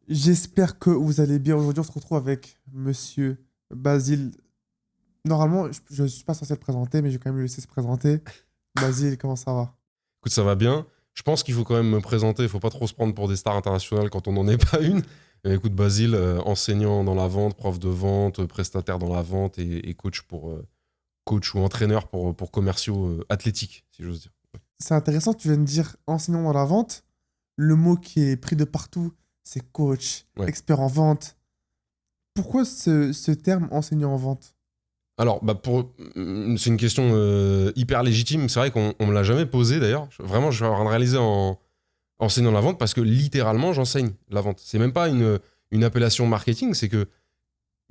J'espère que vous allez bien. Aujourd'hui, on se retrouve avec Monsieur Basile. Normalement, je ne suis pas censé le présenter, mais je vais quand même le laisser se présenter. Basile, comment ça va? Écoute, ça va bien. Je pense qu'il faut quand même me présenter. Il faut pas trop se prendre pour des stars internationales quand on n'en est pas une. Écoute, Basile, enseignant dans la vente, prof de vente, prestataire dans la vente et coach coach ou entraîneur pour commerciaux athlétiques, si j'ose dire. C'est intéressant, tu viens de dire enseignant dans la vente. Le mot qui est pris de partout, c'est coach, Ouais. expert en vente. Pourquoi ce terme enseignant en vente? Alors, c'est une question hyper légitime. C'est vrai qu'on me l'a jamais posé d'ailleurs. Vraiment, je vais avoir réalisé en enseignant la vente parce que littéralement, j'enseigne la vente. C'est même pas une appellation marketing, c'est que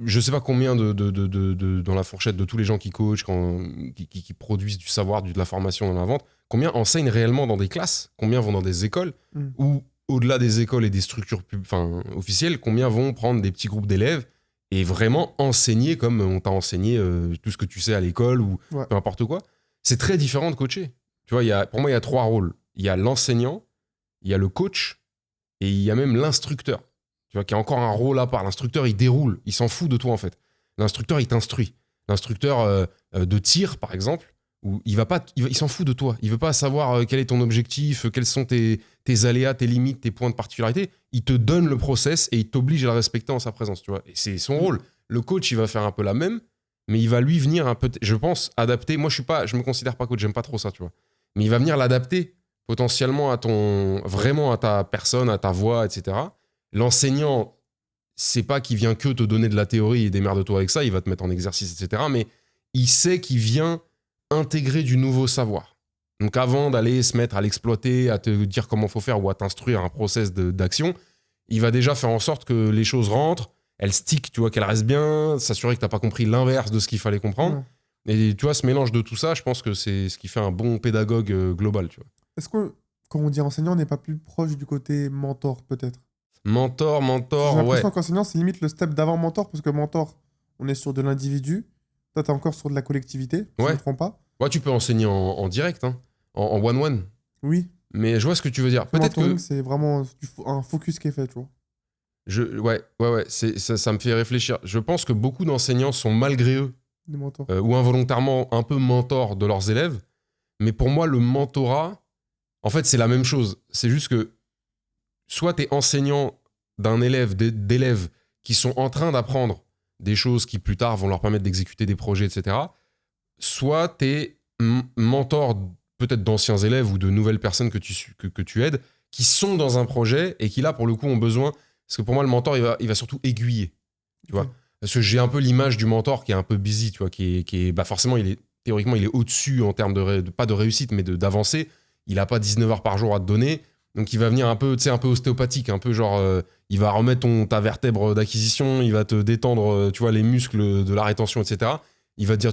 je sais pas combien dans la fourchette de tous les gens qui coachent, qui produisent du savoir, de la formation dans la vente, combien enseignent réellement dans des classes, combien vont dans des écoles, Hmm. ou au-delà des écoles et des structures officielles, combien vont prendre des petits groupes d'élèves et vraiment enseigner comme on t'a enseigné tout ce que tu sais à l'école ou Ouais. peu importe quoi. C'est très différent de coacher. Tu vois, pour moi, il y a trois rôles. Il y a l'enseignant, il y a le coach et il y a même l'instructeur. Tu vois, qui a encore un rôle à part. L'instructeur, il déroule. Il s'en fout de toi, en fait. L'instructeur, il t'instruit. L'instructeur de tir, par exemple, où il s'en fout de toi. Il veut pas savoir quel est ton objectif, quels sont tes aléas, tes limites, tes points de particularité. Il te donne le process et il t'oblige à le respecter en sa présence. Tu vois. Et c'est son rôle. Le coach, il va faire un peu la même, mais il va lui venir un peu, je pense, adapter. Moi, je me considère pas coach, j'aime pas trop ça, tu vois. Mais il va venir l'adapter potentiellement vraiment à ta personne, à ta voix, etc. L'enseignant, c'est pas qu'il vient que te donner de la théorie et démerde-toi avec ça, il va te mettre en exercice, etc. Mais il sait qu'il vient intégrer du nouveau savoir. Donc avant d'aller se mettre à l'exploiter, à te dire comment faut faire ou à t'instruire un process d'action, il va déjà faire en sorte que les choses rentrent, elles stick, tu vois, qu'elles restent bien, s'assurer que t'as pas compris l'inverse de ce qu'il fallait comprendre. Ouais. Et tu vois, ce mélange de tout ça, je pense que c'est ce qui fait un bon pédagogue global, tu vois. Est-ce que, quand on dit enseignant, on n'est pas plus proche du côté mentor, peut-être? J'ai Ouais. l'impression qu'enseignant, c'est limite le step d'avant mentor, parce que mentor, on est sur de l'individu. Toi, t'es encore sur de la collectivité, si je ne Ouais. me trompe pas. Ouais, tu peux enseigner en direct, hein, en one-one. Oui, Mais je vois ce que tu veux dire. le Peut-être mentoring, que c'est vraiment un focus qui est fait, tu vois. ouais, ça me fait réfléchir. Je pense que beaucoup d'enseignants sont malgré eux Des mentors. ou involontairement un peu mentors de leurs élèves. Mais pour moi, le mentorat, en fait, c'est la même chose. C'est juste que soit tu es enseignant d'un élève, d'élèves qui sont en train d'apprendre des choses qui plus tard vont leur permettre d'exécuter des projets, etc. Soit tu es mentor peut-être d'anciens élèves ou de nouvelles personnes que tu aides qui sont dans un projet et qui là pour le coup ont besoin, parce que pour moi le mentor il va surtout aiguiller, tu Ok. vois, parce que j'ai un peu l'image du mentor qui est un peu busy, tu vois, qui est bah forcément théoriquement il est au-dessus en termes pas de réussite mais d'avancée. Il a pas 19 heures par jour à te donner, donc il va venir un peu, tu sais, un peu ostéopathique, un peu genre il va remettre ta vertèbre d'acquisition, il va te détendre, tu vois, les muscles de la rétention, etc. Il va te dire,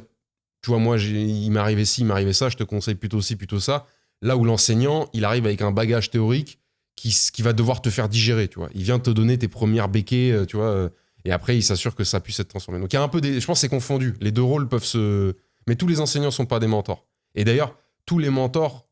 tu vois, moi, il m'est arrivé ci, il m'est arrivé ça, je te conseille plutôt ci, plutôt ça. Là où l'enseignant, il arrive avec un bagage théorique qui va devoir te faire digérer, tu vois. Il vient te donner tes premières béquilles, tu vois, et après, il s'assure que ça puisse être transformé. Donc, il y a un peu je pense que c'est confondu. Les deux rôles peuvent se. Mais tous les enseignants ne sont pas des mentors. Et d'ailleurs, tous les mentors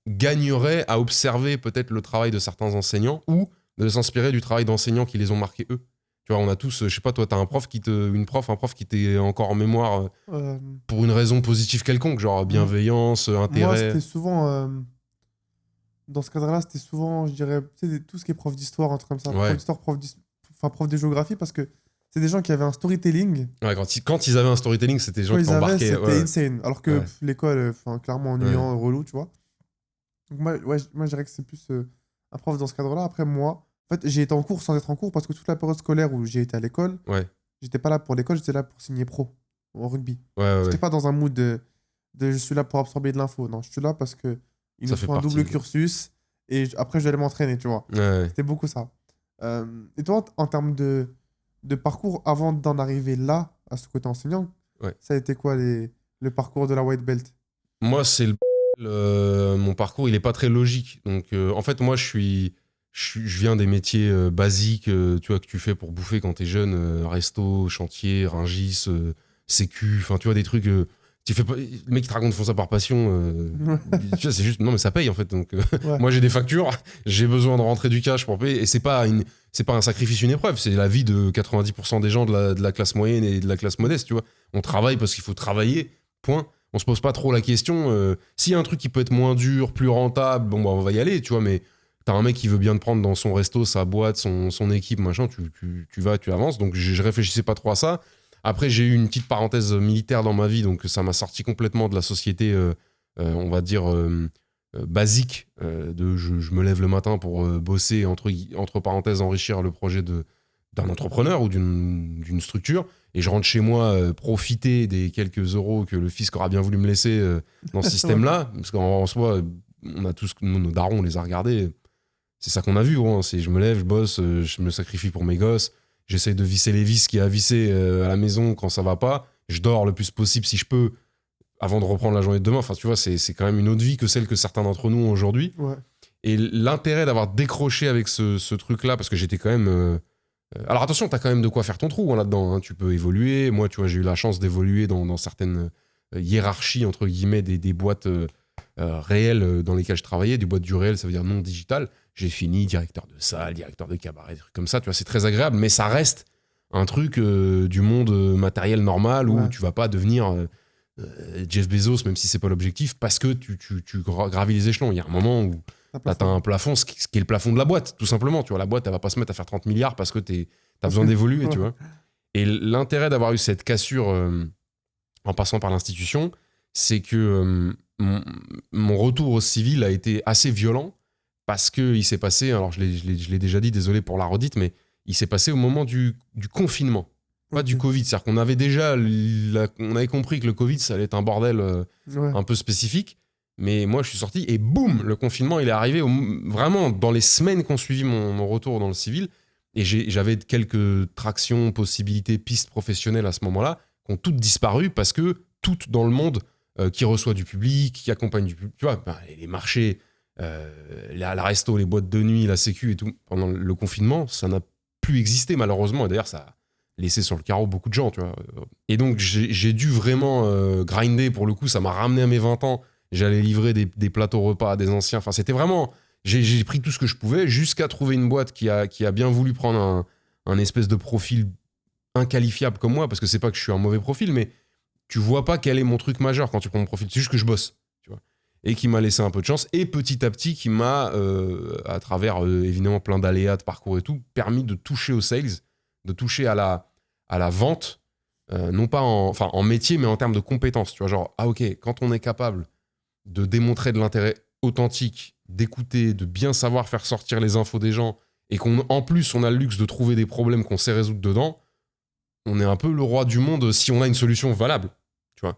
gagneraient à observer peut-être le travail de certains enseignants ou de s'inspirer du travail d'enseignants qui les ont marqués eux. Tu vois, on a tous, je sais pas, toi, t'as un prof un prof qui t'est encore en mémoire Euh, pour une raison positive quelconque, genre m- bienveillance, Moi, intérêt. c'était souvent, dans ce cadre-là, c'était souvent, je dirais, tu sais, tout ce qui est prof d'histoire, un truc comme ça. Prof Ouais. d'histoire, enfin, prof de géographie, parce que c'est des gens qui avaient un storytelling. Ouais, quand ils avaient un storytelling, c'était des gens Quand qui ils avaient, t'embarquaient. c'était Ouais, insane. Alors que ouais, l'école, enfin, clairement ouais. ennuyant, relou, tu vois. Donc moi, ouais, moi, je dirais que c'est plus un prof dans ce cadre-là. Après, moi, en fait, j'ai été en cours sans être en cours parce que toute la période scolaire où j'ai été à l'école, Ouais, j'étais pas là pour l'école, j'étais là pour signer pro en rugby. ouais, ouais, J'étais ouais. pas dans un mood de je suis là pour absorber de l'info. Non, je suis là parce que il nous Ça fait faut un double partie. cursus et après, je vais aller m'entraîner, tu vois. Ouais, ouais. C'était beaucoup ça. Et toi, en termes de parcours, avant d'en arriver là, à ce côté enseignant, Ouais. ça a été quoi le parcours de la white belt? Moi, mon parcours, il est pas très logique. Donc, en fait, moi, je viens des métiers basiques, tu vois, que tu fais pour bouffer quand t'es jeune, resto, chantier, ringis, sécu, enfin, tu vois, des trucs. Tu fais pas, les mecs qui te racontent font ça par passion. Tu vois, c'est juste, non, mais ça paye en fait. Donc, Ouais. moi, j'ai des factures, j'ai besoin de rentrer du cash pour payer. Et c'est pas un sacrifice, une épreuve. C'est la vie de 90% des gens de la classe moyenne et de la classe modeste, tu vois. On travaille parce qu'il faut travailler, point. On se pose pas trop la question. S'il y a un truc qui peut être moins dur, plus rentable, bon, bah, on va y aller, tu vois, mais t'as un mec qui veut bien te prendre dans son resto, sa boîte, son équipe, machin, tu vas, tu avances. Donc, je réfléchissais pas trop à ça. Après, j'ai eu une petite parenthèse militaire dans ma vie, donc ça m'a sorti complètement de la société, on va dire, basique. Je me lève le matin pour bosser, entre parenthèses, enrichir le projet d'un entrepreneur ou d'une structure. Et je rentre chez moi profiter des quelques euros que le fisc aura bien voulu me laisser dans ce système-là. Parce qu'en soi, on a tous, nos darons, on les a regardés. C'est ça qu'on a vu, gros, hein. Je me lève, je bosse, je me sacrifie pour mes gosses. J'essaye de visser les vis qu'il y a à visser à la maison quand ça va pas. Je dors le plus possible si je peux avant de reprendre la journée de demain. Enfin, tu vois, c'est quand même une autre vie que celle que certains d'entre nous ont aujourd'hui. Ouais. Et l'intérêt d'avoir décroché avec ce truc-là, parce que j'étais quand même... Alors attention, t'as quand même de quoi faire ton trou, hein, là-dedans. Hein. Tu peux évoluer. Moi, tu vois, j'ai eu la chance d'évoluer dans certaines hiérarchies, entre guillemets, des boîtes réelles dans lesquelles je travaillais. Des boîtes du réel, ça veut dire non digital. J'ai fini directeur de salle, directeur de cabaret, des trucs comme ça. Tu vois, c'est très agréable, mais ça reste un truc du monde matériel normal où tu vas pas devenir Jeff Bezos, même si c'est pas l'objectif, parce que tu gravis les échelons. Il y a un moment où t'as un plafond, ce qui est le plafond de la boîte, tout simplement. Tu vois, la boîte, elle va pas se mettre à faire 30 milliards parce que t'as besoin d'évoluer, tu vois. Et l'intérêt d'avoir eu cette cassure en passant par l'institution, c'est que mon retour au civil a été assez violent parce qu'il s'est passé, alors je l'ai déjà dit, désolé pour la redite, mais il s'est passé au moment du confinement, pas du Covid. C'est-à-dire qu'on avait déjà, on avait compris que le Covid, ça allait être un bordel un peu spécifique. Mais moi, je suis sorti et boum, le confinement, il est arrivé vraiment dans les semaines qui ont suivi mon retour dans le civil. Et j'avais quelques tractions, possibilités, pistes professionnelles à ce moment-là qui ont toutes disparu parce que toutes dans le monde qui reçoit du public, qui accompagne du public, tu vois, les marchés, la resto, les boîtes de nuit, la sécu et tout, pendant le confinement, ça n'a plus existé malheureusement. Et d'ailleurs, ça a laissé sur le carreau beaucoup de gens, tu vois. Et donc, j'ai dû vraiment grinder pour le coup. Ça m'a ramené à mes 20 ans. J'allais livrer des plateaux repas à des anciens. Enfin, c'était vraiment... J'ai pris tout ce que je pouvais jusqu'à trouver une boîte qui a bien voulu prendre un espèce de profil inqualifiable comme moi, parce que c'est pas que je suis un mauvais profil, mais tu vois pas quel est mon truc majeur quand tu prends mon profil. C'est juste que je bosse, tu vois. Et qui m'a laissé un peu de chance. Et petit à petit, qui m'a, à travers évidemment plein d'aléas de parcours et tout, permis de toucher aux sales, de toucher à la vente, non pas en métier, mais en termes de compétences. Tu vois, genre, ok, quand on est capable de démontrer de l'intérêt authentique, d'écouter, de bien savoir faire sortir les infos des gens, et qu'en plus on a le luxe de trouver des problèmes qu'on sait résoudre dedans, on est un peu le roi du monde si on a une solution valable, tu vois.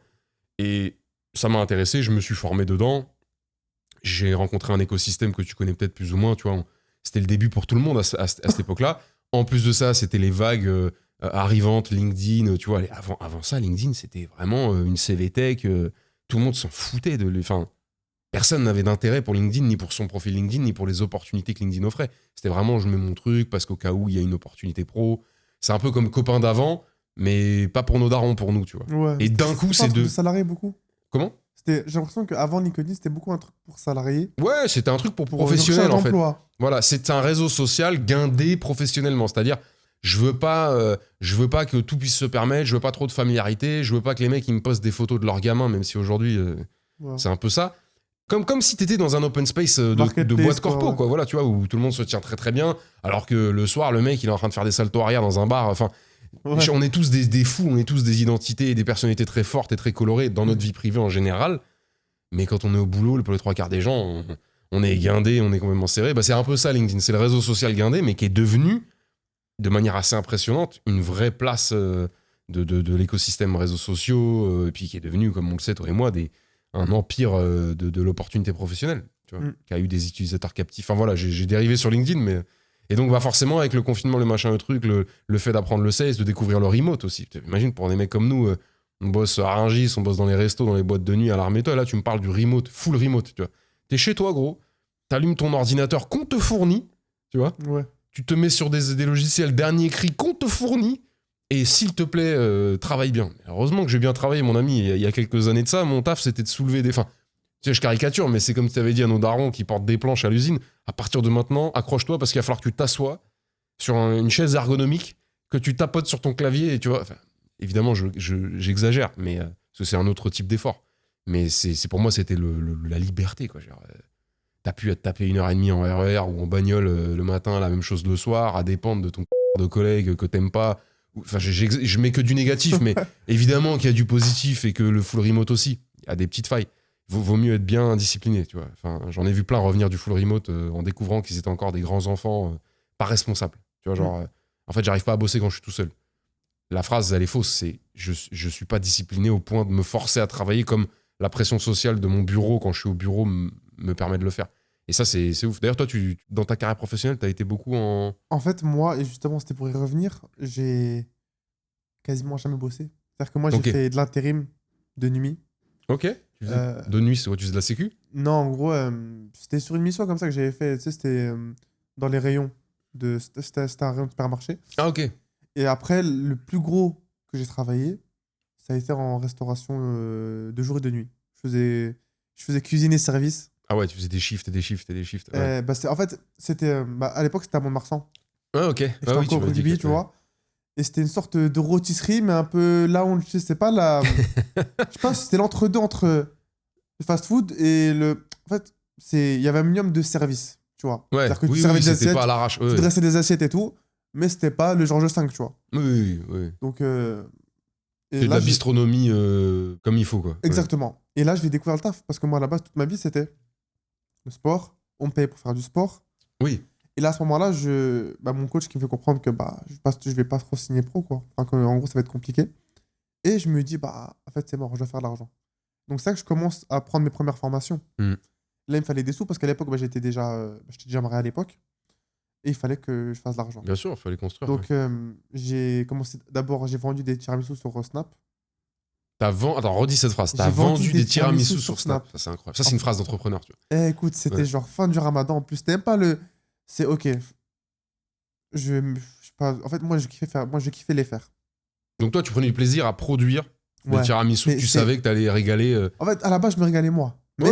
Et ça m'a intéressé, je me suis formé dedans, j'ai rencontré un écosystème que tu connais peut-être plus ou moins, tu vois. C'était le début pour tout le monde à cette époque-là. En plus de ça, c'était les vagues arrivantes, LinkedIn, tu vois. Avant ça, LinkedIn, c'était vraiment une CV Tech, tout le monde s'en foutait personne n'avait d'intérêt pour LinkedIn, ni pour son profil LinkedIn, ni pour les opportunités que LinkedIn offrait. C'était vraiment, je mets mon truc parce qu'au cas où il y a une opportunité pro. C'est un peu comme copain d'avant, mais pas pour nos darons, pour nous, tu vois. Ouais. Et d'un coup, c'est de salariés beaucoup. Comment ? J'ai l'impression qu'avant LinkedIn, c'était beaucoup un truc pour salariés. Ouais, c'était un truc pour professionnels, en fait. Voilà, c'est un réseau social guindé professionnellement. C'est-à-dire, je veux pas que tout puisse se permettre, je veux pas trop de familiarité, je veux pas que les mecs ils me postent des photos de leurs gamins, même si aujourd'hui, c'est un peu ça. Comme si t'étais dans un open space de boîte corpo, quoi, voilà, tu vois, où tout le monde se tient très très bien, alors que le soir, le mec, il est en train de faire des saltos arrière dans un bar. Enfin, on est tous des fous, on est tous des identités et des personnalités très fortes et très colorées dans notre vie privée en général. Mais quand on est au boulot, pour les 3/4 des gens, on est guindé, on est complètement serré. Bah, c'est un peu ça, LinkedIn. C'est le réseau social guindé, mais qui est devenu, de manière assez impressionnante, une vraie place de l'écosystème réseaux sociaux, et puis qui est devenu, comme on le sait, toi et moi, un empire de l'opportunité professionnelle, tu vois, qui a eu des utilisateurs captifs. Enfin voilà, j'ai dérivé sur LinkedIn, mais... Et donc, forcément, avec le confinement, le machin, le truc, le fait d'apprendre le sales, de découvrir le remote aussi. Imagine, pour des mecs comme nous, on bosse à Rungis, on bosse dans les restos, dans les boîtes de nuit, à l'armée, toi, là, tu me parles du remote, full remote, tu vois. T'es chez toi, gros, t'allumes ton ordinateur qu'on te fournit, tu vois. Ouais. Tu te mets sur des logiciels dernier cri qu'on te fournit, et s'il te plaît, travaille bien. Heureusement que j'ai bien travaillé, mon ami. Il y a quelques années de ça, mon taf, c'était de soulever des... Enfin, tu sais, je caricature, mais c'est comme tu avais dit à nos darons qui portent des planches à l'usine. À partir de maintenant, accroche-toi parce qu'il va falloir que tu t'assoies sur une chaise ergonomique que tu tapotes sur ton clavier et tu vois. Enfin, évidemment, j'exagère, mais parce que c'est un autre type d'effort. Mais c'est pour moi, c'était la liberté, quoi. Genre, t'as pu te taper 1h30 en RER ou en bagnole le matin, la même chose le soir, à dépendre de ton de collègue que t'aimes pas. Enfin, je mets que du négatif, mais évidemment qu'il y a du positif et que le full remote aussi. Il y a des petites failles. Vaut mieux être bien discipliné, tu vois. Enfin, j'en ai vu plein revenir du full remote en découvrant qu'ils étaient encore des grands enfants pas responsables. Tu vois, genre, en fait, j'arrive pas à bosser quand je suis tout seul. La phrase, elle est fausse. C'est je suis pas discipliné au point de me forcer à travailler comme la pression sociale de mon bureau quand je suis au bureau me permet de le faire. Et ça, c'est ouf. D'ailleurs, toi, dans ta carrière professionnelle, tu as été beaucoup en... En fait, moi, et justement, c'était pour y revenir, j'ai quasiment jamais bossé. C'est-à-dire que moi, j'ai fait de l'intérim de nuit. Ok. De nuit, c'est quoi? Tu faisais de la sécu? Non, en gros, c'était sur une mission comme ça que j'avais fait. Tu sais, c'était dans les rayons. C'était un rayon de supermarché. Ah, ok. Et après, le plus gros que j'ai travaillé, ça a été en restauration de jour et de nuit. Je faisais cuisiner service. Ah ouais, tu faisais des shifts et des shifts et des shifts. Ouais. En fait, c'était, à l'époque, c'était à Mont-de-Marsan. Ah, ok. J'étais encore au rugby, tu vois. Et c'était une sorte de rôtisserie, mais un peu lounge. Tu sais, c'est pas la. Je sais pas, c'était l'entre-deux entre le fast-food et le. En fait, il y avait un minimum de service, tu vois. Ouais, C'est-à-dire que tu servais des c'était assiettes, pas à l'arrache. tu dressais des assiettes et tout, mais c'était pas le Georges V, tu vois. Oui. Donc. C'est de la bistronomie comme il faut, quoi. Exactement. Ouais. Et là, je vais découvrir le taf, parce que moi, à la base, toute ma vie, c'était le sport. On me paye pour faire du sport. Oui. Et là, à ce moment-là, mon coach qui me fait comprendre que je vais pas trop signer pro, quoi. Enfin, en gros, ça va être compliqué. Et je me dis, en fait, c'est mort, je dois faire de l'argent. Donc, c'est ça que je commence à prendre mes premières formations. Là, il me fallait des sous parce qu'à l'époque, j'étais déjà marié à l'époque. Et il fallait que je fasse de l'argent. Bien sûr, il fallait construire. Donc, j'ai commencé. D'abord, j'ai vendu des tiramisu sur Snap. Attends, redis cette phrase. T'as vendu des tiramisu sur Snap. Ça, c'est incroyable. Ça, c'est une phrase d'entrepreneur, tu vois. Écoute, c'était genre fin du ramadan. En plus, c'était même pas le. C'est ok. Je sais pas. En fait, moi, je kiffais les faire. Donc, toi, tu prenais du plaisir à produire des tiramisu. Tu savais que t'allais régaler. En fait, à la base, je me régalais moi. Mais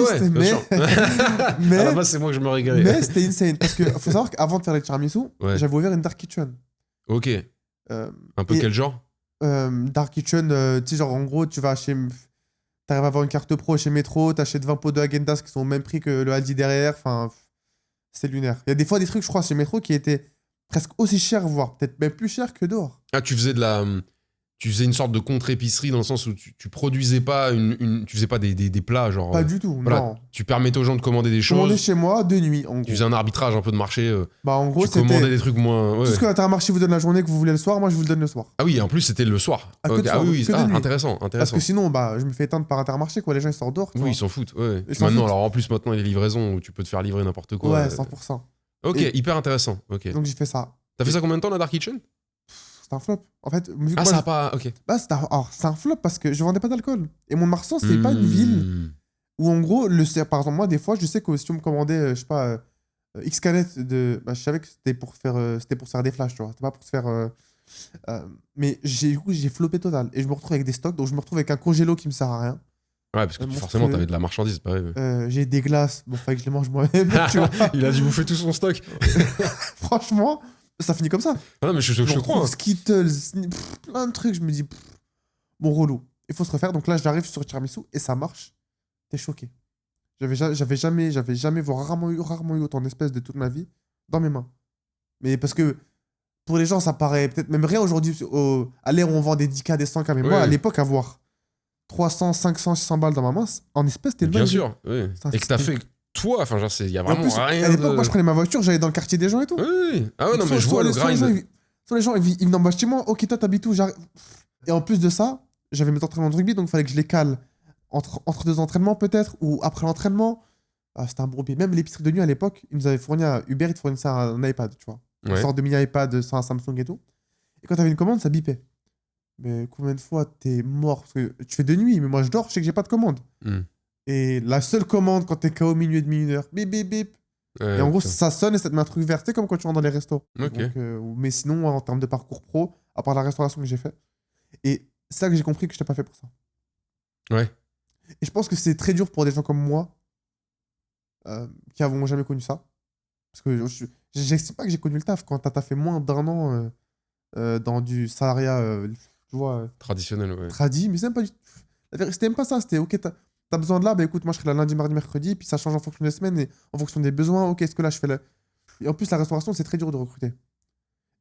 mais à la base, c'est moi que je me régalais. Mais c'était insane. Parce qu'il faut savoir qu'avant de faire les tiramisu, j'avais ouvert une Dark Kitchen. Ok. Un peu quel genre? Dark Kitchen, tu sais, genre en gros, t'arrives à avoir une carte pro chez Metro, t'achètes 20 pots de Häagen-Dazs qui sont au même prix que le Aldi derrière. Enfin, c'est lunaire. Il y a des fois des trucs, je crois, chez Metro qui étaient presque aussi chers, voire peut-être même plus chers que dehors. Ah, tu faisais une sorte de contre-épicerie dans le sens où tu produisais pas tu faisais pas des plats genre. Pas du tout, voilà, non. Tu permettais aux gens de commander des choses. Commander chez moi de nuit, en gros. Tu faisais un arbitrage un peu de marché. En gros, tu commandais des trucs moins. Tout ce que l'Intermarché vous donne la journée que vous voulez le soir, moi je vous le donne le soir. Ah oui, en plus c'était le soir. Ah oui, intéressant. Parce que sinon, je me fais éteindre par Intermarché, quoi. Les gens ils sortent dehors. Oui, ils s'en foutent. Ouais. Alors en plus, maintenant il y a les livraisons où tu peux te faire livrer n'importe quoi. Ouais, 100%. Ok, hyper intéressant. Ok. Donc j'ai fait ça. T'as fait ça combien de temps, la Dark Kitchen? C'est un flop. En fait, vu ça a pas. Ok. C'est un flop parce que je vendais pas d'alcool. Et Mont-de-Marsan, c'est pas une ville où, en gros, par exemple, moi, des fois, je sais que si on me commandait, je sais pas, X canettes de. Je savais que c'était pour se faire des flashs, tu vois. C'était pas pour se faire. Mais j'ai floppé total. Et je me retrouve avec des stocks. Donc, je me retrouve avec un congélo qui me sert à rien. Ouais, parce que forcément, t'avais de la marchandise, pas vrai. J'ai des glaces. Bon, fallait que je les mange moi-même, tu vois. Il a dû bouffer tout son stock. Franchement. Ça finit comme ça. Ah non, mais je crois. Skittles, plein de trucs. Je me dis, bon, relou. Il faut se refaire. Donc là, j'arrive sur tiramisu et ça marche. T'es choqué. J'avais jamais, voire rarement eu autant d'espèces de toute ma vie dans mes mains. Mais parce que pour les gens, ça paraît peut-être même rien aujourd'hui. À l'ère où on vend des 10K, des 100K. Mais moi, à l'époque, avoir 300, 500, 600 balles dans ma main, en espèces, c'était une bonne idée. Bien sûr, oui. Et que t'as fait. Toi, enfin, genre, il y a vraiment rien. À l'époque, moi, je prenais ma voiture, j'allais dans le quartier des gens et tout. Oui. Ah ouais, non, mais je vois le grind. Les gens, ils venaient en bas chez moi. Ok, toi, t'habites où? Et en plus de ça, j'avais mes entraînements de rugby, donc il fallait que je les cale entre deux entraînements, peut-être, ou après l'entraînement. C'était un bourbier. Même l'épicerie de nuit à l'époque, ils nous avaient fourni Uber, ils te fournissaient un iPad, tu vois. Une sorte de mini iPad sans un Samsung et tout. Et quand t'avais une commande, ça bipait. Mais combien de fois t'es mort? Parce que tu fais de nuit, mais moi, je dors, je sais que j'ai pas de commande. Et la seule commande quand t'es KO minuit et demi, 1h, bip bip bip. Et en gros, ça sonne et ça te met un truc vert, comme quand tu rentres dans les restos. Okay. Donc, mais sinon, en termes de parcours pro, à part la restauration que j'ai fait, et c'est ça que j'ai compris que je n'étais pas fait pour ça. Ouais. Et je pense que c'est très dur pour des gens comme moi qui n'avons jamais connu ça. Parce que j'estime pas que j'ai connu le taf. Quand t'as taffé moins d'un an dans du salariat, tu vois, Traditionnel, ouais. tradi, mais c'est même pas du... C'était même pas ça. C'était, ok, t'as besoin de là, bah écoute, moi je serai là lundi, mardi, mercredi, puis ça change en fonction des semaines et en fonction des besoins. Ok, est-ce que là je fais la... Et en plus, la restauration, c'est très dur de recruter.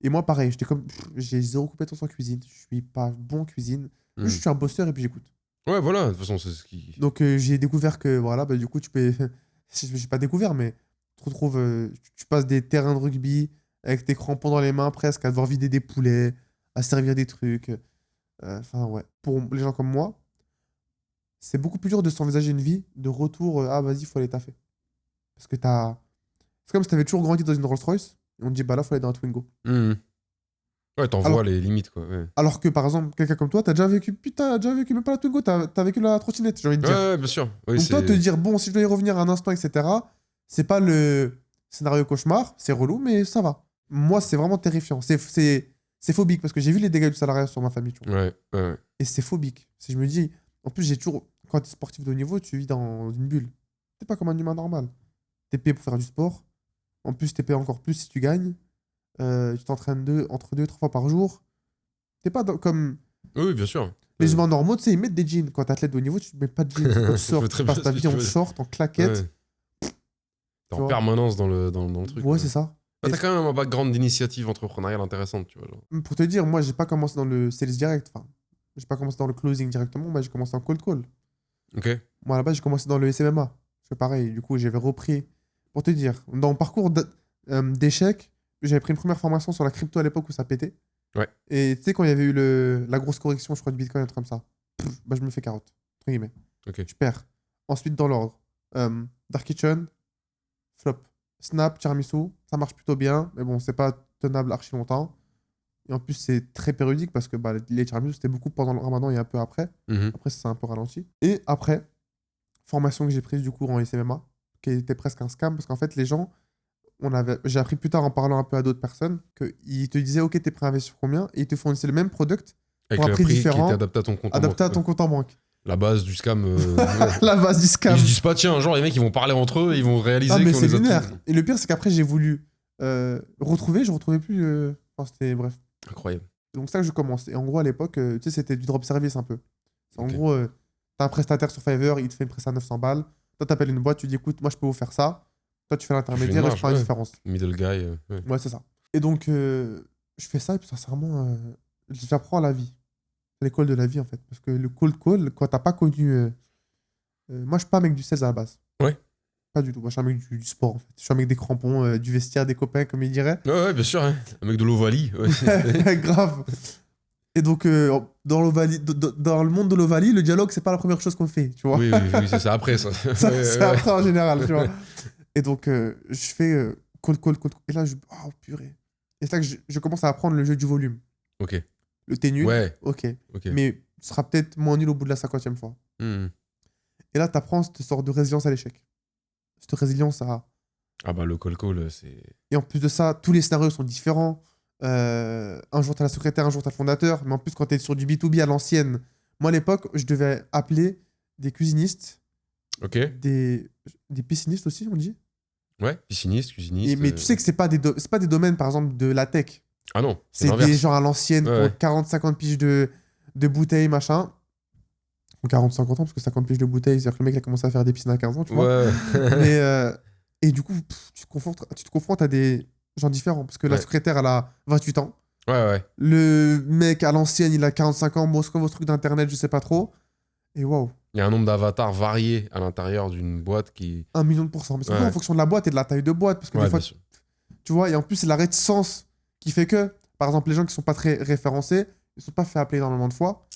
Et moi, pareil, j'étais comme, j'ai zéro compétence en cuisine. Je suis pas bon en cuisine. Je suis un bosseur et puis j'écoute. Ouais, voilà, de toute façon, c'est ce qui. Donc j'ai découvert que voilà, bah, du coup, tu peux. J'ai pas découvert, mais tu te retrouves. Tu passes des terrains de rugby avec tes crampons dans les mains presque, à devoir vider des poulets, à servir des trucs. Enfin, ouais. Pour les gens comme moi, c'est beaucoup plus dur de s'envisager une vie de retour. Ah, vas-y, faut aller taffer. Parce que t'as. C'est comme si t'avais toujours grandi dans une Rolls-Royce et on te dit, bah là, faut aller dans un Twingo. Ouais, t'en Alors, vois les limites, quoi. Ouais, alors que par exemple, quelqu'un comme toi, t'as déjà vécu. Putain, t'as déjà vécu même pas la Twingo, t'as vécu la trottinette, j'ai envie de dire. ouais, bien sûr. Oui, Donc toi, te dire, bon, si je dois y revenir un instant, etc., c'est pas le scénario cauchemar, c'est relou, mais ça va. Moi, c'est vraiment terrifiant. C'est phobique, parce que j'ai vu les dégâts du salariat sur ma famille, tu vois. Ouais. Et c'est phobique. Si je me dis, en plus, j'ai toujours, quand t'es sportif de haut niveau, tu vis dans une bulle. T'es pas comme un humain normal. T'es payé pour faire du sport. En plus, t'es payé encore plus si tu gagnes. Tu t'entraînes entre 2 et 3 fois par jour. T'es pas comme... Oui, bien sûr. Les humains normaux, tu sais, ils mettent des jeans. Quand t'es athlète de haut niveau, tu mets pas de jeans. Quand tu sors, tu passes ta vie en short, en claquette. T'es en permanence dans le truc. Ouais, c'est ça. T'as quand même un background d'initiative entrepreneuriale intéressante, tu vois. Genre. Pour te dire, moi, j'ai pas commencé dans le sales direct. Enfin, j'ai pas commencé dans le closing directement. Moi, j'ai commencé en cold call. Ok. Moi, à la base, j'ai commencé dans le SMMA. C'est pareil. Du coup, j'avais repris. Pour te dire, dans mon parcours d'échec, j'avais pris une première formation sur la crypto à l'époque où ça pétait. Ouais. Et tu sais, quand il y avait eu la grosse correction, je crois, du Bitcoin, un truc comme ça, bah, je me fais carotte. Entre guillemets. Ok. Je perds. Ensuite, dans l'ordre, Dark Kitchen, flop. Snap, tiramisu, ça marche plutôt bien, mais bon, c'est pas tenable archi longtemps. Et en plus, c'est très périodique parce que bah, les tiramisu, c'était beaucoup pendant le ramadan et un peu après. Après, ça s'est un peu ralenti. Et après, formation que j'ai prise du coup en SMMA, qui était presque un scam parce qu'en fait, les gens, j'ai appris plus tard en parlant un peu à d'autres personnes qu'ils te disaient, ok, t'es prêt à investir combien, et ils te fournissaient le même product avec pour un prix différent, qui était adapté à ton compte en adapté banque. à ton compte en banque. La base du scam. La base du scam. Ils se disent pas, tiens, un jour, les mecs, ils vont parler entre eux et ils vont réaliser mais qu'on c'est les a lunaire. tous. Et le pire, c'est qu'après, j'ai voulu retrouver, je retrouvais plus. Enfin, c'était bref. Incroyable. Donc, ça que je commence. Et en gros, à l'époque, tu sais, c'était du drop service un peu. En Ok. gros, t'as un prestataire sur Fiverr, il te fait une presta à 900 balles. Toi, t'appelles une boîte, tu dis, écoute, moi, je peux vous faire ça. Toi, tu fais l'intermédiaire et je prends la différence. Middle guy. Ouais. Ouais, c'est ça. Et donc, je fais ça, et puis sincèrement, j'apprends à la vie. C'est l'école de la vie, en fait. Parce que le cold call, quand t'as pas connu. Moi, je suis pas un mec du 16 à la base. Ouais. Pas du tout. Moi, je suis un mec du sport, en fait. Je suis un mec des crampons, du vestiaire, des copains, comme il dirait. Ouais, bien sûr. Hein. Un mec de l'Ovalie. Ouais. Grave. Et donc, dans le monde de l'Ovalie, le dialogue, c'est pas la première chose qu'on fait, tu vois. Oui, c'est après, ça. C'est après, en général, tu vois. Et donc, je fais call. Et là, oh, purée. Et c'est là que je commence à apprendre le jeu du volume. Ok. Le t'es nul. Ouais. Ok. Mais tu seras peut-être moins nul au bout de la 50e fois. Et là, tu apprends cette sorte de résilience à l'échec. Cette résilience à... Ah bah, le call, c'est... Et en plus de ça, tous les scénarios sont différents. Un jour, tu as la secrétaire, un jour, tu as le fondateur. Mais en plus, quand tu es sur du B2B à l'ancienne, moi, à l'époque, je devais appeler des cuisinistes. Ok. Des piscinistes aussi, on dit. Ouais, pisciniste, cuisiniste. Mais tu sais que c'est pas des domaines, par exemple, de la tech. Ah non, c'est des gens à l'ancienne qui ont 40-50 piges de bouteilles, machin. 40-50 ans, parce que 50 piges de bouteilles, c'est-à-dire que le mec a commencé à faire des piscines à 15 ans, tu vois. Mais, et du coup, tu te confrontes à des gens différents, parce que la secrétaire, elle a 28 ans. Ouais. Le mec à l'ancienne, il a 45 ans. Bon, c'est quoi vos trucs d'internet, je sais pas trop. Et waouh. Il y a un nombre d'avatars variés à l'intérieur d'une boîte qui... 1 million de %. Mais c'est en fonction de la boîte et de la taille de boîte, parce que des fois, tu vois, et en plus, c'est la réticence qui fait que, par exemple, les gens qui sont pas très référencés, ils sont pas fait appeler énormément de fois.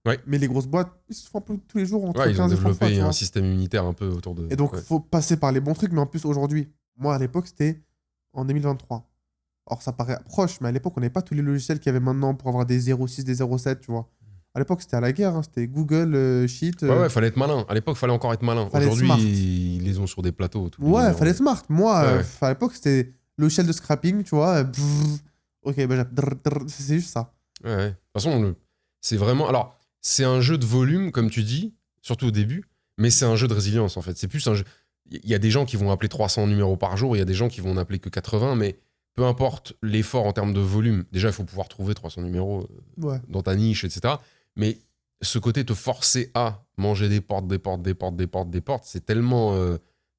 Ouais. Mais les grosses boîtes, ils se font un peu tous les jours entre 15 et 30 fois. Ils ont développé un système immunitaire un peu autour de... Et donc, il faut passer par les bons trucs. Mais en plus, aujourd'hui, moi, à l'époque, c'était en 2023. Alors, ça paraît proche, mais à l'époque, on n'avait pas tous les logiciels qu'il y avait maintenant pour avoir des 06, des 07, tu vois. À l'époque, c'était à la guerre. Hein. C'était Google, Sheet. Ouais, fallait être malin. À l'époque, fallait encore être malin. Aujourd'hui, ils les ont sur des plateaux. Ouais, fallait être smart. Moi, à l'époque, c'était logiciel de scrapping, tu vois. Ok, bah, c'est juste ça. Ouais. De toute façon, c'est vraiment... Alors, c'est un jeu de volume, comme tu dis, surtout au début, mais c'est un jeu de résilience, en fait. C'est plus un jeu... Il y a des gens qui vont appeler 300 numéros par jour, il y a des gens qui vont en appeler que 80, mais peu importe l'effort en termes de volume, déjà, il faut pouvoir trouver 300 numéros Ouais. dans ta niche, etc. Mais ce côté te forcer à manger des portes, c'est tellement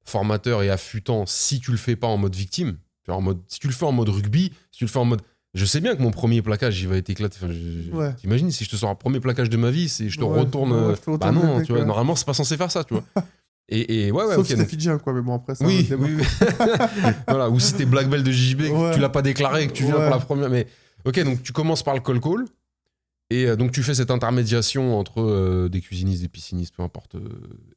formateur et affûtant si tu le fais pas en mode victime. Si tu le fais en mode rugby, si tu le fais en mode... Je sais bien que mon premier plaquage, il va être éclaté. Enfin, Ouais. t'imagines, si je te sors un premier plaquage de ma vie, je te retourne... je te retourne bah non, le tu vois, bec, normalement, c'est pas censé faire ça, tu vois. Et ouais, Sauf ok. si t'es fidjien, quoi, mais bon, après, ça. Oui, oui, oui. Voilà, ou si t'es black belt de JJB, que tu l'as pas déclaré, que tu viens pour la première. Mais ok, donc tu commences par le call. Et donc tu fais cette intermédiation entre des cuisinistes, des piscinistes, peu importe,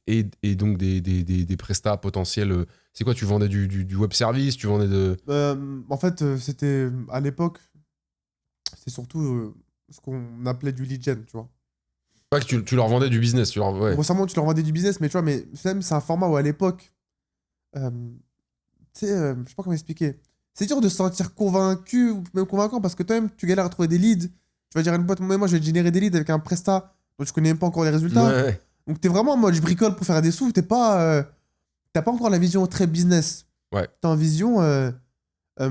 et donc des prestats potentiels. C'est quoi, tu vendais du web service, tu vendais de... En fait, c'était à l'époque, c'est surtout ce qu'on appelait du lead gen, tu vois. Pas que tu leur vendais du business, ouais. Grossièrement, tu leur vendais du business, mais tu vois, mais même c'est un format où à l'époque, euh, tu sais, je sais pas comment expliquer. C'est dur de se sentir convaincu ou même convaincant parce que toi-même, tu galères à trouver des leads. Tu vas dire à une boîte, moi, je vais te générer des leads avec un prestat dont tu connais même pas encore les résultats. Ouais. Donc, t'es vraiment en mode je bricole pour faire des sous. T'as pas encore la vision très business. Ouais. T'as en vision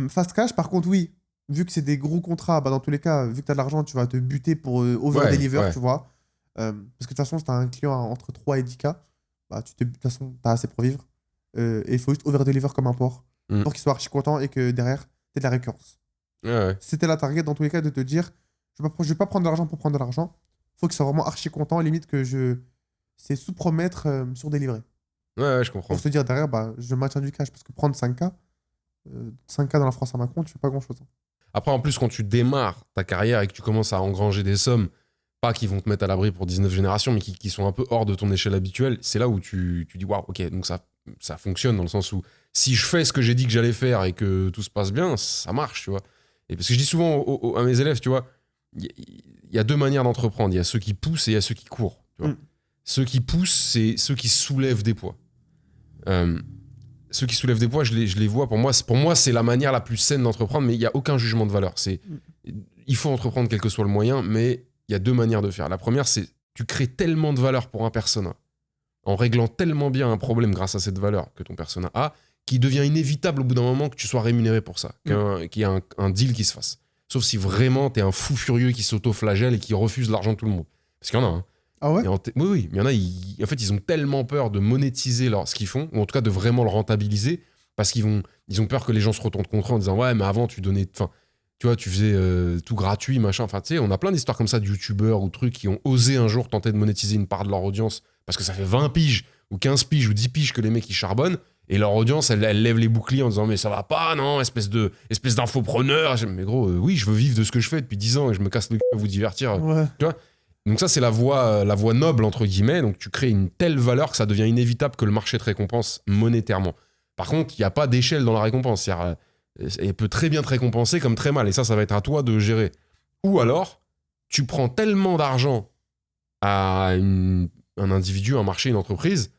fast cash. Par contre, oui, vu que c'est des gros contrats, bah, dans tous les cas, vu que t'as de l'argent, tu vas te buter pour over-deliver, tu vois. Parce que de toute façon, si t'as un client entre 3 et 10K, bah, de toute façon, t'as assez pour vivre. Et il faut juste over-deliver comme un porc pour qu'il soit archi content et que derrière, t'aies de la récurrence. Ouais. C'était la target dans tous les cas de te dire je vais pas prendre de l'argent pour prendre de l'argent. Faut qu'il soit vraiment archi content, limite que c'est sous-promettre sur délivrer. Ouais, je comprends. Pour se dire derrière, bah, je maintiens du cash parce que prendre 5K, 5K dans la France à Macron, tu fais pas grand-chose. Après, en plus, quand tu démarres ta carrière et que tu commences à engranger des sommes, pas qui vont te mettre à l'abri pour 19 générations, mais qui sont un peu hors de ton échelle habituelle, c'est là où tu dis, waouh, ok, donc ça fonctionne dans le sens où si je fais ce que j'ai dit que j'allais faire et que tout se passe bien, ça marche, tu vois. Et parce que je dis souvent à mes élèves, tu vois, il y a deux manières d'entreprendre. Il y a ceux qui poussent et il y a ceux qui courent. Tu vois. Ceux qui poussent, c'est ceux qui soulèvent des poids. Ceux qui soulèvent des poids, je les vois. Pour moi, c'est la manière la plus saine d'entreprendre, mais il n'y a aucun jugement de valeur. Il faut entreprendre quel que soit le moyen, mais il y a deux manières de faire. La première, c'est tu crées tellement de valeur pour un persona, en réglant tellement bien un problème grâce à cette valeur que ton persona a, qu'il devient inévitable au bout d'un moment que tu sois rémunéré pour ça, qu'il y ait un deal qui se fasse. Sauf si vraiment t'es un fou furieux qui s'auto-flagelle et qui refuse l'argent de tout le monde. Parce qu'il y en a, hein. Ah ouais? Oui, mais il y en a, en fait, ils ont tellement peur de monétiser ce qu'ils font, ou en tout cas de vraiment le rentabiliser, parce qu'ils ont peur que les gens se retournent contre eux en disant ouais, mais avant tu donnais, enfin, tu vois, tu faisais tout gratuit, machin. Enfin, tu sais, on a plein d'histoires comme ça de youtubeurs ou trucs qui ont osé un jour tenter de monétiser une part de leur audience parce que ça fait 20 piges ou 15 piges ou 10 piges que les mecs ils charbonnent et leur audience elle lève les boucliers en disant mais ça va pas, non, espèce d'infopreneur. Mais gros, oui, je veux vivre de ce que je fais depuis 10 ans et je me casse le cul à vous divertir. Ouais. Tu vois. Donc ça, c'est la voie noble, entre guillemets. Donc tu crées une telle valeur que ça devient inévitable que le marché te récompense monétairement. Par contre, il n'y a pas d'échelle dans la récompense. Elle peut très bien te récompenser comme très mal. Et ça va être à toi de gérer. Ou alors, tu prends tellement d'argent à un individu, un marché, une entreprise,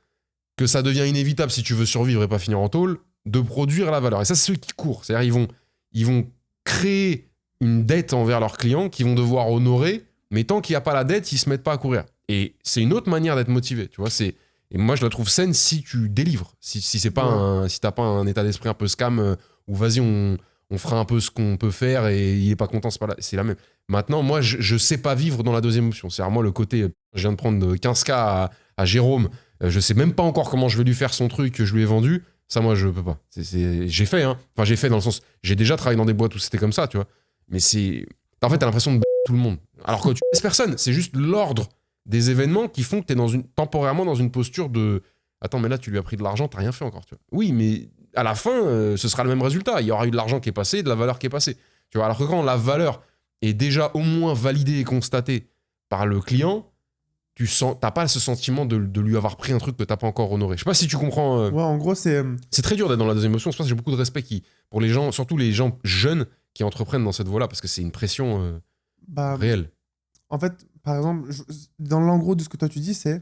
que ça devient inévitable, si tu veux survivre et pas finir en tôle, de produire la valeur. Et ça, c'est ceux qui courent. C'est-à-dire, ils vont créer une dette envers leurs clients qu'ils vont devoir honorer. Mais tant qu'il n'y a pas la dette, ils se mettent pas à courir. Et c'est une autre manière d'être motivé, tu vois. Et moi, je la trouve saine si tu délivres. Si c'est pas si t'as pas un état d'esprit un peu scam où vas-y, on fera un peu ce qu'on peut faire et il est pas content, c'est la même. Maintenant, moi, je sais pas vivre dans la deuxième option. C'est-à-dire, moi, le côté, je viens de prendre 15K à Jérôme, je sais même pas encore comment je vais lui faire son truc que je lui ai vendu. Ça, moi, je peux pas. J'ai fait, hein. Enfin, j'ai fait dans le sens, j'ai déjà travaillé dans des boîtes où c'était comme ça, tu vois. Mais en fait, t'as l'impression de tout le monde. Alors que tu laisses personne. C'est juste l'ordre des événements qui font que t'es temporairement dans une posture de attends, mais là, tu lui as pris de l'argent, t'as rien fait encore, tu vois. Oui, mais à la fin, ce sera le même résultat. Il y aura eu de l'argent qui est passé et de la valeur qui est passée. Tu vois, alors que quand la valeur est déjà au moins validée et constatée par le client, t'as pas ce sentiment de lui avoir pris un truc que t'as pas encore honoré. Je sais pas si tu comprends. Ouais, en gros, c'est très dur d'être dans la deuxième option. C'est pour ça que j'ai beaucoup de respect pour les gens, surtout les gens jeunes qui entreprennent dans cette voie-là, parce que c'est une pression réelle. En fait, par exemple, dans l'engros de ce que toi tu dis, c'est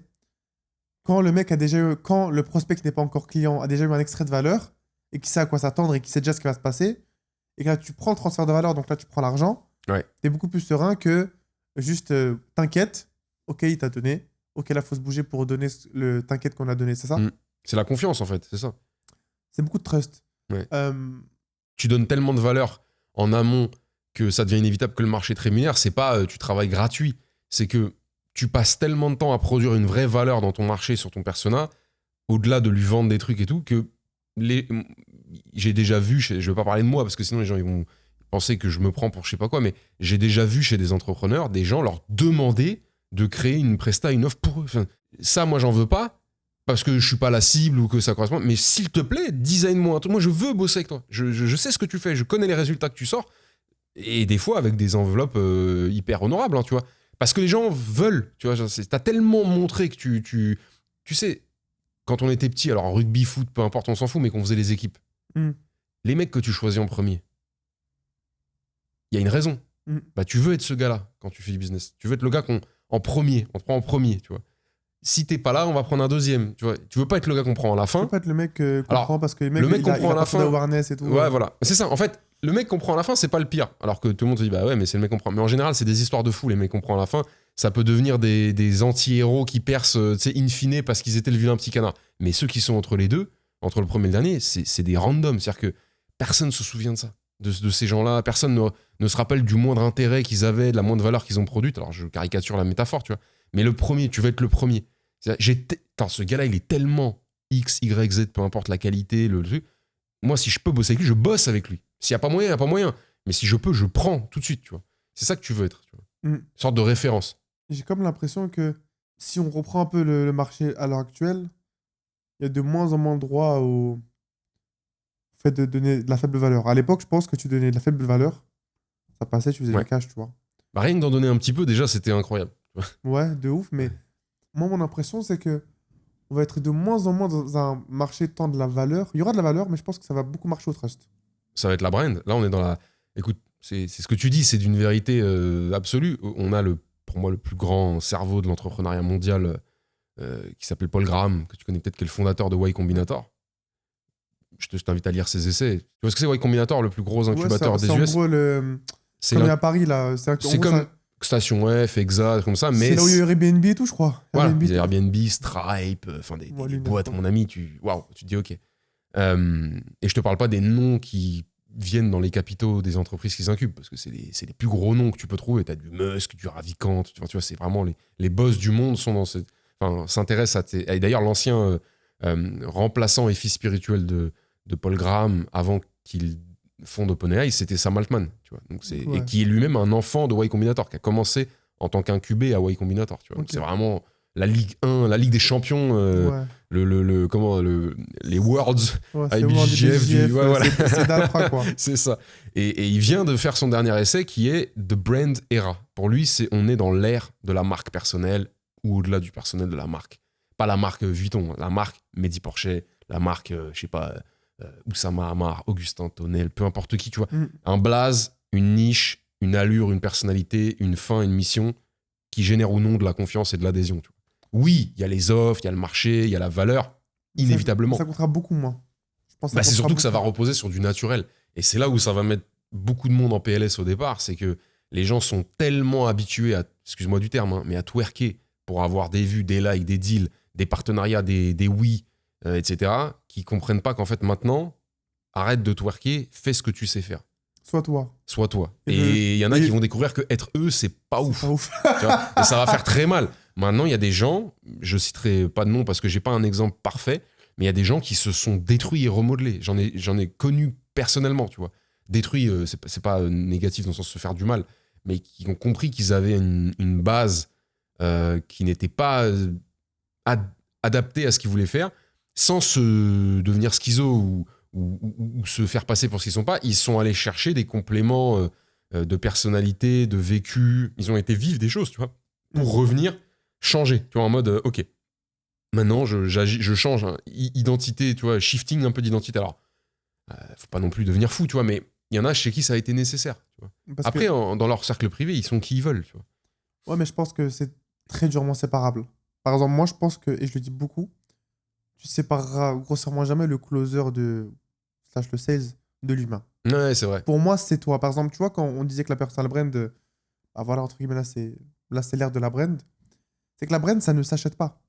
quand le prospect qui n'est pas encore client a déjà eu un extrait de valeur et qui sait à quoi s'attendre et qui sait déjà ce qui va se passer, et que là tu prends le transfert de valeur, donc là tu prends l'argent, t'es beaucoup plus serein que juste t'inquiète, ok, il t'a donné, ok, là faut se bouger pour donner le t'inquiète qu'on a donné, c'est ça? C'est la confiance en fait, c'est ça. C'est beaucoup de trust. Ouais. tu donnes tellement de valeur en amont que ça devient inévitable que le marché te rémunère. C'est pas tu travailles gratuit. C'est que tu passes tellement de temps à produire une vraie valeur dans ton marché, sur ton persona, au-delà de lui vendre des trucs et tout, que j'ai déjà vu, je vais pas parler de moi parce que sinon les gens ils vont penser que je me prends pour je sais pas quoi, mais j'ai déjà vu chez des entrepreneurs des gens leur demander de créer une presta, une offre pour eux. Enfin, ça, moi, j'en veux pas parce que je suis pas la cible ou que ça correspond. Mais s'il te plaît, design-moi un truc. Moi, je veux bosser avec toi. Je sais ce que tu fais. Je connais les résultats que tu sors. Et des fois, avec des enveloppes hyper honorables, hein, tu vois. Parce que les gens veulent. Tu vois, t'as tellement montré que tu sais, quand on était petit, alors rugby, foot, peu importe, on s'en fout, mais qu'on faisait les équipes. Les mecs que tu choisis en premier, il y a une raison. Bah, tu veux être ce gars-là quand tu fais du business. Tu veux être le gars en premier, on te prend en premier, tu vois. Si t'es pas là, on va prendre un deuxième, tu vois. Tu veux pas être le gars qu'on prend à la fin. Tu veux pas être le mec qu'on prend parce que le mec qu'on prend à la fin, d'awareness et tout. Ouais, voilà. C'est ça. En fait, le mec qu'on prend à la fin, c'est pas le pire. Alors que tout le monde se dit, bah ouais, mais c'est le mec qu'on prend. Mais en général, c'est des histoires de fous, les mecs qu'on prend à la fin. Ça peut devenir des anti-héros qui percent, tu sais, in fine, parce qu'ils étaient le vilain petit canard. Mais ceux qui sont entre les deux, entre le premier et le dernier, c'est des randoms. C'est-à-dire que personne se souvient de ça. De ces gens-là, personne ne se rappelle du moindre intérêt qu'ils avaient, de la moindre valeur qu'ils ont produite. Alors, je caricature la métaphore, tu vois. Mais le premier, tu veux être le premier. Ce gars-là, il est tellement X, Y, Z, peu importe la qualité, le truc. Moi, si je peux bosser avec lui, je bosse avec lui. S'il n'y a pas moyen, il n'y a pas moyen. Mais si je peux, je prends tout de suite, tu vois. C'est ça que tu veux être, tu vois. Une sorte de référence. J'ai comme l'impression que si on reprend un peu le marché à l'heure actuelle, il y a de moins en moins de droit au fait de donner de la faible valeur. À l'époque, je pense que tu donnais de la faible valeur, ça passait, tu faisais du cash, tu vois. Bah, rien que d'en donner un petit peu, déjà, c'était incroyable. Ouais, de ouf, mais moi, mon impression, c'est que on va être de moins en moins dans un marché tant de la valeur. Il y aura de la valeur, mais je pense que ça va beaucoup marcher au trust. Ça va être la brand. Là, on est dans la... Écoute, c'est ce que tu dis, c'est d'une vérité absolue. On a, pour moi, le plus grand cerveau de l'entrepreneuriat mondial qui s'appelle Paul Graham, que tu connais peut-être, qui est le fondateur de Y Combinator. Je t'invite à lire ses essais. Tu vois ce que c'est Y Combinator, le plus gros incubateur des US? C'est en gros, comme il y a à Paris, là. C'est comme Station F, Exa, comme ça. C'est là où il y a Airbnb et tout, je crois. Voilà, Airbnb, Stripe, enfin des boîtes, mon ami, tu te dis OK. Et je te parle pas des noms qui viennent dans les capitaux des entreprises qui s'incubent, parce que c'est les plus gros noms que tu peux trouver. Tu as du Musk, du Ravikant, tu vois, c'est vraiment les boss du monde s'intéressent à... Et d'ailleurs, l'ancien remplaçant et fils spirituel de Paul Graham, avant qu'il fonde OpenAI, c'était Sam Altman, tu vois. Donc et qui est lui-même un enfant de Y Combinator, qui a commencé en tant qu'incubé à Y Combinator, tu vois. Okay. C'est vraiment la Ligue 1, la Ligue des champions, les Worlds, IBJJF, voilà. C'est d'Alpha, quoi. C'est ça. Et il vient de faire son dernier essai qui est The Brand Era. Pour lui, on est dans l'ère de la marque personnelle ou au-delà du personnel de la marque. Pas la marque Vuitton, la marque Mehdi Porchet, la marque, je sais pas, Oussama Hamar, Augustin Tonnel, peu importe qui, tu vois. Un blaze, une niche, une allure, une personnalité, une fin, une mission qui génère ou non de la confiance et de l'adhésion, tu vois. Oui, il y a les offres, il y a le marché, il y a la valeur, inévitablement. Ça coûtera beaucoup moins. C'est surtout que ça va reposer sur du naturel. Et c'est là où ça va mettre beaucoup de monde en PLS au départ, c'est que les gens sont tellement habitués à, excuse-moi du terme, hein, mais à twerker pour avoir des vues, des likes, des deals, des partenariats, des oui, etc., qui comprennent pas qu'en fait maintenant, arrête de twerker, fais ce que tu sais faire. Sois toi. Et il y en a qui vont découvrir que être eux, c'est pas ouf. Tu vois, et ça va faire très mal. Maintenant, il y a des gens, je citerai pas de nom parce que j'ai pas un exemple parfait, mais il y a des gens qui se sont détruits et remodelés. J'en ai connu personnellement, tu vois. Détruits, c'est pas négatif dans le sens de se faire du mal, mais qui ont compris qu'ils avaient une base qui n'était pas adaptée à ce qu'ils voulaient faire, sans se devenir schizo ou se faire passer pour ce qu'ils sont pas. Ils sont allés chercher des compléments de personnalité, de vécu. Ils ont été vivre des choses, tu vois, pour revenir changer, tu vois, en mode ok, maintenant je change, hein, identité, tu vois, shifting un peu d'identité. Alors faut pas non plus devenir fou, tu vois, mais il y en a chez qui ça a été nécessaire, tu vois. Après dans leur cercle privé, ils sont qui ils veulent, tu vois. Ouais, mais je pense que c'est très durement séparable. Par exemple, moi je pense que, et je le dis beaucoup, tu sépareras grossièrement jamais le closer / le sales de l'humain. Ouais, c'est vrai. Pour moi, c'est toi. Par exemple, tu vois, quand on disait que la personal brand, voilà, entre guillemets, là c'est l'ère de la brand, c'est que la brand, ça ne s'achète pas.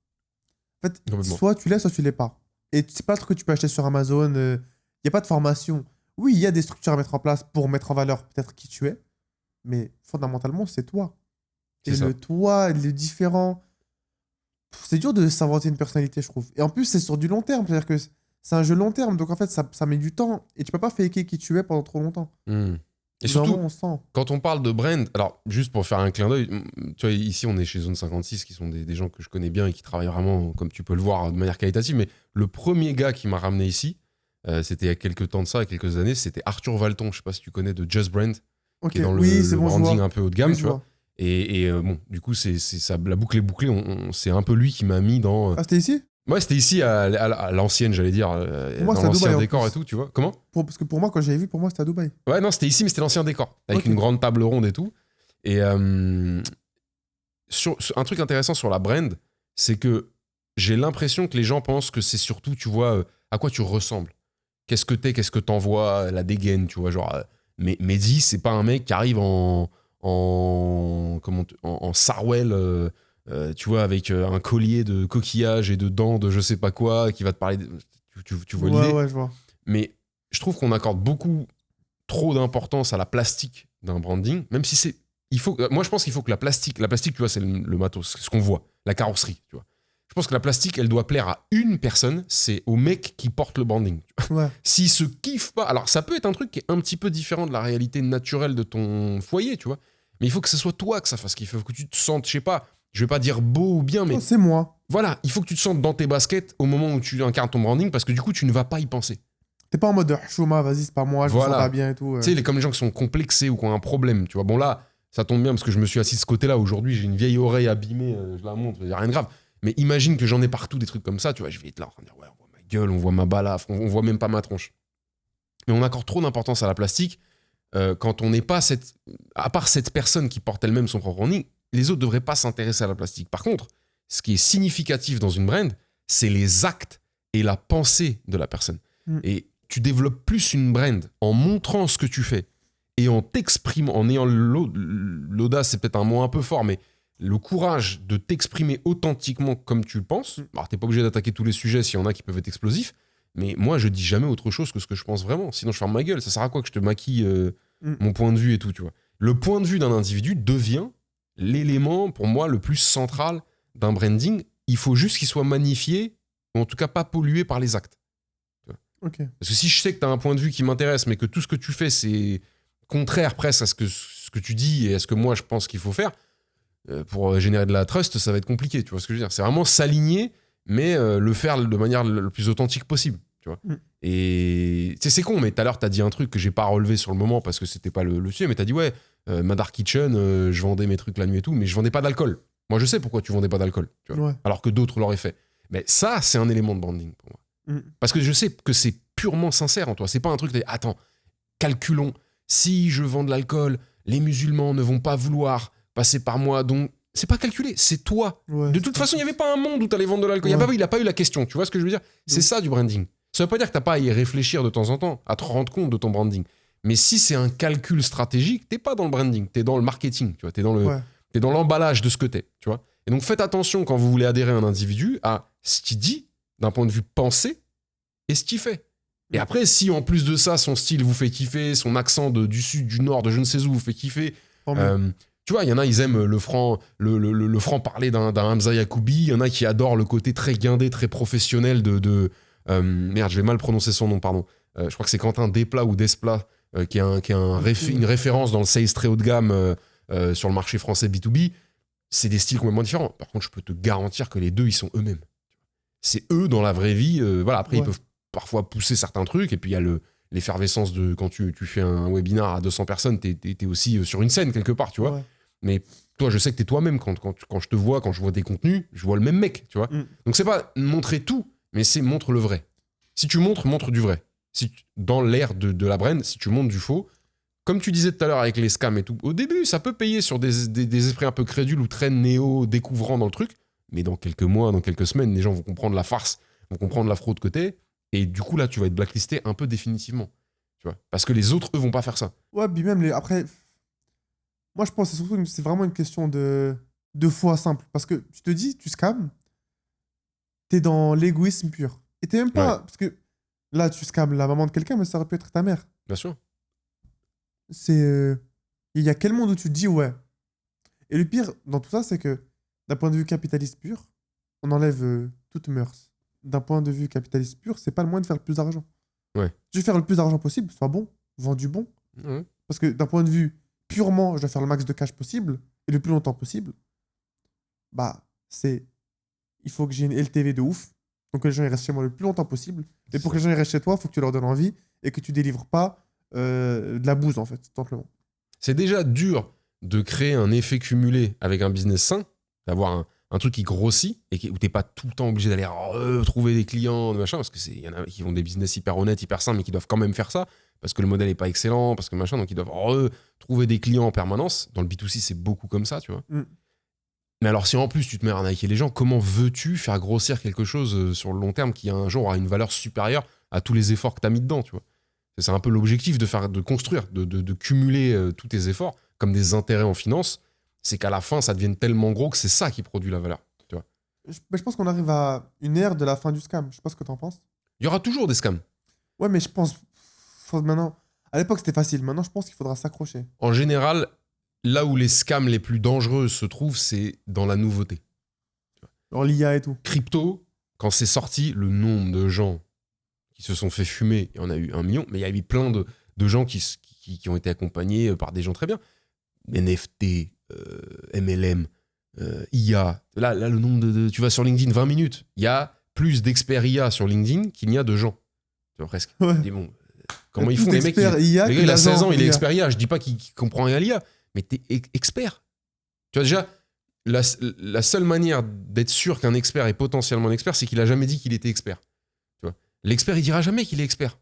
En fait, soit tu l'es, soit tu l'es pas. Et c'est pas un truc que tu peux acheter sur Amazon, il n'y a pas de formation. Oui, il y a des structures à mettre en place pour mettre en valeur peut-être qui tu es, mais fondamentalement, c'est toi. C'est Et ça. le toi, le différent, c'est dur de s'inventer une personnalité, je trouve. Et en plus, c'est sur du long terme, c'est-à-dire que c'est un jeu long terme, donc en fait, ça met du temps, et tu peux pas faker qui tu es pendant trop longtemps. Hmm. Et Vraiment, surtout, on sent. quand on parle de brand, alors juste pour faire un clin d'œil, tu vois, ici on est chez Zone 56, qui sont des gens que je connais bien et qui travaillent vraiment, comme tu peux le voir, de manière qualitative. Mais le premier gars qui m'a ramené ici, c'était il y a quelques temps de ça, il y a quelques années, c'était Arthur Valton, je sais pas si tu connais, de Just Brand, Ok, qui est dans oui, c'est le bon, je branding vois. un peu haut de gamme, Oui, tu je vois. vois. Et bon, du coup, ça, la boucle est bouclée. C'est un peu lui qui m'a mis dans. Ah, c'était ici? Ouais, c'était ici à l'ancienne, j'allais dire, Pour moi, dans c'était à Dubaï l'ancien en décor et plus. tout, tu vois. Comment? Parce que pour moi, quand j'avais vu, pour moi, c'était à Dubaï. Ouais, non, c'était ici, mais c'était l'ancien décor, avec Ok. une grande table ronde et tout. Et sur un truc intéressant sur la brand, c'est que j'ai l'impression que les gens pensent que c'est surtout, tu vois, à quoi tu ressembles. Qu'est-ce que t'es, qu'est-ce que t'envoies, la dégaine, tu vois. Genre, mais Mehdi, c'est pas un mec qui arrive en Sarwell, tu vois, avec un collier de coquillages et de dents de je sais pas quoi, qui va te parler. Tu vois Ouais, l'idée. ouais, je vois. Mais je trouve qu'on accorde beaucoup trop d'importance à la plastique d'un branding, même si c'est. Moi, je pense qu'il faut que la plastique, tu vois, c'est le matos, c'est ce qu'on voit, la carrosserie, tu vois. Je pense que la plastique, elle doit plaire à une personne, c'est au mec qui porte le branding. Ouais. S'il se kiffe pas, alors ça peut être un truc qui est un petit peu différent de la réalité naturelle de ton foyer, tu vois. Mais il faut que ce soit toi que ça fasse kiffer, il faut que tu te sentes, je sais pas, je vais pas dire beau ou bien, mais Oh, c'est moi. voilà, il faut que tu te sentes dans tes baskets au moment où tu incarnes ton branding, parce que du coup, tu ne vas pas y penser. T'es pas en mode chouma, vas-y, c'est pas moi, je me sens pas Voilà. bien et tout. Tu sais, comme les gens qui sont complexés ou qui ont un problème, tu vois. Bon, là, ça tombe bien parce que je me suis assis de ce côté-là. Aujourd'hui, j'ai une vieille oreille abîmée, je la montre, il n'y a rien de grave. Mais imagine que j'en ai partout des trucs comme ça, tu vois. Je vais être là en train de dire, ouais, on voit ma gueule, on voit ma balafre, on voit même pas ma tronche. Mais on accorde trop d'importance à la plastique quand on n'est pas cette. À part cette personne qui porte elle-même son propre branding, les autres ne devraient pas s'intéresser à la plastique. Par contre, ce qui est significatif dans une brand, c'est les actes et la pensée de la personne. Mm. Et tu développes plus une brand en montrant ce que tu fais et en t'exprimant, en ayant l'audace, c'est peut-être un mot un peu fort, mais le courage de t'exprimer authentiquement comme tu le penses. Alors, t'es pas obligé d'attaquer tous les sujets s'il y en a qui peuvent être explosifs, mais moi, je dis jamais autre chose que ce que je pense vraiment. Sinon, je ferme ma gueule. Ça sert à quoi que je te maquille mon point de vue et tout, tu vois. Le point de vue d'un individu devient l'élément, pour moi, le plus central d'un branding. Il faut juste qu'il soit magnifié, ou en tout cas pas pollué par les actes. Ok. Parce que si je sais que tu as un point de vue qui m'intéresse, mais que tout ce que tu fais, c'est contraire presque à ce que tu dis et à ce que moi je pense qu'il faut faire, pour générer de la trust, ça va être compliqué. Tu vois ce que je veux dire? C'est vraiment s'aligner, mais le faire de manière le plus authentique possible. Tu vois. Mm. Et c'est con, mais tout à l'heure, tu as dit un truc que j'ai pas relevé sur le moment parce que c'était pas le sujet, mais tu as dit, ouais, ma Dark Kitchen, je vendais mes trucs la nuit et tout, mais je vendais pas d'alcool. Moi, je sais pourquoi tu vendais pas d'alcool, tu vois, Ouais. alors que d'autres l'auraient fait. Mais ça, c'est un élément de branding pour moi. Parce que je sais que c'est purement sincère en toi. C'est pas un truc de attends, calculons. Si je vends de l'alcool, les musulmans ne vont pas vouloir passer par moi. Donc, c'est pas calculé, c'est toi. Ouais, De toute façon, il n'y avait pas un monde où tu allais vendre de l'alcool. Ouais. Il n'a pas eu la question. Tu vois ce que je veux dire? C'est Donc. ça du branding. Ça veut pas dire que tu n'as pas à y réfléchir de temps en temps, à te rendre compte de ton branding. Mais si c'est un calcul stratégique, t'es pas dans le branding, t'es dans le marketing. Tu vois, t'es dans l'emballage de ce que t'es. Tu vois. Et donc, faites attention quand vous voulez adhérer à un individu à ce qu'il dit d'un point de vue pensée et ce qu'il fait. Et après, si en plus de ça, son style vous fait kiffer, son accent du sud, du nord, de je ne sais où vous fait kiffer, tu vois, il y en a, ils aiment le franc-parler d'un Hamza Yacoubi, il y en a qui adorent le côté très guindé, très professionnel merde, je vais mal prononcer son nom, pardon. Je crois que c'est Quentin Desplat ou Desplat, qui est une référence dans le sales très haut de gamme sur le marché français B2B. C'est des styles complètement différents. Par contre, je peux te garantir que les deux, ils sont eux-mêmes. C'est eux dans la vraie vie. Voilà, après, ils peuvent parfois pousser certains trucs. Et puis, il y a l'effervescence de quand tu fais un webinar à 200 personnes, t'es aussi sur une scène quelque part, tu vois. Ouais. Mais toi, je sais que t'es toi-même. Quand je te vois, quand je vois tes contenus, je vois le même mec, tu vois. Donc, c'est pas montrer tout, mais c'est montre le vrai. Si tu montre du vrai. Dans l'ère de la brand, si tu montres du faux, comme tu disais tout à l'heure avec les scams et tout, au début, ça peut payer sur des esprits un peu crédules ou très néo-découvrants dans le truc. Mais dans quelques mois, dans quelques semaines, les gens vont comprendre la farce, vont comprendre la fraude que t'es. Et du coup, là, tu vas être blacklisté un peu définitivement. Tu vois, parce que les autres, eux, vont pas faire ça. Ouais, puis même, après... Moi, je pense que c'est vraiment une question de foi simple. Parce que tu te dis, tu scams, t'es dans l'égoïsme pur. Et t'es même pas... Ouais. Parce que là, tu scams la maman de quelqu'un, mais ça aurait pu être ta mère. Bien sûr. C'est... Il y a quel monde où tu te dis, ouais. Et le pire dans tout ça, c'est que d'un point de vue capitaliste pur, on enlève toute mœurs. D'un point de vue capitaliste pur, c'est pas le moyen de faire le plus d'argent. Ouais. Je vais faire le plus d'argent possible, soit bon, vendu bon. Ouais. Parce que d'un point de vue purement, je dois faire le max de cash possible et le plus longtemps possible. Bah, c'est... Il faut que j'ai une LTV de ouf. Donc que les gens ils restent chez moi le plus longtemps possible. Et pour que les gens ils restent chez toi, il faut que tu leur donnes envie et que tu délivres pas de la bouse, en fait, tout simplement. C'est déjà dur de créer un effet cumulé avec un business sain, d'avoir un truc qui grossit et où t'es pas tout le temps obligé d'aller trouver des clients, machin, parce que y en a qui ont des business hyper honnêtes, hyper sains, mais qui doivent quand même faire ça, parce que le modèle est pas excellent, parce que machin, donc ils doivent trouver des clients en permanence. Dans le B2C, c'est beaucoup comme ça, tu vois. Mais alors, si en plus tu te mets à arnaquer les gens, comment veux-tu faire grossir quelque chose sur le long terme qui un jour aura une valeur supérieure à tous les efforts que tu as mis dedans, tu vois? C'est un peu l'objectif de construire, de cumuler tous tes efforts comme des intérêts en finance. C'est qu'à la fin, ça devienne tellement gros que c'est ça qui produit la valeur, tu vois. Je pense qu'on arrive à une ère de la fin du scam. Je sais pas ce que t'en penses. Il y aura toujours des scams. Ouais, mais je pense maintenant... À l'époque, c'était facile. Maintenant, je pense qu'il faudra s'accrocher. En général, là où les scams les plus dangereux se trouvent, c'est dans la nouveauté. Genre l'IA et tout. Crypto, quand c'est sorti, le nombre de gens qui se sont fait fumer, il y en a eu 1 million, mais il y a eu plein de gens qui ont été accompagnés par des gens très bien. NFT, MLM, IA. Là, le nombre tu vas sur LinkedIn 20 minutes, il y a plus d'experts IA sur LinkedIn qu'il n'y a de gens. Tu vois, presque. Ouais. Dis, bon, comment ils font les mecs IA le gars, il a 16 ans, il est IA. expert IA. Je dis pas qu'il comprend rien à l'IA, mais t'es expert. Tu vois, déjà, la seule manière d'être sûr qu'un expert est potentiellement un expert, c'est qu'il a jamais dit qu'il était expert. Tu vois. L'expert, il dira jamais qu'il est expert.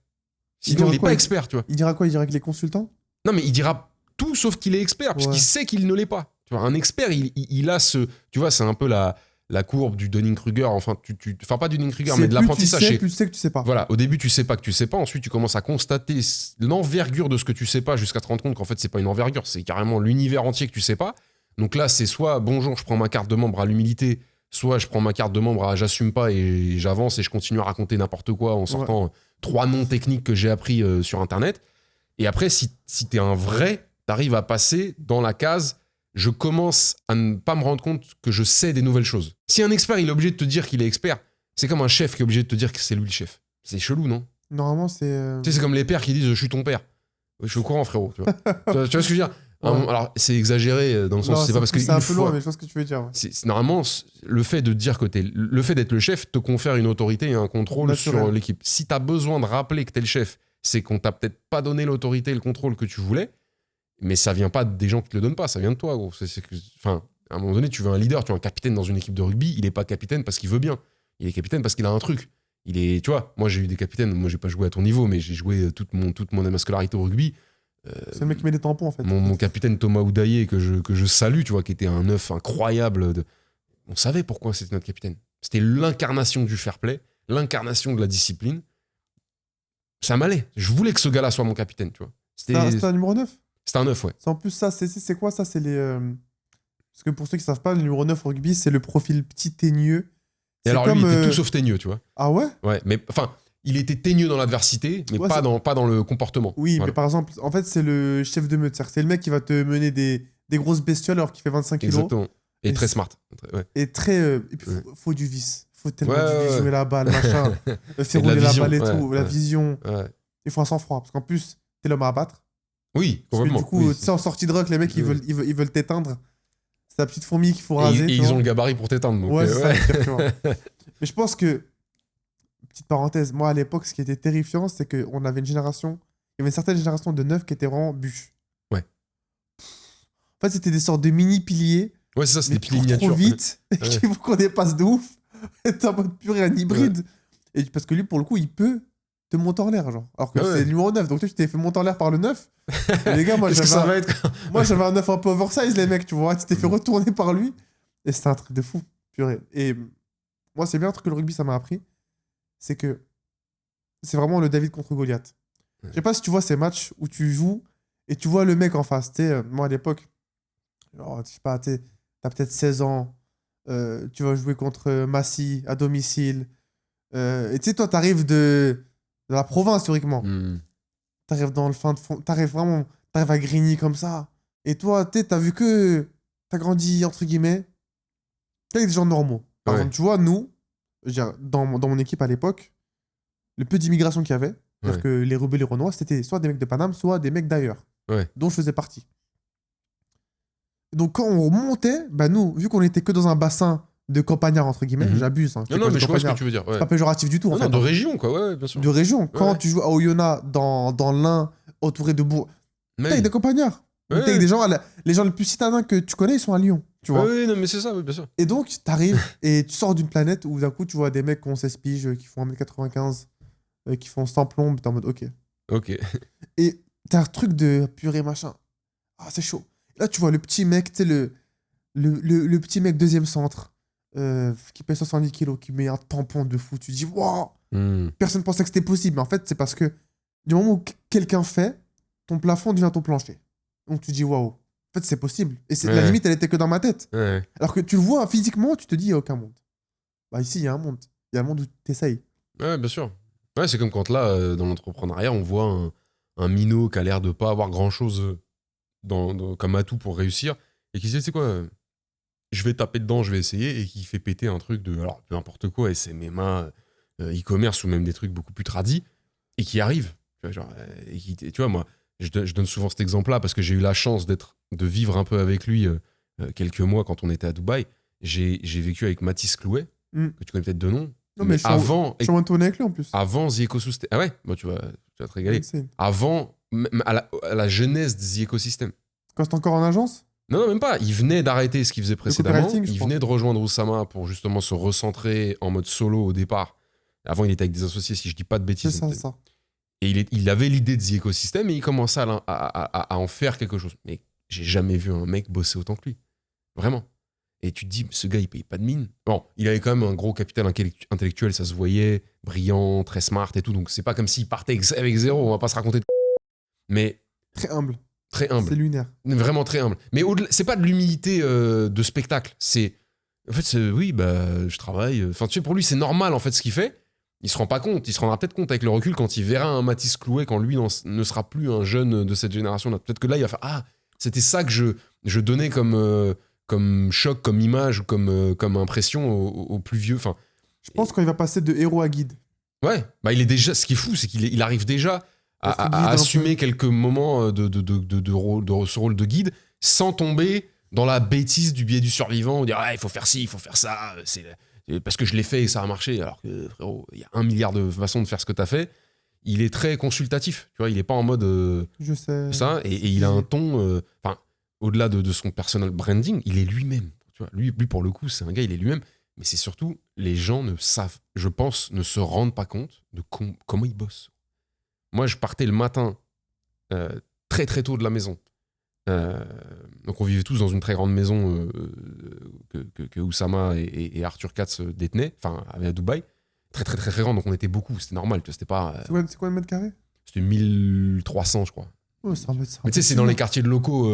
Sinon, il n'est pas expert, tu vois. Il dira quoi? Il dira qu'il est consultant? Non, mais il dira tout sauf qu'il est expert, puisqu'il sait qu'il ne l'est pas. Tu vois, un expert, il a ce... Tu vois, c'est un peu la courbe du Dunning-Kruger. Enfin, enfin, pas du Dunning-Kruger, mais de l'apprentissage. Plus tu sais que tu sais pas. Voilà, au début, tu sais pas que tu sais pas. Ensuite, tu commences à constater l'envergure de ce que tu sais pas jusqu'à te rendre compte qu'en fait, c'est pas une envergure. C'est carrément l'univers entier que tu sais pas. Donc là, c'est soit bonjour, je prends ma carte de membre à l'humilité, soit je prends ma carte de membre à j'assume pas et j'avance et je continue à raconter n'importe quoi en sortant 3 noms techniques que j'ai appris sur Internet. Et après, si t'es un vrai, t'arrives à passer dans la case je commence à ne pas me rendre compte que je sais des nouvelles choses. Si un expert, il est obligé de te dire qu'il est expert, c'est comme un chef qui est obligé de te dire que c'est lui le chef. C'est chelou, non? Normalement, c'est... Tu sais, c'est comme les pères qui disent je suis ton père. Je suis au courant, frérot. Tu vois, tu vois ce que je veux dire? Alors, c'est exagéré dans le sens, c'est pas parce que c'est un peu loin, mais je vois ce que tu veux dire. Normalement, le fait de dire que le fait d'être le chef te confère une autorité et un contrôle sur l'équipe. Si t'as besoin de rappeler que t'es le chef, c'est qu'on t'a peut-être pas donné l'autorité et le contrôle que tu voulais, mais ça vient pas des gens qui te le donnent pas, ça vient de toi, gros. Enfin, à un moment donné, tu veux un leader, tu veux un capitaine dans une équipe de rugby, il est pas capitaine parce qu'il veut bien. Il est capitaine parce qu'il a un truc. Tu vois, moi j'ai eu des capitaines, moi j'ai pas joué à ton niveau, mais j'ai joué toute mon scolarité au rugby. C'est le mec qui met des tampons, en fait. Mon capitaine Thomas Oudaillé, que je salue, tu vois, qui était un œuf incroyable. On savait pourquoi c'était notre capitaine. C'était l'incarnation du fair play, l'incarnation de la discipline. Ça m'allait. Je voulais que ce gars-là soit mon capitaine, tu vois. C'était un numéro 9? C'était un 9, ouais. En plus, ça, c'est quoi ça? C'est les... Parce que pour ceux qui savent pas, le numéro 9 au rugby, c'est le profil petit teigneux. Et alors lui, il était tout sauf teigneux, tu vois. Ah ouais? Ouais, mais enfin, il était teigneux dans l'adversité, mais pas dans le comportement. Oui, voilà. Mais par exemple, en fait, c'est le chef de meute. C'est le mec qui va te mener des grosses bestioles alors qu'il fait 25 kilos. Exactement. Et très smart. Ouais. Et très... Et puis, faut du vice. Faut tellement du vice, jouer la balle, machin. Faire rouler la balle et tout. La vision. Ouais. Il faut un sang-froid. Parce qu'en plus, t'es l'homme à abattre. Oui, complètement. Du coup, tu sais, en sortie de rock, les mecs, ils veulent t'éteindre. C'est la petite fourmi qu'il faut raser. Et ils ont le gabarit pour t'éteindre. Ouais, c'est ça, tu vois. Mais je pense que, petite parenthèse, moi à l'époque, ce qui était terrifiant, c'est qu'on avait il y avait une certaine génération de neufs qui étaient vraiment bûches. Ouais. En fait, c'était des sortes de mini-piliers. Ouais, c'est ça, c'est des piliers miniatures. Trop vite, qu'il faut qu'on dépasse de ouf. T'es en mode pur et un hybride. Ouais. Et parce que lui, pour le coup, il peut te monter en l'air, genre. Alors que c'est le numéro 9. Donc toi, tu t'es fait monter en l'air par le 9. Et les gars, moi, j'avais un 9 un peu oversize, les mecs, tu vois. Tu t'es fait retourner par lui. Et c'était un truc de fou. Purée. Et moi, c'est bien un truc que le rugby, ça m'a appris. C'est que c'est vraiment le David contre Goliath. Je sais pas si tu vois ces matchs où tu joues et tu vois le mec en face. Moi, à l'époque, je sais pas, t'as peut-être 16 ans. Tu vas jouer contre Massy à domicile. Et tu sais, toi, t'arrives de la province, théoriquement. t'arrives dans le fin de fond, t'arrives à Grigny comme ça. Et toi, t'as vu que t'as grandi, entre guillemets, avec des gens normaux. Par Ouais. exemple, tu vois, nous, je veux dire, dans mon équipe à l'époque, le peu d'immigration qu'il y avait, c'est-à-dire Ouais. que les rebeux, les Renois, c'était soit des mecs de Paname, soit des mecs d'ailleurs, Ouais. dont je faisais partie. Donc quand on remontait, bah nous, vu qu'on était que dans un bassin de campagnards, entre guillemets, Mhm. j'abuse, hein, Non, non, mais je vois ce que tu veux dire. Ouais. c'est pas péjoratif du tout, en Non, fait. non, de hein. région, quoi. Ouais, bien sûr. De région. Quand Ouais. tu joues à Oyonnax, dans l'Ain, entouré de bourgs, Mais t'as avec des campagnards. Ouais. Ou t'as avec des gens, les gens les plus citadins que tu connais, ils sont à Lyon, tu vois. Ouais, non, mais c'est ça, oui, bien sûr. Et donc, t'arrives et tu sors d'une planète où d'un coup, tu vois des mecs qui ont 16 piges, qui font 1m95, qui font 100 plombes, t'es en mode ok. Ok. Et t'as un truc de purée, machin. Ah, c'est chaud. Là, tu vois le petit mec, tu sais, le petit mec deuxième centre, qui pèse 70 kilos, qui met un tampon de fou. Tu te dis, waouh, Hmm. personne pensait que c'était possible. Mais en fait, c'est parce que du moment où quelqu'un fait, ton plafond devient ton plancher. Donc tu te dis, waouh, en fait, c'est possible. Et la Ouais. limite, elle était que dans ma tête. Ouais. Alors que tu le vois physiquement, tu te dis, il n'y a aucun monde. Bah, ici, il y a un monde. Il y a un monde où t'essayes. Ouais, bien sûr. Ouais, c'est comme quand là, dans l'entrepreneuriat, on voit un minot qui a l'air de pas avoir grand-chose comme atout pour réussir et qui se dit, c'est quoi, je vais taper dedans, je vais essayer, et qui fait péter un truc de, alors, peu importe quoi, SMMA, e-commerce ou même des trucs beaucoup plus tradis, et qui arrive. Tu vois, genre, tu vois, moi, je donne souvent cet exemple-là parce que j'ai eu la chance de vivre un peu avec lui quelques mois quand on était à Dubaï. J'ai vécu avec Mathis Clouet, Mm. que tu connais peut-être de nom. Non, mais je suis en tournée avec lui en plus. Avant The Ecosystem. Ah ouais, bah, tu vas te régaler. Insane. Avant, même à la genèse de The Ecosystem. Quand c'était encore en agence, Non, même pas. Il venait d'arrêter ce qu'il faisait précédemment. copywriting, je Il crois. venait de rejoindre Oussama pour justement se recentrer en mode solo au départ. Avant, il était avec des associés, si je dis pas de c'est bêtises. ça. Et il avait l'idée de The Ecosystem et il commençait à en faire quelque chose. Mais j'ai jamais vu un mec bosser autant que lui. Vraiment. Et tu te dis, ce gars, il paye pas de mine. Bon, il avait quand même un gros capital intellectuel, ça se voyait, brillant, très smart et tout. Donc, c'est pas comme s'il partait avec zéro, on va pas se raconter de... Mais Très humble. très C'est humble. lunaire. Vraiment très humble. Mais c'est pas de l'humilité de spectacle. C'est. En fait, oui, bah, je travaille. Enfin, tu sais, pour lui, c'est normal, en fait, ce qu'il fait. Il se rend pas compte. Il se rendra peut-être compte avec le recul quand il verra un Mathis Clouet, quand lui ne sera plus un jeune de cette génération-là. Peut-être que là, il va faire, ah, c'était ça que je donnais comme choc, comme image ou comme impression aux plus vieux. Enfin, Je pense quand il va passer de héros à guide. ouais, bah il est déjà. Ce qui est fou, c'est qu'il arrive déjà Être guide à un assumer peu. quelques moments de ce rôle de guide sans tomber dans la bêtise du biais du survivant, où dire ah, il faut faire ci, il faut faire ça, c'est parce que je l'ai fait et ça a marché. Alors que frérot, il y a 1 milliard de façons de faire ce que t'as fait. Il est très consultatif, tu vois, il est pas en mode Je sais. ça, et il a un ton. Enfin, au-delà de son personal branding, il est lui-même. Tu vois, lui pour le coup, c'est un gars, il est lui-même. Mais c'est surtout, les gens ne savent, je pense, ne se rendent pas compte de comment il bosse. Moi, je partais le matin très très tôt de la maison. Donc on vivait tous dans une très grande maison que Oussama et Arthur Katz détenaient, enfin avaient à Dubaï. Très très très très grande, donc on était beaucoup, c'était normal, tu vois, c'était pas... C'est quoi le mètre carré? C'était 1300, je crois. Oh, c'est un mètre. Mais tu sais, c'est dans les quartiers de locaux,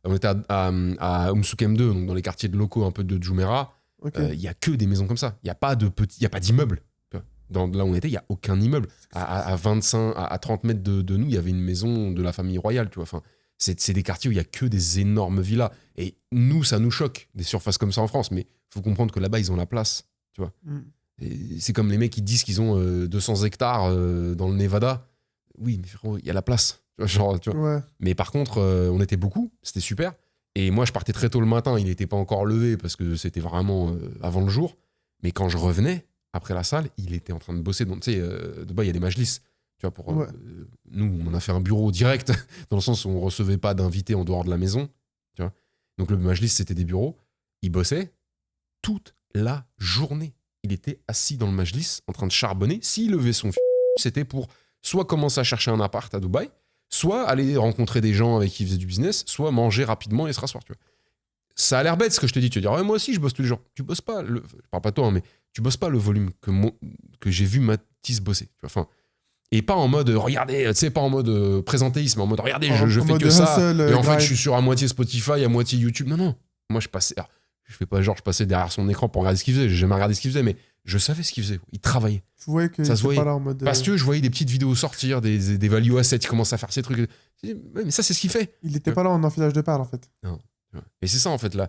on était à Oumsoukem 2, donc dans les quartiers de locaux un peu de Jumeirah, Ok. il y a que des maisons comme ça. Il y a pas d'immeubles. Tu vois. Là où on était, il y a aucun immeuble. À 25, à 30 mètres de nous, il y avait une maison de la famille royale, tu vois. Enfin, c'est des quartiers où il y a que des énormes villas. Et nous, ça nous choque, des surfaces comme ça en France. Mais faut comprendre que là-bas, ils ont la place, tu vois. Mm. Et c'est comme les mecs qui disent qu'ils ont 200 hectares dans le Nevada. Oui, mais frérot, il y a la place. Tu vois, genre, tu vois. Ouais. Mais par contre, on était beaucoup, c'était super. Et moi, je partais très tôt le matin, il n'était pas encore levé parce que c'était vraiment avant le jour. Mais quand je revenais, après la salle, il était en train de bosser. Donc, tu sais, de bas, il y a des majlis. Tu vois, Ouais. nous, on a fait un bureau direct, dans le sens où on recevait pas d'invités en dehors de la maison. Tu vois. Donc, le majlis, c'était des bureaux. Il bossait toute la journée. Il était assis dans le majlis, en train de charbonner. S'il levait son c'était pour soit commencer à chercher un appart à Dubaï, soit aller rencontrer des gens avec qui il faisait du business, soit manger rapidement et se rasseoir. Tu vois. Ça a l'air bête ce que je te dis. Tu vas dire, ouais, moi aussi, je bosse tous les jours. Tu bosses pas, je parle pas de toi, hein, mais tu bosses pas le volume que j'ai vu Mathis bosser. Tu vois. Enfin, et pas en mode, regardez, tu sais, pas en mode présentéisme, en mode, regardez, je En fais mode que ça. hustle, Et en fait, grind. je suis sur à moitié Spotify, à moitié YouTube. Non, non. Moi, je passais. Alors, je fais pas genre, je passais derrière son écran pour regarder ce qu'il faisait. J'ai jamais regardé ce qu'il faisait, mais je savais ce qu'il faisait. Il travaillait. Tu voyais que Ça se c'est voyait. pas là en mode. Parce que je voyais des petites vidéos sortir, des value assets, il commence à faire ces trucs. Je dis, ouais, mais ça, c'est ce qu'il fait. Il était pas là en enfilage de perles, en fait. Et c'est ça, en fait, là.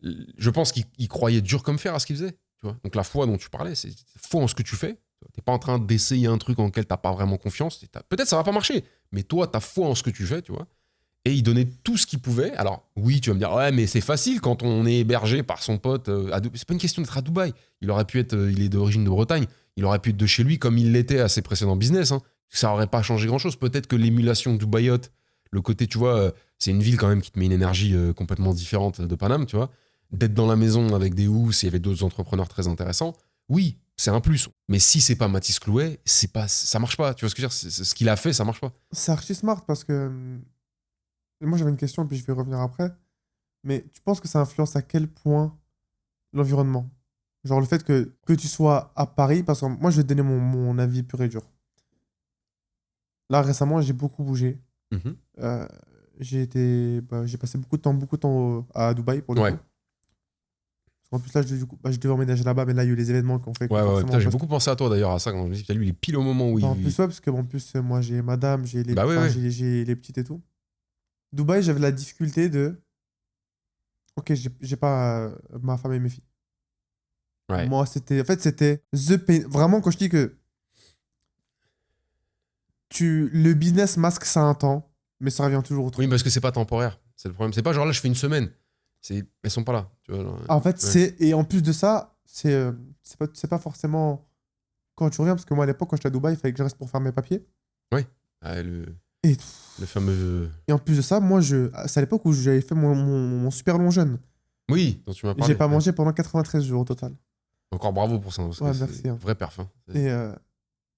Je pense qu'il croyait dur comme fer à ce qu'il faisait. Tu vois. Donc la foi dont tu parlais, c'est foi en ce que tu fais. T'es pas en train d'essayer un truc en lequel t'as pas vraiment confiance. Peut-être ça va pas marcher, mais toi, t'as foi en ce que tu fais, tu vois. Et il donnait tout ce qu'il pouvait. Alors, oui, tu vas me dire, ouais, mais c'est facile quand on est hébergé par son pote. C'est pas une question d'être à Dubaï. Il aurait pu être, il est d'origine de Bretagne, il aurait pu être de chez lui comme il l'était à ses précédents business. Hein. Ça aurait pas changé grand-chose. Peut-être que l'émulation dubaïote, le côté, tu vois, c'est une ville quand même qui te met une énergie complètement différente de Paname, tu vois. D'être dans la maison avec des housses, il y avait d'autres entrepreneurs très intéressants. Oui, c'est un plus. Mais si c'est pas Mathis Clouet, ça marche pas. Tu vois ce que je veux dire, ce qu'il a fait, ça marche pas. C'est archi smart parce que. Moi, j'avais une question, puis je vais revenir après. Mais tu penses que ça influence à quel point l'environnement? Genre le fait que tu sois à Paris, parce que moi, je vais te donner mon avis pur et dur. Là, récemment, j'ai beaucoup bougé. Mhm. J'ai passé beaucoup de temps à Dubaï pour le Ouais. coup. Parce qu'en plus, là, je devais emménager là-bas, mais là, il y a eu les événements qui ont fait que Ouais, forcément, putain, j'ai beaucoup pensé à toi d'ailleurs à ça quand je me dis, putain, lui, il est pile au moment où Bah, en il. plus, ouais, parce que en plus, moi, j'ai madame, j'ai les, Bah ouais, enfin, ouais. j'ai les petites et tout. Dubaï, j'avais la difficulté de. Ok, j'ai pas ma femme et mes filles. Ouais. Moi, c'était. En fait, c'était the pain. Vraiment, quand je dis que le business masque ça un temps, mais ça revient toujours au truc. Oui, parce que c'est pas temporaire. C'est le problème. C'est pas genre là, je fais une semaine. Elles sont pas là. Tu vois, genre, En fait, ouais. c'est. Et en plus de ça, c'est pas forcément quand tu reviens, parce que moi, à l'époque, quand j'étais à Dubaï, il fallait que je reste pour faire mes papiers. Ah, Et, le fameux. et en plus de ça, moi, c'est à l'époque où j'avais fait mon super long jeûne. Oui, dont tu m'as Et parlé. j'ai pas Ouais. mangé pendant 93 jours au total. Encore bravo pour ça. Parce que Ouais, c'est merci, hein. vrai perf. Hein.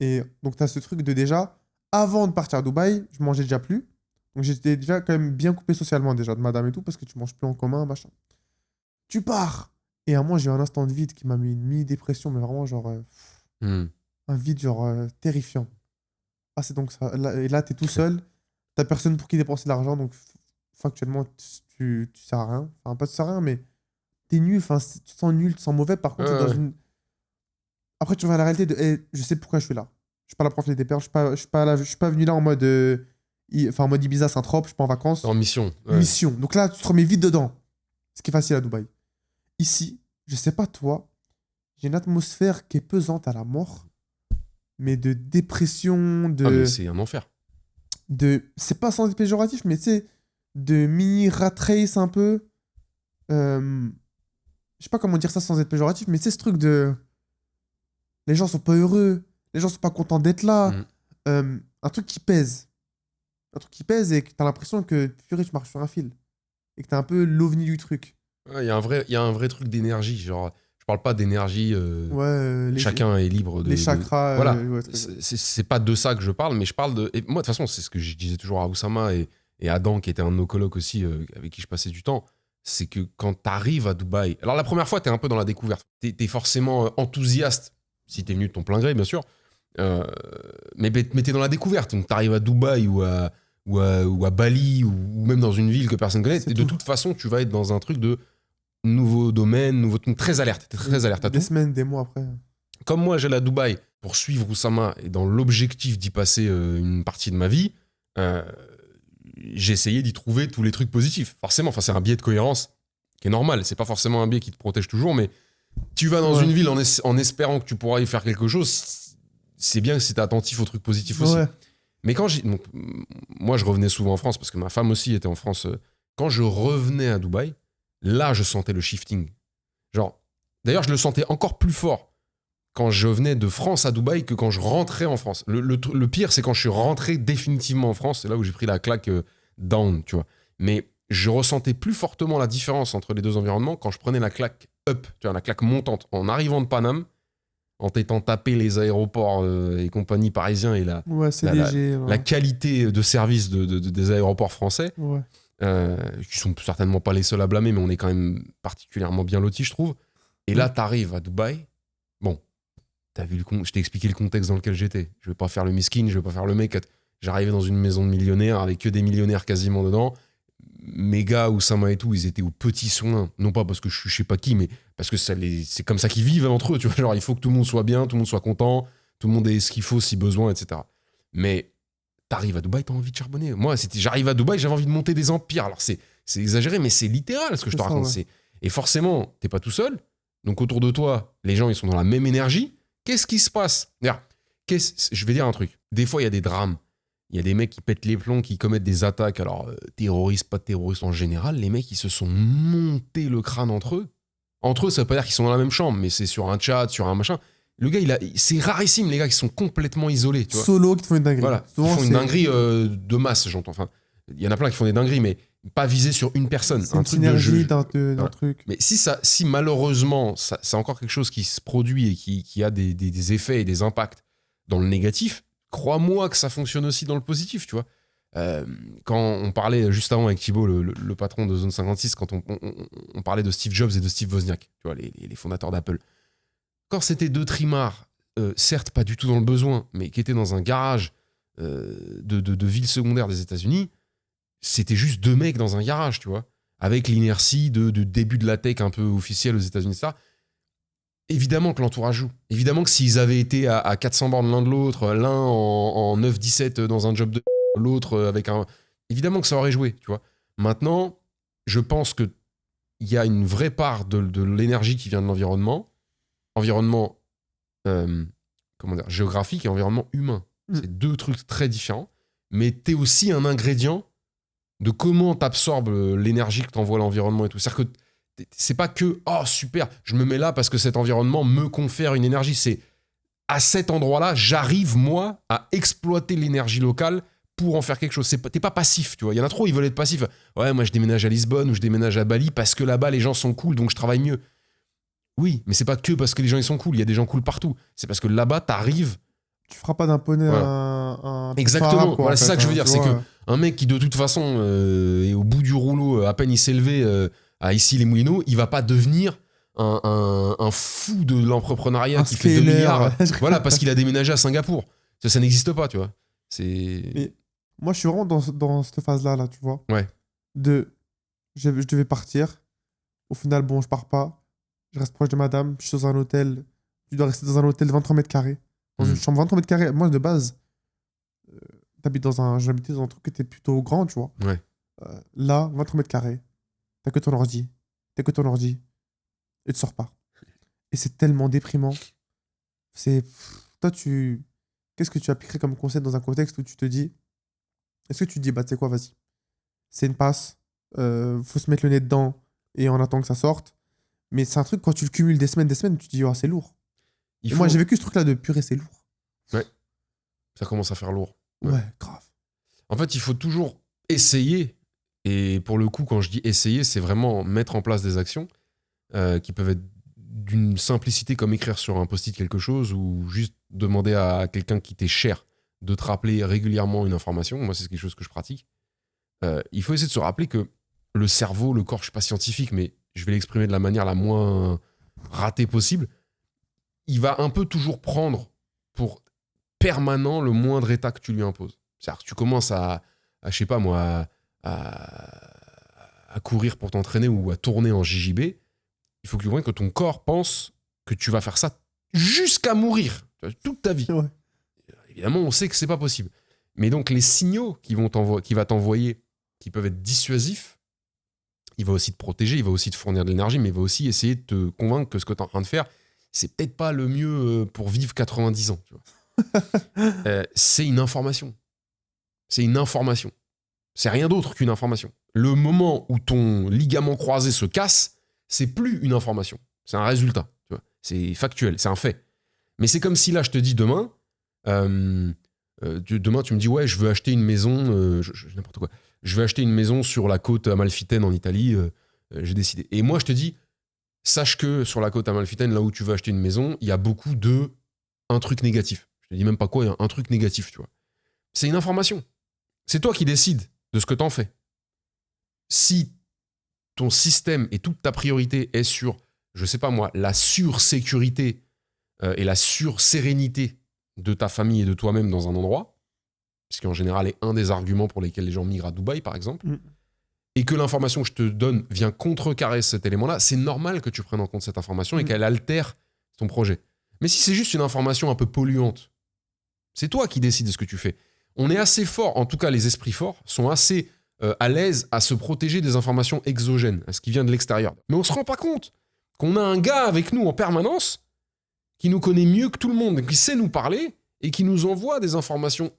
Et donc, tu as ce truc de déjà, avant de partir à Dubaï, je mangeais déjà plus. Donc, j'étais déjà quand même bien coupé socialement déjà de madame et tout, parce que tu manges plus en commun, machin. Tu pars! Et à moi, j'ai eu un instant de vide qui m'a mis une mini-dépression, mais vraiment, genre, Hmm. un vide, genre, terrifiant. Ah, c'est donc ça. Et là, t'es tout seul, t'as personne pour qui dépenser de l'argent, donc factuellement, tu sers à rien. Enfin, pas tu sers à rien, mais t'es nul, enfin, tu te sens nul, tu te sens mauvais. Par contre, t'es dans Ouais. une. Après, tu vois la réalité de, je sais pourquoi je suis là. Je suis pas là pour profiter des perles. Je suis pas venu là en mode, enfin, en mode Ibiza Saint-Trope. Je suis pas en vacances. En mission. Ouais. Mission. Donc là, tu te remets vite dedans. Ce qui est facile à Dubaï. Ici, je sais pas toi, j'ai une atmosphère qui est pesante à la mort, mais de dépression, Ah, mais c'est un enfer. c'est pas sans être péjoratif, mais tu sais, de mini rat race un peu. Je sais pas comment dire ça sans être péjoratif, mais tu sais, ce truc de. Les gens sont pas heureux, les gens sont pas contents d'être là. Un truc qui pèse. Un truc qui pèse et que t'as l'impression que purée, tu marches sur un fil. Et que t'es un peu l'ovni du truc. Ouais, il y a un vrai truc d'énergie. Genre, je parle pas d'énergie. Ouais, Chacun est libre de. les chakras. Voilà. Ouais, C'est pas de ça que je parle, mais je parle de. Et moi, de toute façon, c'est ce que je disais toujours à Oussama et Adam, qui était un de nos colocs aussi, avec qui je passais du temps. C'est que quand t'arrives à Dubaï. Alors, la première fois, t'es un peu dans la découverte. T'es forcément enthousiaste, si t'es venu de ton plein gré, bien sûr. Mais t'es dans la découverte. Donc, t'arrives à Dubaï ou à Bali ou même dans une ville que personne connaît. C'est De tout. toute façon, tu vas être dans un truc de nouveau domaine, très alerte. T'es très alerte à Des tout. semaines, des mois après. Comme moi, j'allais à Dubaï pour suivre Oussama et dans l'objectif d'y passer une partie de ma vie, j'ai essayé d'y trouver tous les trucs positifs. Forcément, c'est un biais de cohérence qui est normal. C'est pas forcément un biais qui te protège toujours, mais tu vas dans une ville en espérant que tu pourras y faire quelque chose. C'est bien si t'es attentif aux trucs positifs aussi. Ouais. Mais donc, moi, je revenais souvent en France parce que ma femme aussi était en France. Quand je revenais à Dubaï, là, je sentais le shifting. Genre, d'ailleurs, je le sentais encore plus fort quand je venais de France à Dubaï que quand je rentrais en France. Le pire, c'est quand je suis rentré définitivement en France. C'est là où j'ai pris la claque down, tu vois. Mais je ressentais plus fortement la différence entre les deux environnements quand je prenais la claque up, tu vois, la claque montante. En arrivant de Paname, en t'étant tapé les aéroports et compagnie parisiens et Ouais, c'est léger. la qualité de service des aéroports français, Ouais. qui sont certainement pas les seuls à blâmer, mais on est quand même particulièrement bien lotis, je trouve. Et là, t'arrives à Dubaï. Bon, je t'ai expliqué le contexte dans lequel j'étais. Je vais pas faire le miskin, je vais pas faire le mec. J'arrivais dans une maison de millionnaires avec que des millionnaires quasiment dedans. mes gars, Oussama et tout, ils étaient aux petits soins. Non pas parce que je sais pas qui, mais parce que c'est comme ça qu'ils vivent entre eux. Tu vois, genre, il faut que tout le monde soit bien, tout le monde soit content, tout le monde ait ce qu'il faut si besoin, etc. Mais t'arrives à Dubaï, t'as envie de charbonner. Moi, j'arrive à Dubaï, j'avais envie de monter des empires. Alors, c'est exagéré, mais c'est littéral ce que je te C'est ça, raconte. ouais. Et forcément, t'es pas tout seul. Donc, autour de toi, les gens, ils sont dans la même énergie. Qu'est-ce qui se passe? Regarde, je vais dire un truc. Des fois, il y a des drames. Il y a des mecs qui pètent les plombs, qui commettent des attaques. Alors, terroristes, pas de terroristes en général. Les mecs, ils se sont montés le crâne entre eux. Entre eux, ça veut pas dire qu'ils sont dans la même chambre, mais c'est sur un chat, sur un machin. Le gars, c'est rarissime, les gars, qui sont complètement isolés. Tu vois. Solo qui te font une dinguerie. Voilà, Souvent, ils font une c'est- dinguerie de masse, j'entends. Enfin, il y en a plein qui font des dingueries, mais pas visées sur une personne. C'est Un une truc de synergie jeu. d'un Voilà. truc. Mais si malheureusement, c'est encore quelque chose qui se produit et qui a des effets et des impacts dans le négatif, crois-moi que ça fonctionne aussi dans le positif, tu vois. Quand on parlait juste avant avec Thibaut, le patron de Zone 56, quand on parlait de Steve Jobs et de Steve Wozniak, tu vois, les fondateurs d'Apple. Quand c'était deux trimards, certes pas du tout dans le besoin, mais qui étaient dans un garage de ville secondaire des États-Unis, c'était juste deux mecs dans un garage, tu vois, avec l'inertie de début de la tech un peu officielle aux États-Unis, ça. Évidemment que l'entourage joue. Évidemment que s'ils avaient été à 400 bornes l'un de l'autre, l'un en 9-17 dans un job de l'autre avec un... Évidemment que ça aurait joué, tu vois. Maintenant, je pense qu'il y a une vraie part de l'énergie qui vient de l'environnement. Environnement géographique et environnement humain. C'est deux trucs très différents. Mais t'es aussi un ingrédient de comment t'absorbes l'énergie que t'envoie l'environnement et tout. C'est-à-dire que c'est pas que « Oh, super, je me mets là parce que cet environnement me confère une énergie. » C'est à cet endroit-là, j'arrive, moi, à exploiter l'énergie locale pour en faire quelque chose. T'es pas passif, tu vois. Il y en a trop, ils veulent être passifs. Ouais, moi, je déménage à Lisbonne ou je déménage à Bali parce que là-bas, les gens sont cool, donc je travaille mieux. Oui, mais c'est pas que parce que les gens ils sont cool. Il y a des gens cool partout. C'est parce que là-bas, t'arrives... Tu feras pas d'un poney Voilà. un Exactement. arabe, quoi, Voilà, en c'est fait, ça que je veux hein, dire. tu C'est vois. qu'un mec qui, de toute façon, est au bout du rouleau, à peine il s'est levé à Issy-les-Moulineaux, il va pas devenir un fou de l'entrepreneuriat Un qui fait 2 scaler, milliards. ouais. Voilà, parce qu'il a déménagé à Singapour. Ça n'existe pas, tu vois. C'est... Mais moi, je suis vraiment dans cette phase-là, là, tu vois. Ouais. Je devais partir. Au final, bon, je pars pas. Je reste proche de madame. Je suis dans un hôtel. Tu dois rester dans un hôtel de 23 mètres carrés. Dans une chambre 23 mètres carrés. Moi, de base, j'habitais dans un truc qui était plutôt grand, tu vois. Ouais. Là, 23 mètres carrés. T'as que ton ordi. Et tu sors pas. Et c'est tellement déprimant. Toi, qu'est-ce que tu appliquerais comme concept dans un contexte où tu te dis... Est-ce que tu te dis, bah, tu sais quoi, vas-y. C'est une passe. Faut se mettre le nez dedans et on attend que ça sorte. Mais c'est un truc, quand tu le cumules des semaines, tu te dis, oh, c'est lourd. Et moi, j'ai vécu ce truc-là de purée, c'est lourd. Ouais. Ça commence à faire lourd. Ouais, grave. En fait, il faut toujours essayer. Et pour le coup, quand je dis essayer, c'est vraiment mettre en place des actions qui peuvent être d'une simplicité comme écrire sur un post-it quelque chose ou juste demander à quelqu'un qui t'est cher de te rappeler régulièrement une information. Moi, c'est quelque chose que je pratique. Il faut essayer de se rappeler que le cerveau, le corps, je ne suis pas scientifique, mais je vais l'exprimer de la manière la moins ratée possible. Il va un peu toujours prendre pour permanent le moindre état que tu lui imposes. C'est-à-dire que tu commences à je sais pas moi, à courir pour t'entraîner ou à tourner en JJB, il faut que tu comprennes que ton corps pense que tu vas faire ça jusqu'à mourir, toute ta vie. Ouais. Évidemment, on sait que c'est pas possible. Mais donc, les signaux qu'il va t'envoyer, qui peuvent être dissuasifs, il va aussi te protéger, il va aussi te fournir de l'énergie, mais il va aussi essayer de te convaincre que ce que tu es en train de faire, c'est peut-être pas le mieux pour vivre 90 ans. Tu vois. C'est une information. C'est une information. C'est rien d'autre qu'une information. Le moment où ton ligament croisé se casse, c'est plus une information. C'est un résultat. Tu vois. C'est factuel, c'est un fait. Mais c'est comme si là, je te dis demain, demain tu me dis ouais, je veux acheter une maison, n'importe quoi. Je veux acheter une maison sur la côte amalfitaine en Italie. J'ai décidé. Et moi, je te dis, sache que sur la côte amalfitaine, là où tu veux acheter une maison, il y a beaucoup de un truc négatif. Je te dis même pas quoi, il y a un truc négatif, tu vois. C'est une information. C'est toi qui décides de ce que t'en fais. Si ton système et toute ta priorité est sur, je sais pas moi, la sursécurité et la sursérénité de ta famille et de toi-même dans un endroit, ce qui en général est un des arguments pour lesquels les gens migrent à Dubaï, par exemple, et que l'information que je te donne vient contrecarrer cet élément-là, c'est normal que tu prennes en compte cette information et qu'elle altère ton projet. Mais si c'est juste une information un peu polluante, c'est toi qui décides de ce que tu fais. On est assez fort, en tout cas les esprits forts, sont assez à l'aise à se protéger des informations exogènes, à ce qui vient de l'extérieur. Mais on se rend pas compte qu'on a un gars avec nous en permanence qui nous connaît mieux que tout le monde, qui sait nous parler et qui nous envoie des informations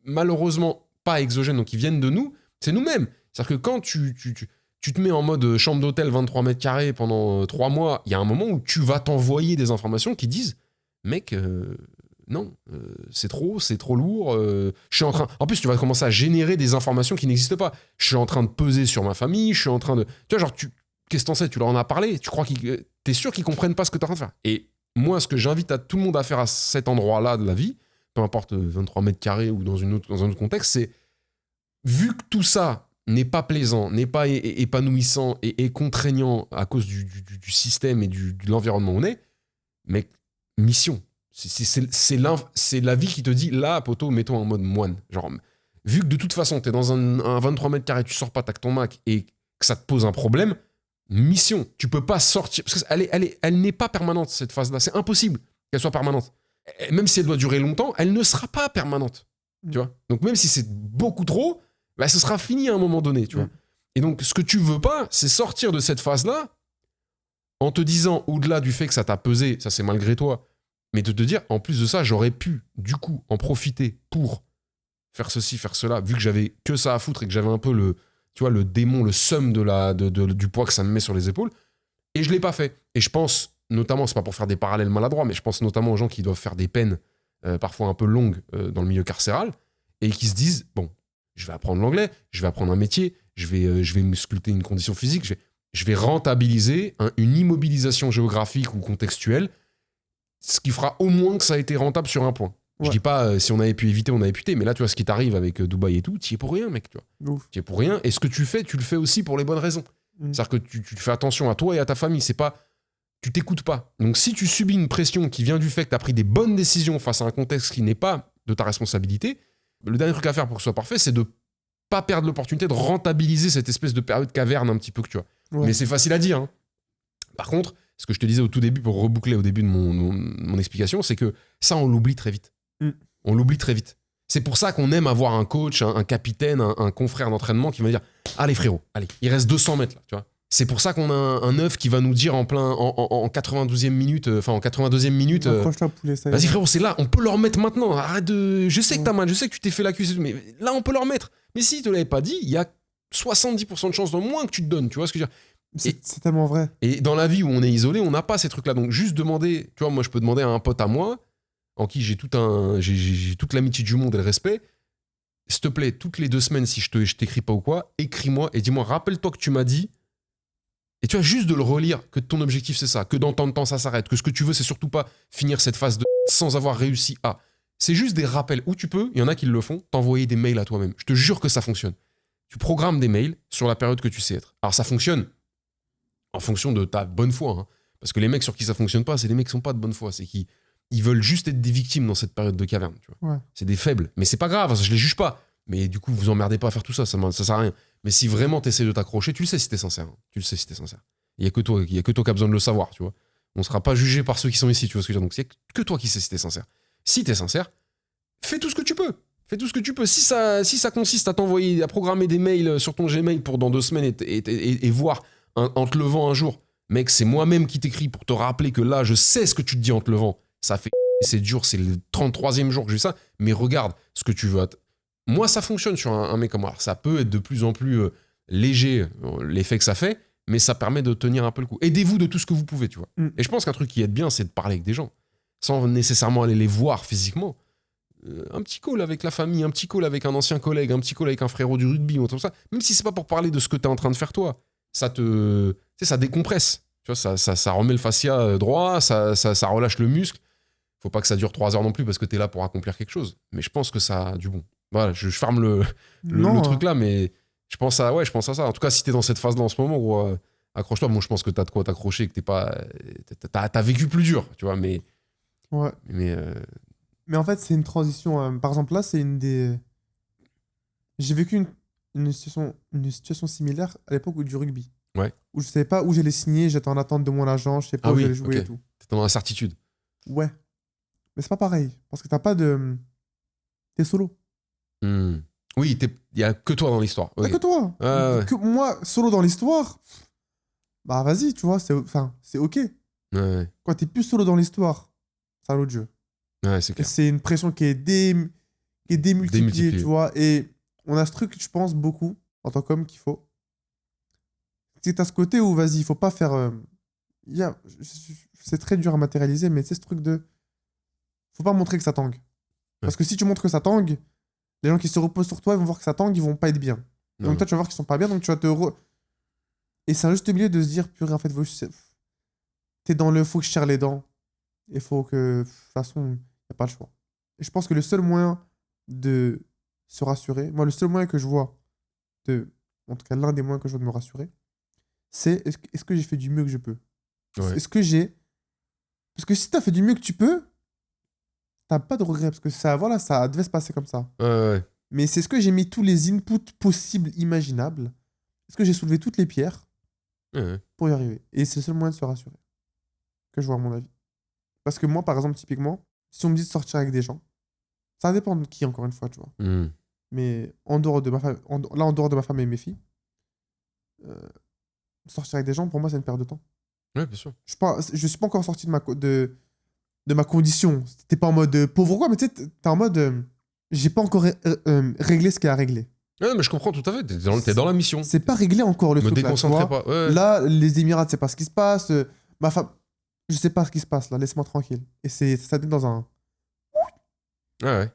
malheureusement pas exogènes, donc qui viennent de nous, c'est nous-mêmes. C'est-à-dire que quand tu te mets en mode chambre d'hôtel 23 mètres carrés pendant 3 mois, il y a un moment où tu vas t'envoyer des informations qui disent « Mec, non, c'est trop lourd. Je suis en train... » En plus, tu vas commencer à générer des informations qui n'existent pas. Je suis en train de peser sur ma famille, je suis en train de... Tu vois, genre, qu'est-ce que t'en sais? Tu leur en as parlé? Tu crois t'es sûr qu'ils comprennent pas ce que t'es en train de faire? Et moi, ce que j'invite à tout le monde à faire à cet endroit-là de la vie, peu importe 23 mètres carrés ou dans un autre contexte, c'est vu que tout ça n'est pas plaisant, n'est pas épanouissant et contraignant à cause du système et de l'environnement où on est, mais mission. C'est la vie qui te dit, là, poteau, mets-toi en mode moine. Genre, vu que de toute façon, t'es dans un 23 mètres carrés, tu sors pas, t'as que ton Mac et que ça te pose un problème, mission. Tu peux pas sortir. Parce elle n'est pas permanente, cette phase-là. C'est impossible qu'elle soit permanente. Même si elle doit durer longtemps, elle ne sera pas permanente. Tu vois? Donc, même si c'est beaucoup trop, bah, ce sera fini à un moment donné. Tu vois? Et donc, ce que tu veux pas, c'est sortir de cette phase-là en te disant, au-delà du fait que ça t'a pesé, ça c'est malgré toi, mais de te dire, en plus de ça, j'aurais pu, du coup, en profiter pour faire ceci, faire cela, vu que j'avais que ça à foutre et que j'avais un peu le démon, le seum du poids que ça me met sur les épaules. Et je l'ai pas fait. Et je pense, notamment, c'est pas pour faire des parallèles maladroits, mais je pense notamment aux gens qui doivent faire des peines parfois un peu longues dans le milieu carcéral et qui se disent, bon, je vais apprendre l'anglais, je vais apprendre un métier, je vais me sculpter une condition physique, je vais rentabiliser une immobilisation géographique ou contextuelle, ce qui fera au moins que ça a été rentable sur un point. Ouais. Je dis pas si on avait pu éviter, on a évité, mais là, tu vois, ce qui t'arrive avec Dubaï et tout, tu y es pour rien, mec. Tu y es pour rien. Et ce que tu fais, tu le fais aussi pour les bonnes raisons. C'est-à-dire que tu fais attention à toi et à ta famille. C'est pas... Tu t'écoutes pas. Donc, si tu subis une pression qui vient du fait que tu as pris des bonnes décisions face à un contexte qui n'est pas de ta responsabilité, le dernier truc à faire pour que ce soit parfait, c'est de pas perdre l'opportunité de rentabiliser cette espèce de période caverne un petit peu que tu as. Ouais. Mais c'est facile à dire. Hein. Par contre, ce que je te disais au tout début, pour reboucler au début de mon explication, c'est que ça, on l'oublie très vite. On l'oublie très vite. C'est pour ça qu'on aime avoir un coach, un capitaine, un confrère d'entraînement qui va dire « Allez frérot, allez, il reste 200 mètres là, tu vois ». C'est pour ça qu'on a un œuf qui va nous dire en 92e minute, en 82e minute, vas-y frérot, c'est là, on peut le remettre maintenant. Arrête de... Je sais que t'as mal, je sais que tu t'es fait la cuisse, mais là, on peut le remettre. Mais si te l'avais pas dit, il y a 70% de chances de moins que tu te donnes, tu vois ce que je veux dire. C'est tellement vrai. Et dans la vie où on est isolé, on n'a pas ces trucs-là. Donc juste demander, tu vois, moi je peux demander à un pote à moi, en qui j'ai toute l'amitié du monde et le respect, s'il te plaît, toutes les 2 semaines, si je t'écris pas ou quoi, écris-moi et dis-moi, rappelle-toi que tu m'as dit, et tu vois, juste de le relire, que ton objectif c'est ça, que dans tant de temps ça s'arrête, que ce que tu veux c'est surtout pas finir cette phase de sans avoir réussi à. C'est juste des rappels où tu peux, il y en a qui le font, t'envoyer des mails à toi-même. Je te jure que ça fonctionne. Tu programmes des mails sur la période que tu sais être. Alors ça fonctionne en fonction de ta bonne foi, hein. Parce que les mecs sur qui ça fonctionne pas, c'est des mecs qui sont pas de bonne foi, c'est qui ils veulent juste être des victimes dans cette période de caverne. Tu vois. Ouais. C'est des faibles. Mais c'est pas grave, je les juge pas. Mais du coup, vous emmerdez pas à faire tout ça, ça sert à rien. Mais si vraiment t'essaies de t'accrocher, tu le sais si t'es sincère. Hein. Tu le sais si t'es sincère. Il y a que toi qui a besoin de le savoir, tu vois. On sera pas jugé par ceux qui sont ici, tu vois ce que je veux dire. Donc c'est que toi qui sais si t'es sincère. Si t'es sincère, fais tout ce que tu peux. Fais tout ce que tu peux. Si ça consiste à t'envoyer, à programmer des mails sur ton Gmail pour dans 2 semaines et voir en te levant un jour, mec, c'est moi-même qui t'écris pour te rappeler que là, je sais ce que tu te dis en te levant. Ça fait c'est dur, c'est le 33e jour que j'ai ça, mais regarde ce que tu veux. Moi, ça fonctionne sur un mec comme moi. Alors, ça peut être de plus en plus léger, l'effet que ça fait, mais ça permet de tenir un peu le coup. Aidez-vous de tout ce que vous pouvez, tu vois. Et je pense qu'un truc qui aide bien, c'est de parler avec des gens, sans nécessairement aller les voir physiquement. Un petit call avec la famille, un petit call avec un ancien collègue, un petit call avec un frérot du rugby, ou tout ça. Même si c'est pas pour parler de ce que t'es en train de faire toi, ça décompresse. Tu vois, ça remet le fascia droit, ça relâche le muscle. Faut pas que ça dure 3 heures non plus parce que t'es là pour accomplir quelque chose. Mais je pense que ça a du bon. Voilà, je ferme le truc là, mais je pense à ça. En tout cas, si t'es dans cette phase-là en ce moment, gros, accroche-toi. Bon, je pense que t'as de quoi t'accrocher, que t'es pas... T'as vécu plus dur, tu vois, mais... Ouais. Mais en fait, c'est une transition. Par exemple, là, c'est une des... J'ai vécu une situation similaire à l'époque du rugby. Ouais. Où je savais pas où j'allais signer, j'étais en attente de mon agent, je sais pas Ah où oui, j'allais jouer ok. et tout. T'es dans l'incertitude. Ouais. Mais c'est pas pareil. Parce que t'as pas de. T'es solo. Hmm. Oui, il y a que toi dans l'histoire. T'as Ok. que toi. Ouais. Que moi, solo dans l'histoire, bah vas-y, tu vois, c'est ok. Ouais, Quand t'es plus solo dans l'histoire, c'est un autre jeu. ouais, c'est Et clair. c'est une pression qui est démultipliée, Démultiplié. tu vois. Et on a ce truc, je pense, beaucoup, en tant qu'homme, qu'il faut. C'est à ce côté où, vas-y, il faut pas faire. C'est très dur à matérialiser, mais c'est ce truc de. Faut pas montrer que ça tangue. Parce que si tu montres que ça tangue, les gens qui se reposent sur toi, ils vont voir que ça tangue, ils vont pas être bien. Non, Donc toi, tu vas voir qu'ils sont pas bien, donc tu vas Et c'est un juste milieu de se dire, purée, en fait, t'es dans le faut que je serre les dents. Il faut que. De toute façon, il n'y a pas le choix. Et je pense que le seul moyen de se rassurer, moi, le seul moyen que je vois en tout cas, l'un des moyens que je vois de me rassurer, c'est est-ce que j'ai fait du mieux que je peux? Ouais. Est-ce que j'ai. Parce que si t'as fait du mieux que tu peux, t'as pas de regrets. Parce que ça, voilà, ça devait se passer comme ça. Ouais. Mais c'est ce que j'ai mis tous les inputs possibles, imaginables. Est-ce que j'ai soulevé toutes les pierres Ouais. pour y arriver? Et c'est le seul moyen de se rassurer, que je vois à mon avis. Parce que moi, par exemple, typiquement, si on me dit de sortir avec des gens, ça dépend de qui, encore une fois, tu vois. Hmm. Mais en dehors de ma femme, là, en dehors de ma femme et mes filles, euh, sortir avec des gens, pour moi, c'est une perte de temps. Ouais, bien sûr. Je suis pas encore sorti de ma condition. T'es pas en mode pauvre ou quoi, mais tu sais, t'es en mode j'ai pas encore réglé ce qu'il y a à régler. Ouais, mais je comprends tout à fait. T'es dans la mission. C'est pas réglé encore le Me truc là, tu déconcentrer vois. pas. Ouais. Là, les Émirats, c'est pas ce qui se passe. Ma femme, je sais pas ce qui se passe là, laisse-moi tranquille. Et ça donne dans un. Ouais.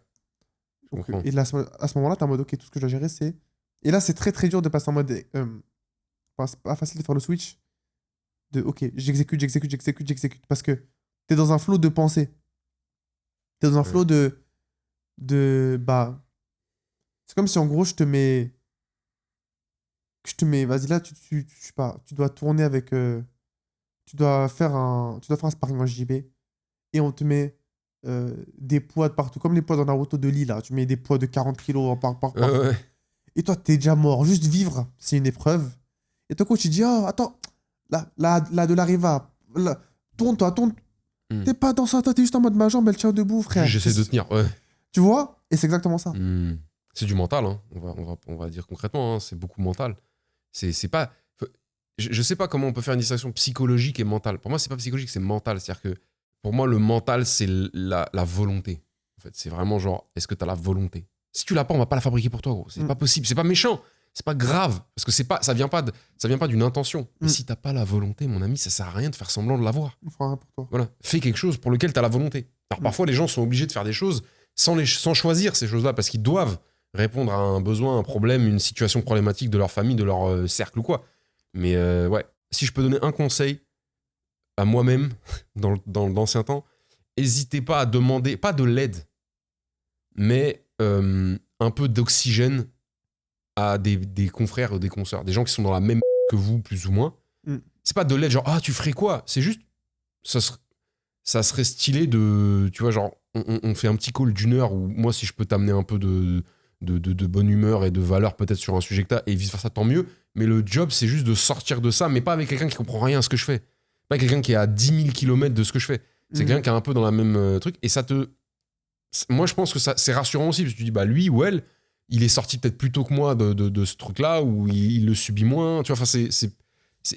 Je Donc, comprends. et là, à ce moment-là, t'es en mode ok, tout ce que je dois gérer, c'est. Et là, c'est très très dur de passer en mode. C'est pas facile de faire le switch de ok, j'exécute. Parce que t'es dans un flow de pensée. T'es dans un flow bah. C'est comme si en gros, vas-y là, je sais pas, tu dois tourner avec. Tu dois faire un sparring en JB et on te met des poids de partout, comme les poids dans Naruto de Lee là. Tu mets des poids de 40 kilos par. Ouais. Et toi, t'es déjà mort. Juste vivre, c'est une épreuve. Et ton coach, il dit, oh, attends, là, de l'arriva, là, tourne-toi. Hmm. T'es pas dans ça, toi, t'es juste en mode ma jambe, elle tient debout, frère. J'essaie de tenir. Ouais. Tu vois? Et c'est exactement ça. Hmm. C'est du mental, hein. On va dire concrètement, hein. C'est beaucoup mental. C'est pas. Je sais pas comment on peut faire une distinction psychologique et mentale. Pour moi, c'est pas psychologique, c'est mental. C'est-à-dire que pour moi, le mental, c'est la volonté. En fait, c'est vraiment genre, est-ce que t'as la volonté? Si tu l'as pas, on va pas la fabriquer pour toi, gros. C'est pas possible. C'est pas méchant. C'est pas grave. Parce que ça vient pas d'une intention. Mais si t'as pas la volonté, mon ami, ça sert à rien de faire semblant de l'avoir. On fera rien pour toi. Voilà. Fais quelque chose pour lequel t'as la volonté. Alors parfois, les gens sont obligés de faire des choses sans choisir ces choses-là parce qu'ils doivent répondre à un besoin, un problème, une situation problématique de leur famille, de leur cercle ou quoi. Mais ouais, si je peux donner un conseil à moi-même dans l'ancien temps, n'hésitez pas à demander, pas de l'aide, mais un peu d'oxygène à des confrères ou des consoeurs, des gens qui sont dans la même que vous, plus ou moins. C'est pas de l'aide genre, ah, tu ferais quoi? C'est juste, ça serait stylé de, tu vois, genre, on fait un petit call d'une heure où moi, si je peux t'amener un peu de bonne humeur et de valeur peut-être sur un sujet que t'as, et vice-versa, tant mieux. Mais le job, c'est juste de sortir de ça, mais pas avec quelqu'un qui comprend rien à ce que je fais. Pas quelqu'un qui est à 10 000 km de ce que je fais. C'est quelqu'un qui est un peu dans la même truc. Et moi, je pense que c'est rassurant aussi, parce que tu dis, bah lui ou elle, il est sorti peut-être plus tôt que moi de ce truc-là, où il le subit moins. Tu vois, enfin,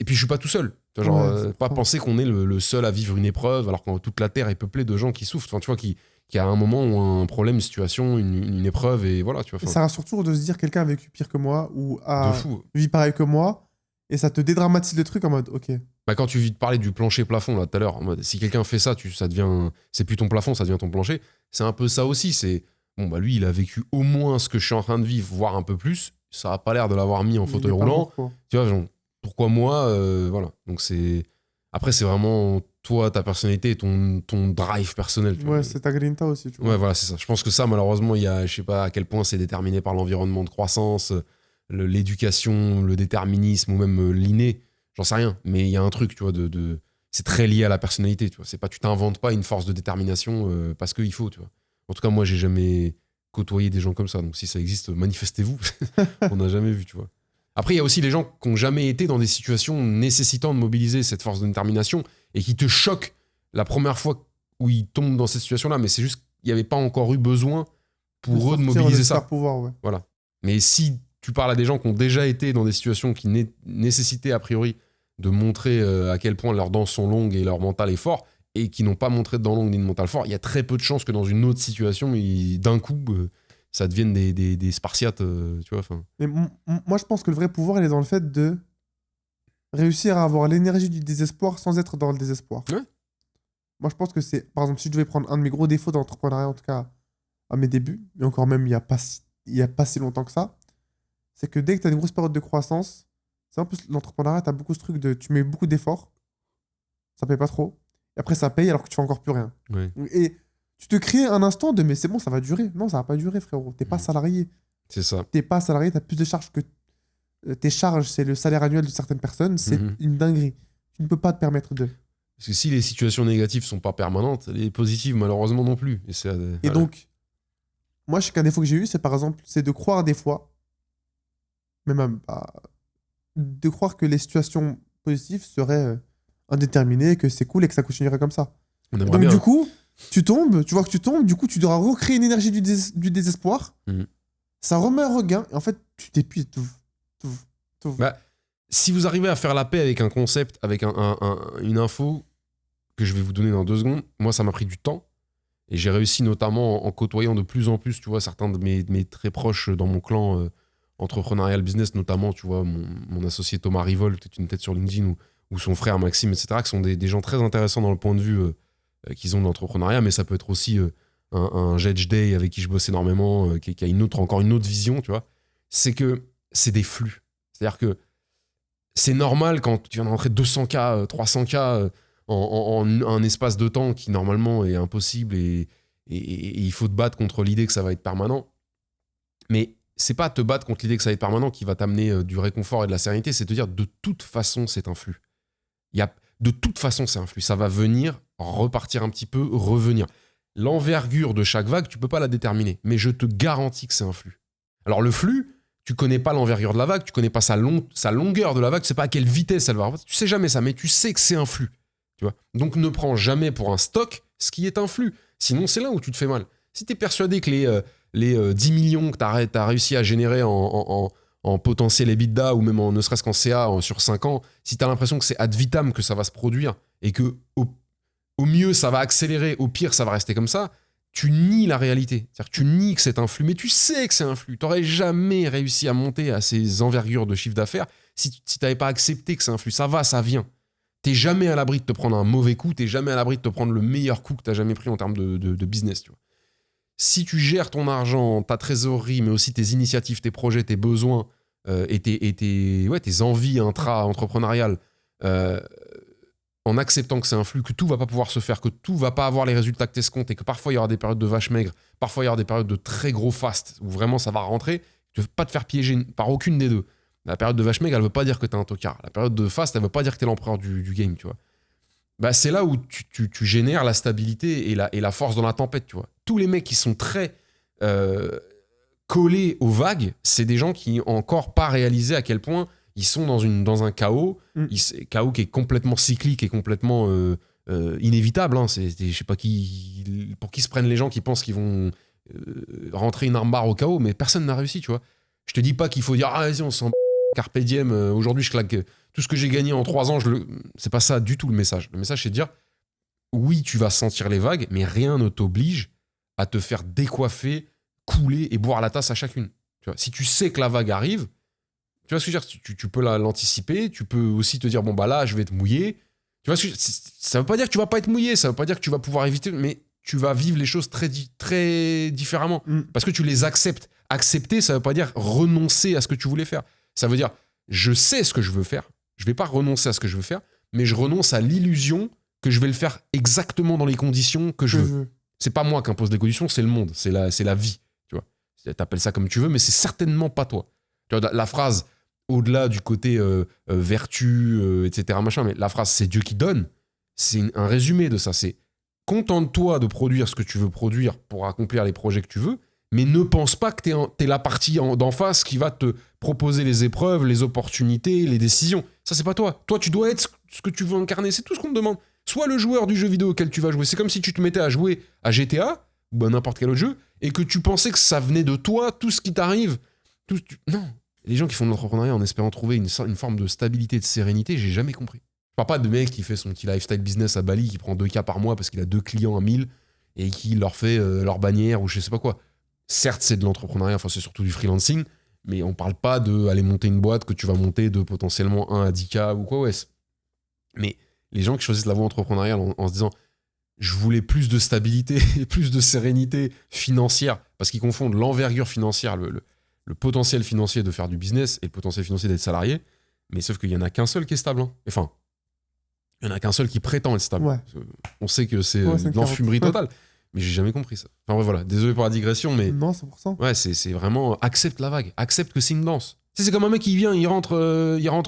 et puis, je suis pas tout seul. Tu vois, genre, pas penser qu'on est le seul à vivre une épreuve, alors que toute la Terre est peuplée de gens qui souffrent. Enfin, tu vois, qui a un moment ou un problème, une situation, une épreuve, et voilà, tu vois. Et ça rassure toujours de se dire quelqu'un a vécu pire que moi ou a fou. vécu pareil que moi, et ça te dédramatise le truc en mode, ok. Bah, quand tu parlais du plancher-plafond là tout à l'heure, en mode, si quelqu'un fait ça, c'est plus ton plafond, ça devient ton plancher. C'est un peu ça aussi. C'est bon, bah lui, il a vécu au moins ce que je suis en train de vivre, voire un peu plus. Ça a pas l'air de l'avoir mis en fauteuil roulant. Tu vois, genre, pourquoi moi voilà. Donc après, c'est vraiment toi, ta personnalité et ton drive personnel. Tu vois. Ouais, c'est ta grinta aussi. Tu vois. Ouais, voilà, c'est ça. Je pense que ça, malheureusement, je sais pas à quel point c'est déterminé par l'environnement de croissance, l'éducation, le déterminisme ou même l'inné. J'en sais rien. Mais il y a un truc, tu vois, c'est très lié à la personnalité. Tu vois. C'est pas, tu t'inventes pas une force de détermination parce qu'il faut, tu vois. En tout cas, moi, j'ai jamais côtoyé des gens comme ça. Donc si ça existe, manifestez-vous. On n'a jamais vu, tu vois. Après, il y a aussi les gens qui n'ont jamais été dans des situations nécessitant de mobiliser cette force de détermination et qui te choquent la première fois où ils tombent dans cette situation-là. Mais c'est juste qu'il n'y avait pas encore eu besoin pour eux de mobiliser ça. Pouvoir, ouais. Voilà. Mais si tu parles à des gens qui ont déjà été dans des situations qui nécessitaient a priori de montrer à quel point leurs dents sont longues et leur mental est fort, et qui n'ont pas montré de dents longues ni de mental fort, il y a très peu de chances que dans une autre situation, d'un coup, ça devienne des Spartiates, tu vois. Mais moi, je pense que le vrai pouvoir, il est dans le fait de réussir à avoir l'énergie du désespoir sans être dans le désespoir. Ouais. Moi, je pense que c'est... Par exemple, si je devais prendre un de mes gros défauts d'entrepreneuriat, en tout cas à mes débuts, mais encore même il y a pas si longtemps que ça, c'est que dès que tu as une grosse période de croissance, c'est en plus l'entrepreneuriat, tu as beaucoup ce truc de... Tu mets beaucoup d'efforts, ça paye pas trop, et après ça paye alors que tu fais encore plus rien. Ouais. Et tu te crées un instant de mais c'est bon, ça va durer. Non, ça va pas durer, frérot. T'es pas salarié. C'est ça. T'es pas salarié, t'as plus de charges que... Tes charges, c'est le salaire annuel de certaines personnes, c'est une dinguerie. Tu ne peux pas te permettre de... Parce que si les situations négatives sont pas permanentes, les positives, malheureusement, non plus. Et voilà. Donc, moi, je sais qu'un défaut que j'ai eu, c'est par exemple, c'est de croire des fois, même de croire que les situations positives seraient indéterminées, que c'est cool et que ça continuerait comme ça. On aimerait Donc, bien. du coup, tu vois que tu tombes, du coup, tu devras recréer une énergie du désespoir. Ça remet un regain, et en fait, tu t'épuises. Bah, si vous arrivez à faire la paix avec un concept, avec une info que je vais vous donner dans 2 secondes, moi, ça m'a pris du temps. Et j'ai réussi notamment en côtoyant de plus en plus, tu vois, certains de mes très proches dans mon clan entrepreneurial business, notamment, tu vois, mon associé Thomas Rivol, peut-être une tête sur LinkedIn, ou son frère Maxime, etc., qui sont des gens très intéressants dans le point de vue qu'ils ont de l'entrepreneuriat, mais ça peut être aussi un Jedge Day avec qui je bosse énormément, qui a encore une autre vision, tu vois. C'est que c'est des flux. C'est-à-dire que c'est normal quand tu viens de rentrer 200K, 300K en un espace de temps qui normalement est impossible et il faut te battre contre l'idée que ça va être permanent. Mais c'est pas te battre contre l'idée que ça va être permanent qui va t'amener du réconfort et de la sérénité, c'est te dire de toute façon c'est un flux. De toute façon c'est un flux. Ça va venir, repartir un petit peu, revenir. L'envergure de chaque vague, tu peux pas la déterminer, mais je te garantis que c'est un flux. Alors le flux, tu connais pas l'envergure de la vague, tu connais pas sa longueur de la vague, tu sais pas à quelle vitesse elle va. Tu sais jamais ça, mais tu sais que c'est un flux. Tu vois. Donc ne prends jamais pour un stock ce qui est un flux. Sinon, c'est là où tu te fais mal. Si tu es persuadé que les 10 millions que tu as réussi à générer en potentiel EBITDA ou même ne serait-ce qu'en CA sur 5 ans, si tu as l'impression que c'est ad vitam que ça va se produire et que au mieux ça va accélérer, au pire ça va rester comme ça, tu nies la réalité. C'est-à-dire que tu nies que c'est un flux, mais tu sais que c'est un flux. Tu n'aurais jamais réussi à monter à ces envergures de chiffre d'affaires si tu n'avais pas accepté que c'est un flux. Ça va, ça vient. T'es jamais à l'abri de te prendre un mauvais coup, t'es jamais à l'abri de te prendre le meilleur coup que t'as jamais pris en termes de business. Tu vois. Si tu gères ton argent, ta trésorerie, mais aussi tes initiatives, tes projets, tes besoins et tes envies intra-entrepreneuriales en acceptant que c'est un flux, que tout va pas pouvoir se faire, que tout va pas avoir les résultats que t'escomptes et que parfois il y aura des périodes de vache maigre, parfois il y aura des périodes de très gros fast où vraiment ça va rentrer, tu ne veux pas te faire piéger par aucune des deux. La période de vache maigre, elle veut pas dire que t'es un tocard. La période de fast, elle veut pas dire que t'es l'empereur du game, tu vois. Bah, c'est là où tu génères la stabilité et la force dans la tempête, tu vois. Tous les mecs qui sont très collés aux vagues, c'est des gens qui n'ont encore pas réalisé à quel point ils sont dans un chaos, chaos qui est complètement cyclique et complètement inévitable. Hein. Je sais pas pour qui se prennent les gens qui pensent qu'ils vont rentrer une arme-barre au chaos, mais personne n'a réussi, tu vois. Je te dis pas qu'il faut dire ah vas-y on s'en carpe diem, aujourd'hui je claque tout ce que j'ai gagné en 3 ans, c'est pas ça du tout le message. Le message c'est de dire oui tu vas sentir les vagues, mais rien ne t'oblige à te faire décoiffer, couler et boire la tasse à chacune. Tu vois, si tu sais que la vague arrive, tu vois ce que je veux dire, tu peux l'anticiper, tu peux aussi te dire bon bah là je vais te mouiller. Tu vois ça veut pas dire que tu vas pas être mouillé, ça veut pas dire que tu vas pouvoir éviter, mais tu vas vivre les choses très différemment parce que tu les acceptes. Accepter, ça veut pas dire renoncer à ce que tu voulais faire. Ça veut dire, je sais ce que je veux faire, je vais pas renoncer à ce que je veux faire, mais je renonce à l'illusion que je vais le faire exactement dans les conditions que je veux. C'est pas moi qui impose les conditions, c'est le monde, c'est la vie. Tu vois, t'appelles ça comme tu veux, mais c'est certainement pas toi. Tu vois, la phrase, au-delà du côté vertu, etc., machin, mais la phrase c'est Dieu qui donne, c'est un résumé de ça. C'est contente-toi de produire ce que tu veux produire pour accomplir les projets que tu veux, Mais ne pense pas que t'es la partie d'en face qui va te proposer les épreuves, les opportunités, les décisions. Ça, c'est pas toi. Toi, tu dois être ce que tu veux incarner. C'est tout ce qu'on te demande. Sois le joueur du jeu vidéo auquel tu vas jouer. C'est comme si tu te mettais à jouer à GTA ou à n'importe quel autre jeu et que tu pensais que ça venait de toi, tout ce qui t'arrive. Non. Les gens qui font de l'entrepreneuriat en espérant trouver une forme de stabilité, de sérénité, j'ai jamais compris. Je parle pas de mec qui fait son petit lifestyle business à Bali, qui prend 2K par mois parce qu'il a 2 clients à 1000 et qui leur fait leur bannière ou je sais pas quoi. Certes, c'est de l'entrepreneuriat, enfin c'est surtout du freelancing, mais on parle pas d'aller monter une boîte que tu vas monter de potentiellement 1 à 10K ou quoi, ouais. Mais les gens qui choisissent la voie entrepreneuriale en se disant je voulais plus de stabilité et plus de sérénité financière, parce qu'ils confondent l'envergure financière, le potentiel financier de faire du business et le potentiel financier d'être salarié, mais sauf qu'il y en a qu'un seul qui est stable. Hein. Enfin, il y en a qu'un seul qui prétend être stable. Ouais. On sait que c'est de l'enfumerie totale. Mais j'ai jamais compris ça. Enfin ouais, voilà, désolé pour la digression, mais Non, 100%. ouais, c'est vraiment accepte la vague, accepte que c'est une danse. Tu sais, c'est comme un mec qui vient, il rentre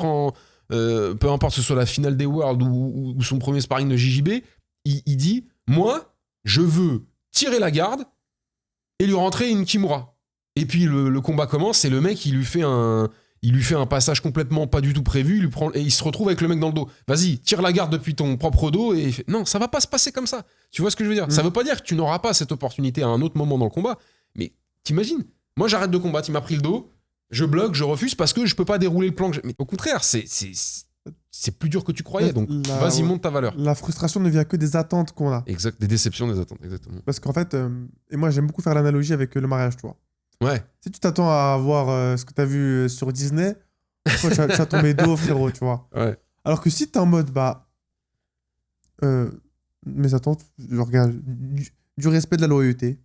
en peu importe que ce soit la finale des Worlds ou son premier sparring de JJB, il dit moi, je veux tirer la garde et lui rentrer une Kimura. Et puis le combat commence et le mec il lui fait un passage complètement pas du tout prévu, et il se retrouve avec le mec dans le dos. Vas-y, tire la garde depuis ton propre dos et il fait... Non, ça va pas se passer comme ça. Tu vois ce que je veux dire ? Ça veut pas dire que tu n'auras pas cette opportunité à un autre moment dans le combat, mais t'imagines ? Moi, j'arrête de combattre, il m'a pris le dos, je bloque, je refuse parce que je peux pas dérouler le plan que j'ai... Mais au contraire, c'est plus dur que tu croyais, donc vas-y, monte ta valeur. La frustration ne vient que des attentes qu'on a. Exact, des déceptions, des attentes, exactement. Parce qu'en fait, et moi j'aime beaucoup faire l'analogie avec le mariage, tu vois. Ouais. Si tu t'attends à voir ce que tu as vu sur Disney, toi, tu vas tomber dos, frérot, tu vois. Ouais. Alors que si t'es en mode, mes attentes, je regarde, du respect, de la loyauté,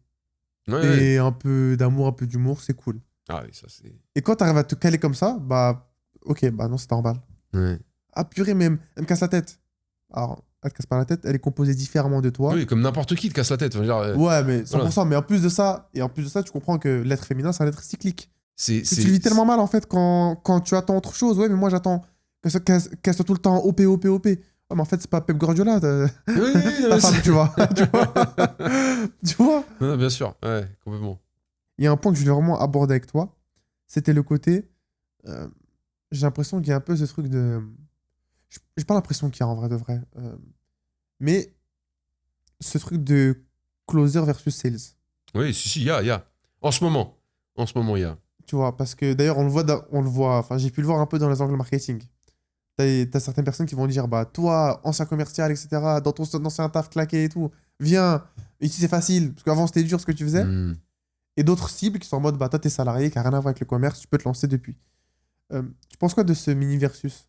et un peu d'amour, un peu d'humour, c'est cool. Ah oui, ça c'est... Et quand t'arrives à te caler comme ça, ok, non, c'est normal. Ouais. Ah purée, mais elle me casse la tête. Alors, elle te casse pas la tête, elle est composée différemment de toi. Oui, comme n'importe qui te casse la tête. Ouais, mais 100%. Voilà. Mais en plus de ça, tu comprends que l'être féminin, c'est un être cyclique. Tu vis tellement mal, en fait, quand tu attends autre chose. Ouais, mais moi, j'attends qu'elle soit tout le temps OP. Ouais, mais en fait, c'est pas Pep Guardiola, ta femme, tu vois. Tu vois Non, bien sûr, ouais, complètement. Il y a un point que je voulais vraiment aborder avec toi. C'était le côté... j'ai l'impression qu'il y a un peu ce truc de... J'ai pas l'impression qu'il y a en vrai de vrai. Mais ce truc de closer versus sales. Oui, si, il y a. En ce moment, il y a. Tu vois, parce que d'ailleurs, on le voit, enfin, j'ai pu le voir un peu dans les angles marketing. T'as certaines personnes qui vont dire, toi, ancien commercial, etc., dans ton ancien taf claqué et tout, viens, ici c'est facile, parce qu'avant c'était dur ce que tu faisais. Et d'autres cibles qui sont en mode, toi, t'es salarié, qui n'a rien à voir avec le commerce, tu peux te lancer depuis. Tu penses quoi de ce mini-versus ?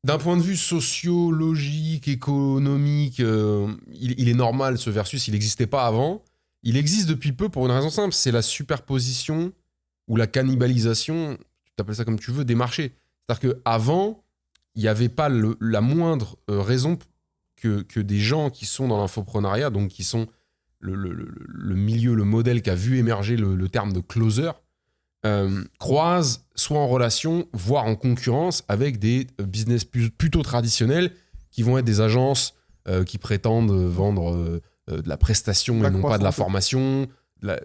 D'un point de vue sociologique, économique, il est normal ce versus, il n'existait pas avant. Il existe depuis peu pour une raison simple, c'est la superposition ou la cannibalisation, tu t'appelles ça comme tu veux, des marchés. C'est-à-dire qu'avant, il n'y avait pas la moindre raison que des gens qui sont dans l'infoprenariat, donc qui sont le milieu, le modèle qui a vu émerger le terme de closer, croisent soit en relation, voire en concurrence avec des business plutôt traditionnels qui vont être des agences qui prétendent vendre de la prestation et non pas de la formation.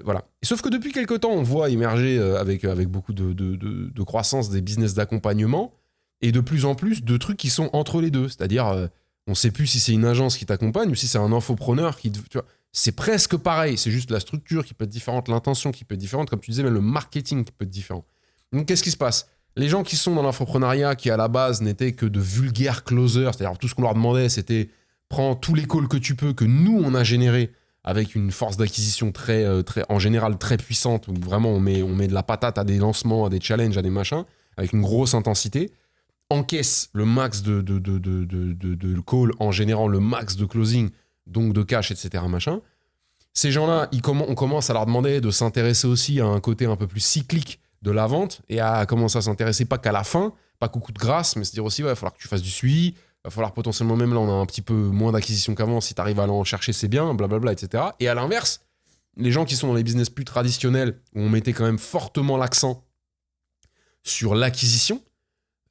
Voilà. Et sauf que depuis quelques temps, on voit émerger avec beaucoup de croissance des business d'accompagnement et de plus en plus de trucs qui sont entre les deux. C'est-à-dire, on ne sait plus si c'est une agence qui t'accompagne ou si c'est un infopreneur qui... Tu vois, c'est presque pareil, c'est juste la structure qui peut être différente, l'intention qui peut être différente, comme tu disais, même le marketing qui peut être différent. Donc qu'est-ce qui se passe ? Les gens qui sont dans l'infoprenariat, qui à la base n'étaient que de vulgaires closers, c'est-à-dire tout ce qu'on leur demandait, c'était prends tous les calls que tu peux, que nous on a générés, avec une force d'acquisition en général très puissante, où vraiment on met de la patate à des lancements, à des challenges, à des machins, avec une grosse intensité, encaisse le max de call en générant le max de closing, donc de cash, etc. machin. Ces gens-là, on commence à leur demander de s'intéresser aussi à un côté un peu plus cyclique de la vente et à commencer à s'intéresser pas qu'à la fin, pas qu'au coup de grâce, mais se dire aussi, il va falloir que tu fasses du suivi, il va falloir potentiellement, même là, on a un petit peu moins d'acquisition qu'avant, si tu arrives à aller en chercher, c'est bien, blablabla, etc. Et à l'inverse, les gens qui sont dans les business plus traditionnels, où on mettait quand même fortement l'accent sur l'acquisition,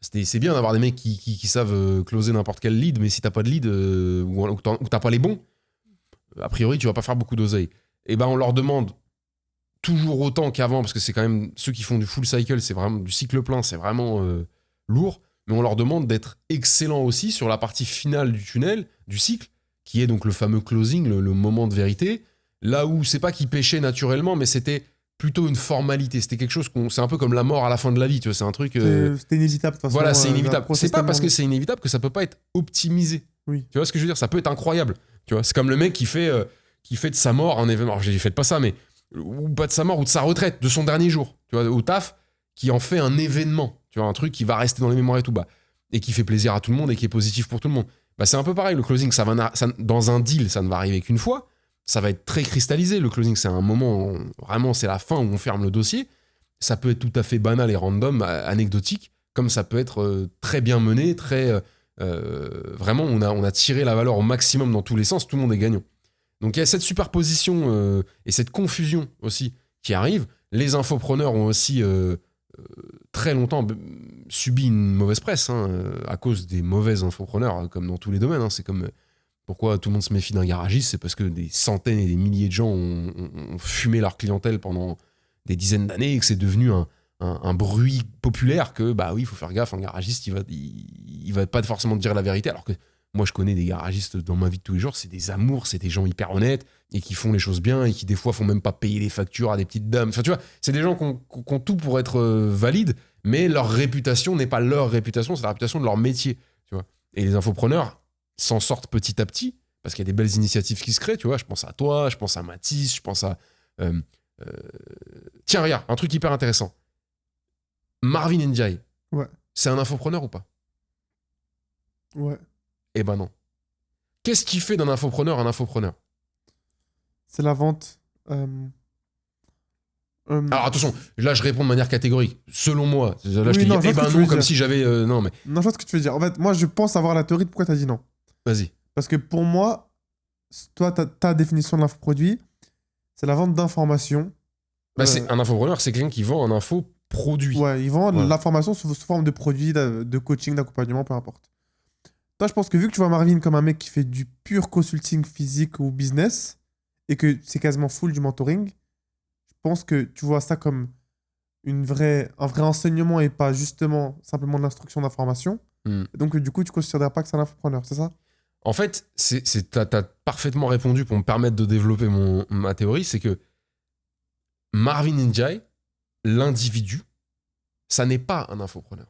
c'est bien d'avoir des mecs qui savent closer n'importe quel lead, mais si t'as pas de lead ou t'as pas les bons, a priori, tu vas pas faire beaucoup d'oseille. Et ben, on leur demande toujours autant qu'avant, parce que c'est quand même ceux qui font du full cycle, c'est vraiment du cycle plein, c'est vraiment lourd. Mais on leur demande d'être excellents aussi sur la partie finale du tunnel, du cycle, qui est donc le fameux closing, le moment de vérité. Là où c'est pas qu'ils pêchaient naturellement, mais c'était plutôt une formalité. C'était quelque chose c'est un peu comme la mort à la fin de la vie, tu vois. C'est un truc. C'était inévitable de toute façon. Voilà, c'est inévitable. process C'est pas parce que tellement- c'est inévitable que ça peut pas être optimisé. Oui. Tu vois ce que je veux dire? Ça peut être incroyable. Tu vois, c'est comme le mec qui fait de sa mort un événement. Alors, j'ai fait pas ça, mais ou pas de sa mort ou de sa retraite, de son dernier jour. Tu vois, au taf, qui en fait un événement. Tu vois, un truc qui va rester dans les mémoires et tout bas et qui fait plaisir à tout le monde et qui est positif pour tout le monde. Bah, c'est un peu pareil. Le closing, dans un deal, ça ne va arriver qu'une fois. Ça va être très cristallisé. Le closing, c'est un moment, vraiment, c'est la fin où on ferme le dossier. Ça peut être tout à fait banal et random, anecdotique, comme ça peut être très bien mené, très vraiment, on a tiré la valeur au maximum dans tous les sens. Tout le monde est gagnant. Donc il y a cette superposition et cette confusion aussi qui arrive. Les infopreneurs ont aussi très longtemps subi une mauvaise presse à cause des mauvais infopreneurs, comme dans tous les domaines. C'est comme pourquoi tout le monde se méfie d'un garagiste, c'est parce que des centaines et des milliers de gens ont fumé leur clientèle pendant des dizaines d'années et que c'est devenu un bruit populaire que, bah oui, il faut faire gaffe, un garagiste, il va pas forcément te dire la vérité, alors que moi, je connais des garagistes dans ma vie de tous les jours, c'est des amours, c'est des gens hyper honnêtes et qui font les choses bien et qui, des fois, font même pas payer les factures à des petites dames. Enfin, tu vois, c'est des gens qui ont tout pour être valides, mais leur réputation n'est pas leur réputation, c'est la réputation de leur métier, tu vois. Et les infopreneurs s'en sortent petit à petit, parce qu'il y a des belles initiatives qui se créent, tu vois. Je pense à toi, je pense à Mathis, je pense à... Tiens, regarde, un truc hyper intéressant. Marvin Ndiaye, Ouais. c'est un infopreneur ou pas? Ouais. Eh ben non. Qu'est-ce qui fait d'un infopreneur un infopreneur? C'est la vente. Alors attention, là je réponds de manière catégorique. Selon moi, là Oui, je te dis non, je eh vois ce ben que tu non, veux comme dire. si j'avais non mais Non, je vois ce que tu veux dire. En fait, moi, je pense avoir la théorie de pourquoi tu as dit non. vas-y. Parce que pour moi, toi, ta définition de l'infoproduit, c'est la vente d'informations. Bah, c'est un infopreneur, c'est quelqu'un qui vend un infoproduit. Ouais, ils vendent Voilà. l'information sous forme de produits, de coaching, d'accompagnement, peu importe. Toi, je pense que vu que tu vois Marvin comme un mec qui fait du pur consulting physique ou business, et que c'est quasiment full du mentoring, je pense que tu vois ça comme un vrai enseignement et pas justement simplement de l'instruction d'information. Hmm. Donc, du coup, tu ne considères pas que c'est un infopreneur, c'est ça? En fait, t'as parfaitement répondu pour me permettre de développer ma théorie, c'est que Marvin Ndiaye, l'individu, ça n'est pas un infopreneur.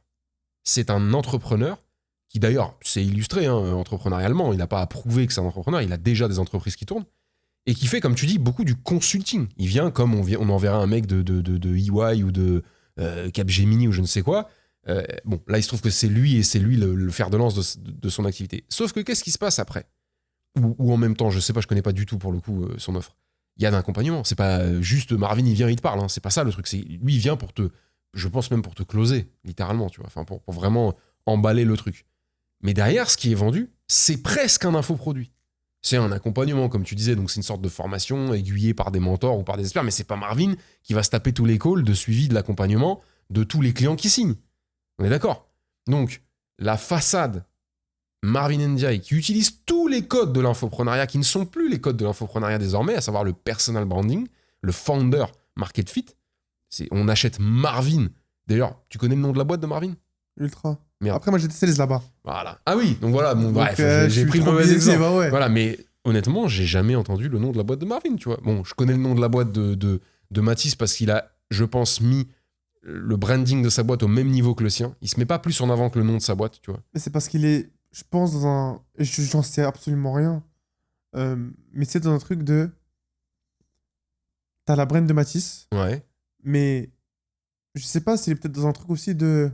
C'est un entrepreneur qui d'ailleurs, c'est illustré entrepreneurialement, il n'a pas à prouver que c'est un entrepreneur, il a déjà des entreprises qui tournent, et qui fait, comme tu dis, beaucoup du consulting. Il vient comme on enverra un mec de EY ou de Capgemini ou je ne sais quoi. Bon, là, il se trouve que c'est lui le fer de lance de son activité. Sauf que qu'est-ce qui se passe après? Ou en même temps, je sais pas, je connais pas du tout pour le coup son offre. Il y a un accompagnement. C'est pas juste Marvin, il vient, il te parle. C'est pas ça le truc. C'est lui, il vient pour je pense même pour te closer, littéralement, tu vois. Enfin, pour vraiment emballer le truc. Mais derrière, ce qui est vendu, c'est presque un infoproduit. C'est un accompagnement, comme tu disais, donc c'est une sorte de formation aiguillée par des mentors ou par des experts, mais c'est pas Marvin qui va se taper tous les calls de suivi de l'accompagnement de tous les clients qui signent. On est d'accord? Donc, la façade Marvin Ndiaye, qui utilise tous les codes de l'infopreneuriat, qui ne sont plus les codes de l'infopreneuriat désormais, à savoir le personal branding, le founder market fit. On achète Marvin. D'ailleurs, tu connais le nom de la boîte de Marvin? Ultra. Merde. Après, moi, j'étais sales là-bas. Voilà. Ah oui, donc voilà, bon, Donc, bref, je j'ai suis pris le trop mauvais biaisé, exemple. bah ouais. Voilà, mais honnêtement, j'ai jamais entendu le nom de la boîte de Marvin, tu vois. Bon, je connais le nom de la boîte de Mathis parce qu'il a, je pense, mis le branding de sa boîte au même niveau que le sien. Il se met pas plus en avant que le nom de sa boîte, tu vois. Mais c'est parce qu'il est, je pense, dans un. J'en sais absolument rien. Mais c'est dans un truc de. T'as la brand de Matisse, Ouais. mais je sais pas, c'est peut-être dans un truc aussi de.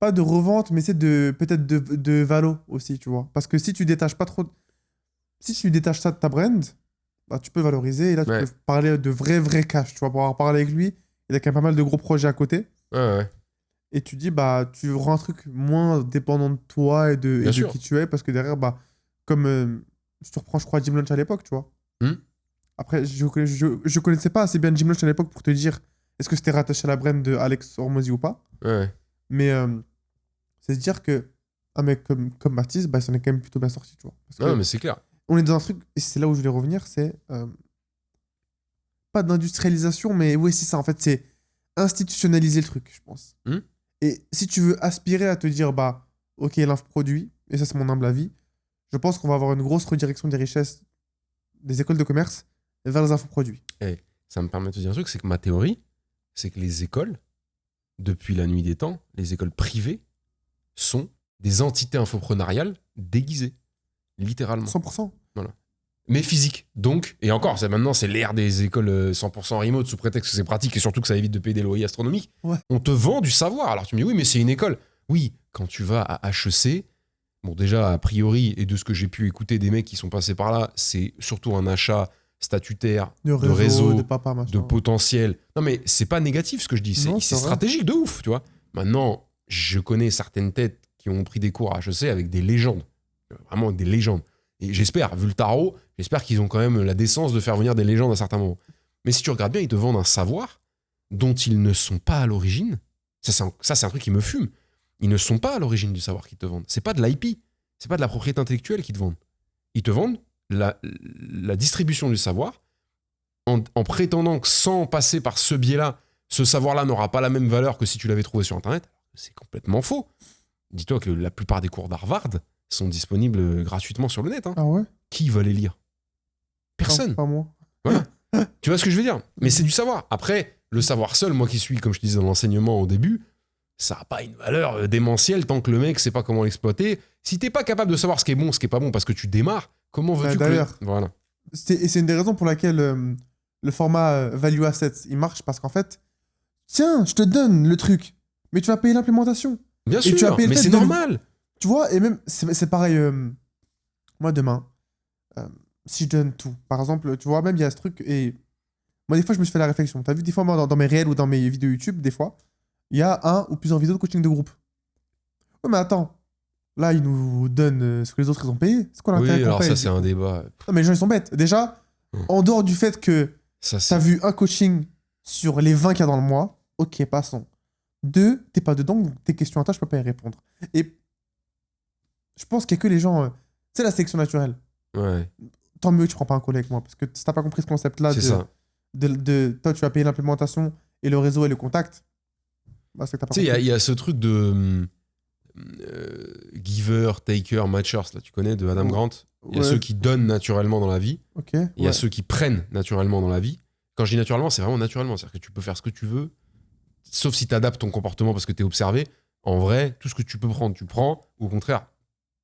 Pas de revente, mais c'est peut-être de valo aussi, tu vois. Parce que si tu détaches pas trop. Si tu détaches ça de ta brand, bah, tu peux valoriser et là, tu Ouais. peux parler de vrai cash, tu vois. Pour avoir parlé avec lui, il a quand même pas mal de gros projets à côté. Ouais. Et tu dis, bah, tu rends un truc moins dépendant de toi et Bien de sûr. qui tu es, parce que derrière, bah, comme je te reprends, je crois, Jim Lunch à l'époque, tu vois. Après, je connaissais pas assez bien Jim Lunch à l'époque pour te dire est-ce que c'était rattaché à la brand de Alex Hormozy ou pas. Ouais. Mais c'est se dire que un mec comme Baptiste, bah, il s'en est quand même plutôt bien sorti, tu vois. Parce Non, que mais c'est clair. on est dans un truc, et c'est là où je voulais revenir, c'est pas d'industrialisation, mais oui, c'est ça. En fait, c'est institutionnaliser le truc, je pense. Et si tu veux aspirer à te dire, bah, ok, l'infoproduit, et ça, c'est mon humble avis, je pense qu'on va avoir une grosse redirection des richesses des écoles de commerce vers les infoproduits. Et ça me permet de te dire un truc, c'est que ma théorie, c'est que les écoles, depuis la nuit des temps, les écoles privées sont des entités infopreneuriales déguisées, littéralement. 100%. Voilà. Mais physique. Donc, et encore, maintenant, c'est l'ère des écoles 100% remote sous prétexte que c'est pratique et surtout que ça évite de payer des loyers astronomiques. Ouais. On te vend du savoir. Alors tu me dis, oui, mais c'est une école. Oui, quand tu vas à HEC, bon, déjà, a priori, et de ce que j'ai pu écouter des mecs qui sont passés par là, c'est surtout un achat statutaire, De réseau, de papa, machin. de potentiel. Non, mais c'est pas négatif ce que je dis. Non, C'est c'est vrai. stratégique de ouf, tu vois. Maintenant, je connais certaines têtes qui ont pris des cours à HEC avec des légendes. Vraiment des légendes. Et j'espère, vu le tarot, j'espère qu'ils ont quand même la décence de faire venir des légendes à certains moments. Mais si tu regardes bien, ils te vendent un savoir dont ils ne sont pas à l'origine. Ça, c'est un truc qui me fume. Ils ne sont pas à l'origine du savoir qu'ils te vendent. C'est pas de l'IP. C'est pas de la propriété intellectuelle qu'ils te vendent. Ils te vendent la distribution du savoir en prétendant que sans passer par ce biais-là, ce savoir-là n'aura pas la même valeur que si tu l'avais trouvé sur Internet. C'est complètement faux. Dis-toi que la plupart des cours d'Harvard sont disponibles gratuitement sur le net. Ah ouais? Qui va les lire? Personne. Non, pas moi. Voilà. Tu vois ce que je veux dire? Mais c'est du savoir. Après, le savoir seul, moi qui suis, comme je te disais dans l'enseignement au début, ça n'a pas une valeur démentielle tant que le mec sait pas comment l'exploiter. Si t'es pas capable de savoir ce qui est bon, ce qui est pas bon parce que tu démarres, comment veux-tu que... D'ailleurs, Voilà. et c'est une des raisons pour laquelle le format Value Assets, il marche parce qu'en fait, tiens, je te donne le truc, mais tu vas payer l'implémentation. Bien Et tu sûr, as payé le mais fait c'est de- normal. Tu vois, et même, c'est pareil, moi demain, si je donne tout, par exemple, tu vois, même il y a ce truc, et moi des fois je me suis fait la réflexion, t'as vu des fois moi dans mes réels ou dans mes vidéos YouTube, des fois, il y a un ou plusieurs vidéos de coaching de groupe. Ouais, mais attends, là ils nous donnent ce que les autres ils ont payé, c'est quoi l'intérêt Oui, qu'on alors paye ça c'est un débat. Non mais les gens ils sont bêtes, déjà, en dehors du fait que Ça, t'as vu un coaching sur les 20 qu'il y a dans le mois, ok, passons. 2, t'es pas dedans, donc tes questions à toi, je peux pas y répondre. Et je pense qu'il y a que les gens. C'est la sélection naturelle. Ouais, Tant mieux que tu prends pas un collègue avec moi, parce que si t'as pas compris ce concept-là c'est ça. toi, tu vas payer l'implémentation et le réseau et le contact, bah, c'est que t'as pas Tu sais, compris. il y a ce truc de giver, taker, matchers, là, tu connais, de Adam Ouais. Grant. Il y a Ouais. ceux qui donnent naturellement dans la vie. Ok. Il y a ouais. ceux qui prennent naturellement dans la vie. Quand je dis naturellement, c'est vraiment naturellement. C'est-à-dire que tu peux faire ce que tu veux, sauf si tu adaptes ton comportement parce que tu es observé. En vrai, tout ce que tu peux prendre, tu prends. Ou au contraire,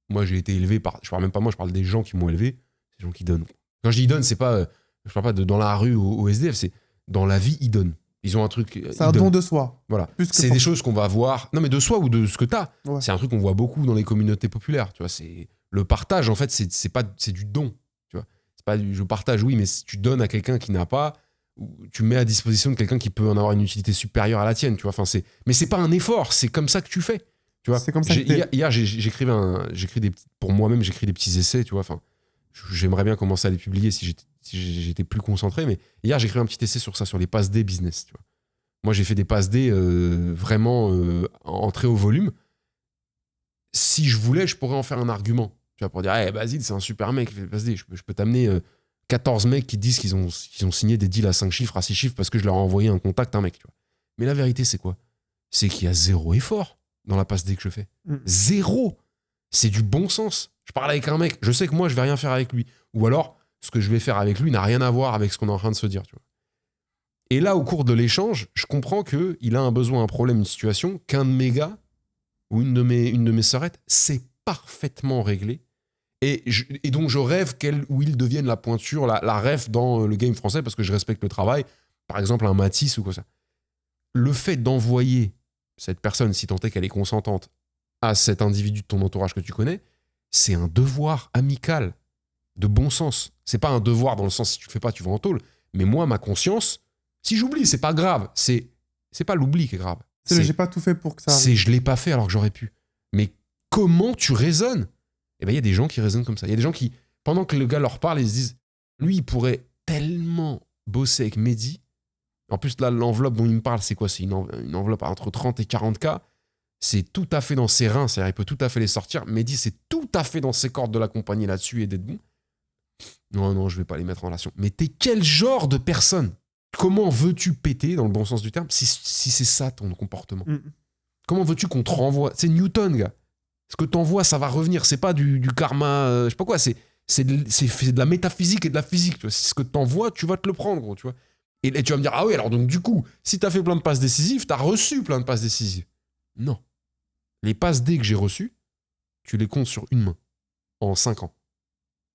moi, j'ai été élevé par... Je parle même pas moi, je parle des gens qui m'ont élevé. C'est des gens qui donnent. Quand je dis ils donnent, c'est pas... je parle pas de dans la rue au SDF, c'est dans la vie, ils donnent. Ils ont un truc... C'est un don de soi. Voilà. Plus que C'est for- des choses qu'on va voir. Non, mais de soi ou de ce que t'as. Ouais. C'est un truc qu'on voit beaucoup dans les communautés populaires. Tu vois, c'est le partage. En fait, c'est pas, c'est du don. Tu vois, c'est pas du je partage. Oui, mais si tu donnes à quelqu'un qui n'a pas, ou tu mets à disposition de quelqu'un qui peut en avoir une utilité supérieure à la tienne. Tu vois, enfin mais c'est pas un effort. C'est comme ça que tu fais. Tu vois. C'est comme ça que Hier, j'écris des pour moi-même, j'écris des petits essais. Tu vois, enfin, j'aimerais bien commencer à les publier si j'étais plus concentré. Mais hier, j'ai écrit un petit essai sur ça, sur les pass day business. Tu vois. Moi, j'ai fait des pass D vraiment en très haut volume. Si je voulais, je pourrais en faire un argument. Tu vois, pour dire, hey, Basile, c'est un super mec qui fait des pass D. Je peux t'amener 14 mecs qui disent qu'ils ont signé des deals à 5 chiffres, à 6 chiffres, parce que je leur ai envoyé un contact, un mec. Tu vois. Mais la vérité, c'est quoi? C'est qu'il y a zéro effort dans la pass D que je fais. Zéro. C'est du bon sens. Je parle avec un mec, je sais que moi, je vais rien faire avec lui. Ou alors, ce que je vais faire avec lui n'a rien à voir avec ce qu'on est en train de se dire. Tu vois. Et là, au cours de l'échange, je comprends qu'il a un besoin, un problème, une situation qu'un de mes gars ou une de mes sœurettes sait parfaitement régler. Et donc, je rêve qu'elle ou il devienne la pointure, la ref dans le game français parce que je respecte le travail. Par exemple, un Matisse ou quoi ça. Le fait d'envoyer cette personne, si tant est qu'elle est consentante, à cet individu de ton entourage que tu connais, c'est un devoir amical, de bon sens. C'est pas un devoir dans le sens si tu le fais pas, tu vas en tôle. Mais moi, ma conscience, si j'oublie, c'est pas grave. C'est pas l'oubli qui est grave. J'ai pas tout fait pour que ça arrive. C'est je l'ai pas fait alors que j'aurais pu. Mais comment tu raisonnes? Eh ben il y a des gens qui raisonnent comme ça. Il y a des gens qui, pendant que le gars leur parle, ils se disent, lui, il pourrait tellement bosser avec Mehdi. En plus, là, l'enveloppe dont il me parle, c'est quoi? C'est une enveloppe entre 30 et 40K. C'est tout à fait dans ses reins, c'est-à-dire il peut tout à fait les sortir. Mehdi, c'est tout à fait dans ses cordes de l'accompagner là-dessus et d'être bon. Non, je vais pas les mettre en relation. Mais t'es quel genre de personne? comment veux-tu péter, dans le bon sens du terme, si c'est ça ton comportement? Comment veux-tu qu'on te renvoie? C'est Newton, gars. Ce que t'envoies, ça va revenir. C'est pas du karma, je sais pas quoi. C'est de la métaphysique et de la physique. Tu vois. C'est ce que t'envoies, tu vas te le prendre, gros, tu vois. Et tu vas me dire, ah oui, alors donc du coup, si t'as fait plein de passes décisives, t'as reçu plein de passes décisives. Non. Les passes D que j'ai reçues, tu les comptes sur une main, en 5 ans.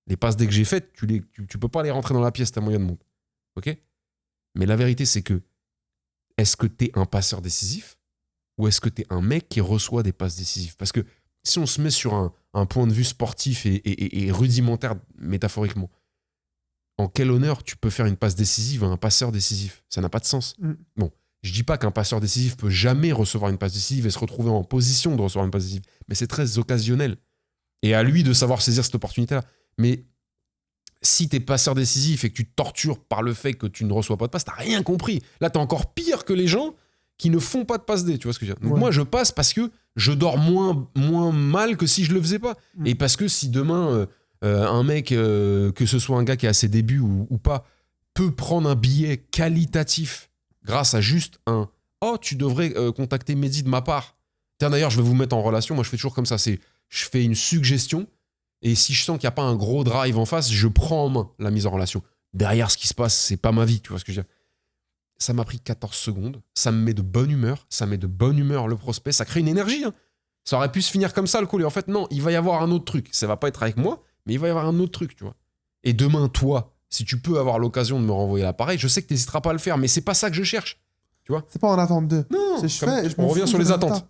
Les passes D que j'ai faites, tu peux pas les rentrer dans la pièce, t'as moyen de monde. Ok? Mais la vérité, c'est que, est-ce que t'es un passeur décisif ou est-ce que t'es un mec qui reçoit des passes décisives? Parce que si on se met sur un point de vue sportif et rudimentaire, métaphoriquement, en quel honneur tu peux faire une passe décisive à un passeur décisif? Ça n'a pas de sens. Bon, je dis pas qu'un passeur décisif peut jamais recevoir une passe décisive et se retrouver en position de recevoir une passe décisive, mais c'est très occasionnel. Et à lui de savoir saisir cette opportunité-là. Mais si t'es passeur décisif et que tu te tortures par le fait que tu ne reçois pas de passe, t'as rien compris. Là, t'es encore pire que les gens qui ne font pas de passe D, tu vois ce que je veux dire. Donc moi, je passe parce que je dors moins mal que si je le faisais pas. Et parce que si demain, un mec, que ce soit un gars qui est à ses débuts ou pas, peut prendre un billet qualitatif grâce à juste un « Oh, tu devrais contacter Mehdi de ma part. » Tiens, d'ailleurs, je vais vous mettre en relation. Moi, je fais toujours comme ça. Je fais une suggestion. Et si je sens qu'il n'y a pas un gros drive en face, je prends en main la mise en relation. Derrière, ce qui se passe, c'est pas ma vie, tu vois ce que je veux dire. Ça m'a pris 14 secondes. Ça me met de bonne humeur. Ça met de bonne humeur le prospect. Ça crée une énergie. Hein. Ça aurait pu se finir comme ça, le call. Et en fait, non, il va y avoir un autre truc. Ça va pas être avec moi, mais il va y avoir un autre truc, tu vois. Et demain, toi, si tu peux avoir l'occasion de me renvoyer l'appareil, je sais que tu n'hésiteras pas à le faire, mais c'est pas ça que je cherche. Tu vois. C'est pas en attente de. Non, on revient sur les attentes.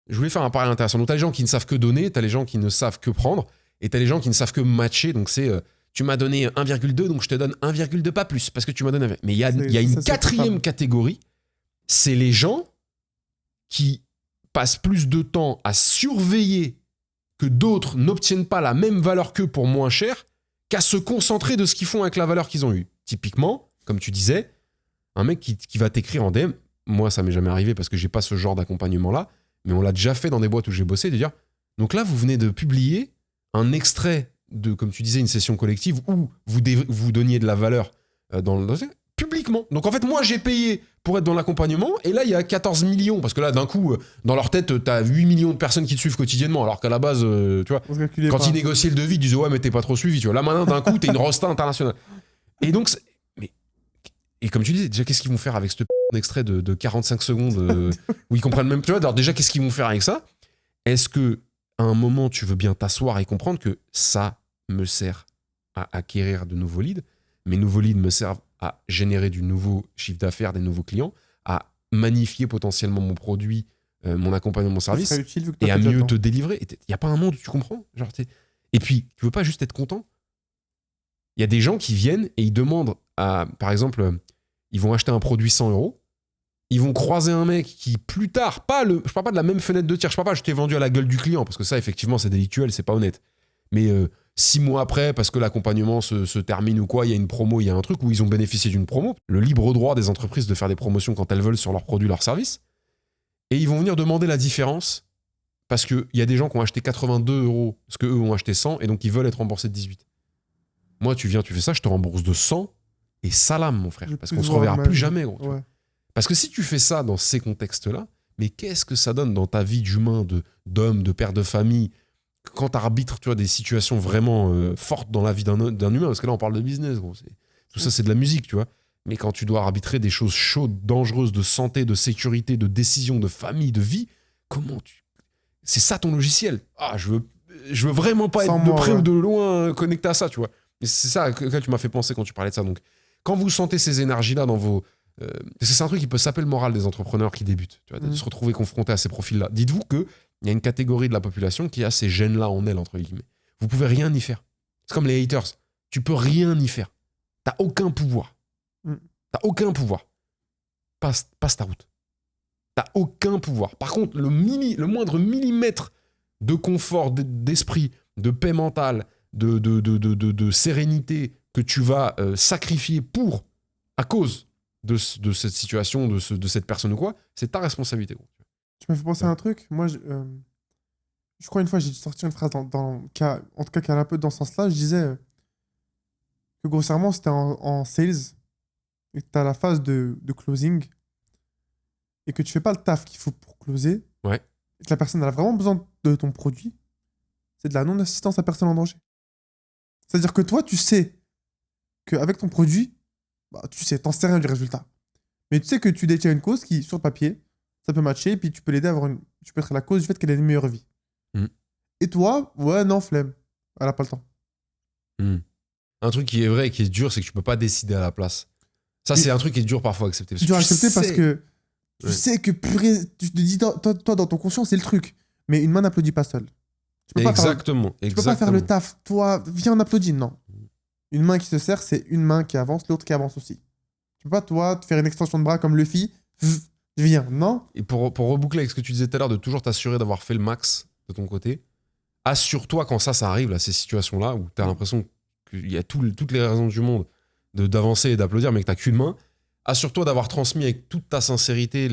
Je voulais faire un parallèle intéressant. Donc, tu as les gens qui ne savent que donner, tu as les gens qui ne savent que prendre, et tu as les gens qui ne savent que matcher. Donc, c'est tu m'as donné 1,2, donc je te donne 1,2 pas plus, parce que tu m'as donné 1. Mais il y a une quatrième catégorie, c'est les gens qui passent plus de temps à surveiller que d'autres n'obtiennent pas la même valeur qu'eux pour moins cher, qu'à se concentrer de ce qu'ils font avec la valeur qu'ils ont eue. Typiquement, comme tu disais, un mec qui va t'écrire en DM, moi ça m'est jamais arrivé parce que j'ai pas ce genre d'accompagnement-là, mais on l'a déjà fait dans des boîtes où j'ai bossé, de dire, donc là vous venez de publier un extrait de, comme tu disais, une session collective où vous donniez de la valeur publiquement. Donc en fait, moi j'ai payé pour être dans l'accompagnement, et là il y a 14 millions, parce que là d'un coup, dans leur tête, t'as 8 millions de personnes qui te suivent quotidiennement, alors qu'à la base, tu vois, quand ils négociaient le devis, ils disaient ouais mais t'es pas trop suivi, tu vois. Là maintenant d'un coup, t'es une rosta internationale. Et donc, et comme tu disais, déjà qu'est-ce qu'ils vont faire avec ce extrait de 45 secondes où ils comprennent même, tu vois, alors déjà qu'est-ce qu'ils vont faire avec ça? Est-ce que à un moment tu veux bien t'asseoir et comprendre que ça me sert à acquérir de nouveaux leads, mes nouveaux leads me servent à générer du nouveau chiffre d'affaires, des nouveaux clients, à magnifier potentiellement mon produit, mon accompagnement, mon service, et à mieux te délivrer. Il n'y a pas un monde où tu comprends, genre, et puis, tu veux pas juste être content? Il y a des gens qui viennent et ils demandent par exemple, ils vont acheter un produit 100 €, ils vont croiser un mec qui, plus tard, je parle pas de la même fenêtre de tir, je parle pas, je t'ai vendu à la gueule du client, parce que ça, effectivement, c'est délictuel, c'est pas honnête. Mais 6 mois après, parce que l'accompagnement se termine ou quoi, il y a une promo, il y a un truc où ils ont bénéficié d'une promo. Le libre droit des entreprises de faire des promotions quand elles veulent sur leurs produits, leurs services. Et ils vont venir demander la différence parce qu'il y a des gens qui ont acheté 82 €, parce qu'eux ont acheté 100, et donc ils veulent être remboursés de 18. Moi, tu fais ça, je te rembourse de 100 et salam, mon frère, parce qu'on se reverra plus jamais, gros. Ouais. Parce que si tu fais ça dans ces contextes-là, mais qu'est-ce que ça donne dans ta vie d'humain, d'homme, de père de famille, quand tu arbitres, tu vois, des situations vraiment fortes dans la vie d'un humain, parce que là on parle de business, gros, tout ça c'est de la musique, tu vois, mais quand tu dois arbitrer des choses chaudes, dangereuses, de santé, de sécurité, de décision, de famille, de vie, c'est ça ton logiciel. Je veux vraiment pas être de près ou de loin connecté à ça, tu vois. Et c'est ça que tu m'as fait penser quand tu parlais de ça. Donc quand vous sentez ces énergies-là dans vos... parce que c'est un truc qui peut s'appeler le moral des entrepreneurs qui débutent, tu vois, de se retrouver confrontés à ces profils-là. Dites-vous que il y a une catégorie de la population qui a ces gènes-là en elle, entre guillemets. Vous pouvez rien y faire. C'est comme les haters. Tu peux rien y faire. T'as aucun pouvoir. T'as aucun pouvoir. Passe ta route. T'as aucun pouvoir. Par contre, le moindre millimètre de confort, d'esprit, de paix mentale, de sérénité que tu vas sacrifier à cause de cette situation, de cette personne ou quoi, c'est ta responsabilité. Tu m'as fait penser à un truc. Moi, je crois une fois, j'ai sorti une phrase en tout cas, qui allait un peu dans ce sens-là. Je disais que grossièrement, c'était en sales. et que tu as la phase de closing et que tu fais pas le taf qu'il faut pour closer, Ouais. et que la personne elle a vraiment besoin de ton produit, c'est de la non-assistance à personne en danger. C'est-à-dire que toi, tu sais qu'avec ton produit, bah, tu sais, t'en sais rien du résultat. Mais tu sais que tu détiens une cause qui, sur le papier, ça peut matcher, et puis tu peux l'aider à avoir une. Tu peux être la cause du fait qu'elle ait une meilleure vie. Mm. Et toi, ouais, non, flemme. Elle a pas le temps. Mm. Un truc qui est vrai et qui est dur, c'est que tu peux pas décider à la place. Ça, Oui. c'est un truc qui est dur parfois à accepter. C'est dur à accepter parce sais- que tu Ouais. sais que purée, tu te dis, toi, dans ton conscient, c'est le truc. Mais une main n'applaudit pas seule. Tu peux pas faire, Exactement. tu peux pas faire le Exactement. taf. Toi, viens, on applaudit. Non. Une main qui se serre, c'est une main qui avance, l'autre qui avance aussi. Tu peux pas, toi, te faire une extension de bras comme Luffy. Viens, non. Et pour reboucler avec ce que tu disais tout à l'heure, de toujours t'assurer d'avoir fait le max de ton côté, assure-toi quand ça arrive, là, ces situations-là, où tu as l'impression qu'il y a toutes les raisons du monde d'avancer et d'applaudir, mais que tu qu'une main, assure-toi d'avoir transmis avec toute ta sincérité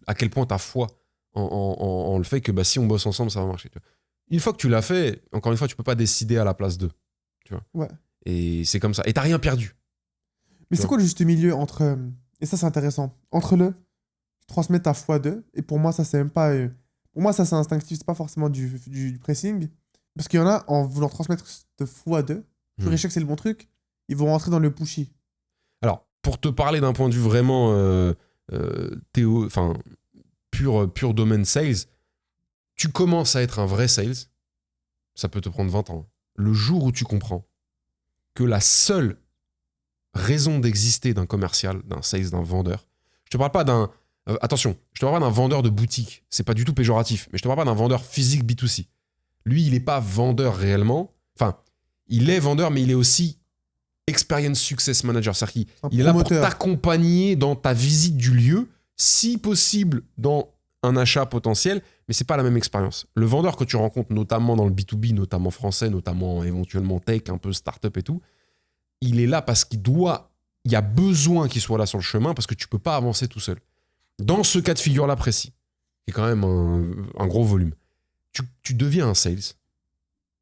à quel point tu as foi en le fait que bah, si on bosse ensemble, ça va marcher. Tu vois. Une fois que tu l'as fait, encore une fois, tu peux pas décider à la place d'eux. Tu vois. Ouais. Et c'est comme ça. Et t'as rien perdu. Mais Tu c'est vois. quoi le juste milieu entre. Et ça, c'est intéressant. Entre tu transmets ta foi d'eux, et pour moi, ça, c'est même pas. Pour moi, ça, c'est instinctif, c'est pas forcément du pressing. Parce qu'il y en a, en voulant transmettre de foi d'eux, tu sais que c'est le bon truc, ils vont rentrer dans le pushy. Alors, pour te parler d'un point de vue vraiment pur domaine sales, tu commences à être un vrai sales, ça peut te prendre 20 ans. Le jour où tu comprends que la seule raison d'exister d'un commercial, d'un sales, d'un vendeur, je te parle pas d'un... attention, je te parle pas d'un vendeur de boutique, c'est pas du tout péjoratif, mais je te parle pas d'un vendeur physique B2C. Lui, il n'est pas vendeur réellement. Enfin, il est vendeur, mais il est aussi Experience Success Manager. C'est-à-dire qu'il est là pour promoteur. t'accompagner dans ta visite du lieu, si possible dans un achat potentiel, mais c'est pas la même expérience. Le vendeur que tu rencontres, notamment dans le B2B, notamment français, notamment éventuellement tech, un peu startup et tout, il est là parce qu'il y a besoin qu'il soit là sur le chemin parce que tu peux pas avancer tout seul. Dans ce cas de figure-là précis, qui est quand même un gros volume, tu deviens un sales.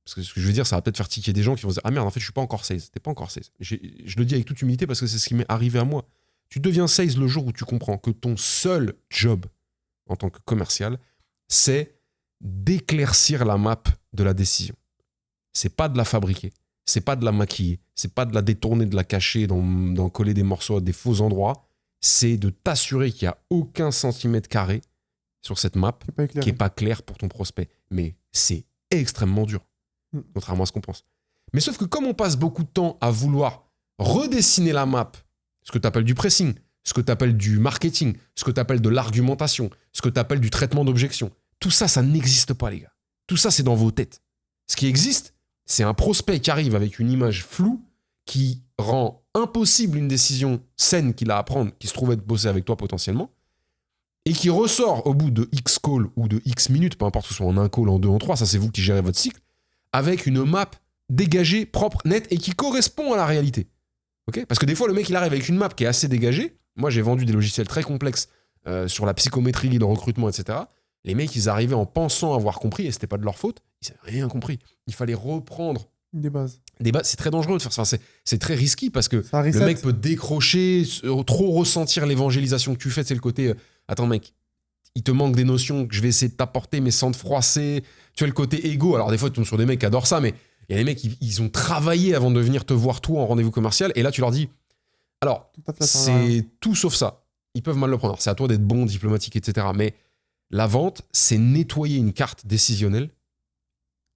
Parce que ce que je veux dire, ça va peut-être faire tiquer des gens qui vont se dire « Ah merde, en fait, je suis pas encore sales. » T'es pas encore sales. Je le dis avec toute humilité parce que c'est ce qui m'est arrivé à moi. Tu deviens sales le jour où tu comprends que ton seul job en tant que commercial, c'est d'éclaircir la map de la décision. C'est pas de la fabriquer. C'est pas de la maquiller. C'est pas de la détourner, de la cacher, d'en coller des morceaux à des faux endroits. C'est de t'assurer qu'il n'y a aucun centimètre carré sur cette map qui n'est pas clair pour ton prospect. Mais c'est extrêmement dur. Contrairement à ce qu'on pense. Mais sauf que comme on passe beaucoup de temps à vouloir redessiner la map, ce que tu appelles du pressing, ce que tu appelles du marketing, ce que tu appelles de l'argumentation, ce que tu appelles du traitement d'objection, tout ça, ça n'existe pas, les gars. Tout ça, c'est dans vos têtes. Ce qui existe, c'est un prospect qui arrive avec une image floue qui rend impossible une décision saine qu'il a à prendre, qui se trouvait de bosser avec toi potentiellement, et qui ressort au bout de X calls ou de X minutes, peu importe que ce soit en un call, en deux, en trois, ça c'est vous qui gérez votre cycle, avec une map dégagée, propre, nette et qui correspond à la réalité. Okay, parce que des fois, le mec, il arrive avec une map qui est assez dégagée. Moi, j'ai vendu des logiciels très complexes sur la psychométrie, le recrutement, etc. Les mecs, ils arrivaient en pensant avoir compris, et c'était pas de leur faute, ils n'avaient rien compris. Il fallait reprendre des bases. C'est très dangereux de faire ça. C'est très risqué parce que Ça le reset. mec peut décrocher, trop ressentir l'évangélisation que tu fais. C'est le côté attends, mec, il te manque des notions que je vais essayer de t'apporter, mais sans te froisser. Tu as le côté égo. Alors, des fois, tu tombes sur des mecs qui adorent ça, mais il y a des mecs qui ils ont travaillé avant de venir te voir, toi, en rendez-vous commercial. Et là, tu leur dis alors, c'est tout sauf ça. Ils peuvent mal le prendre. Alors, c'est à toi d'être bon, diplomatique, etc. Mais la vente, c'est nettoyer une carte décisionnelle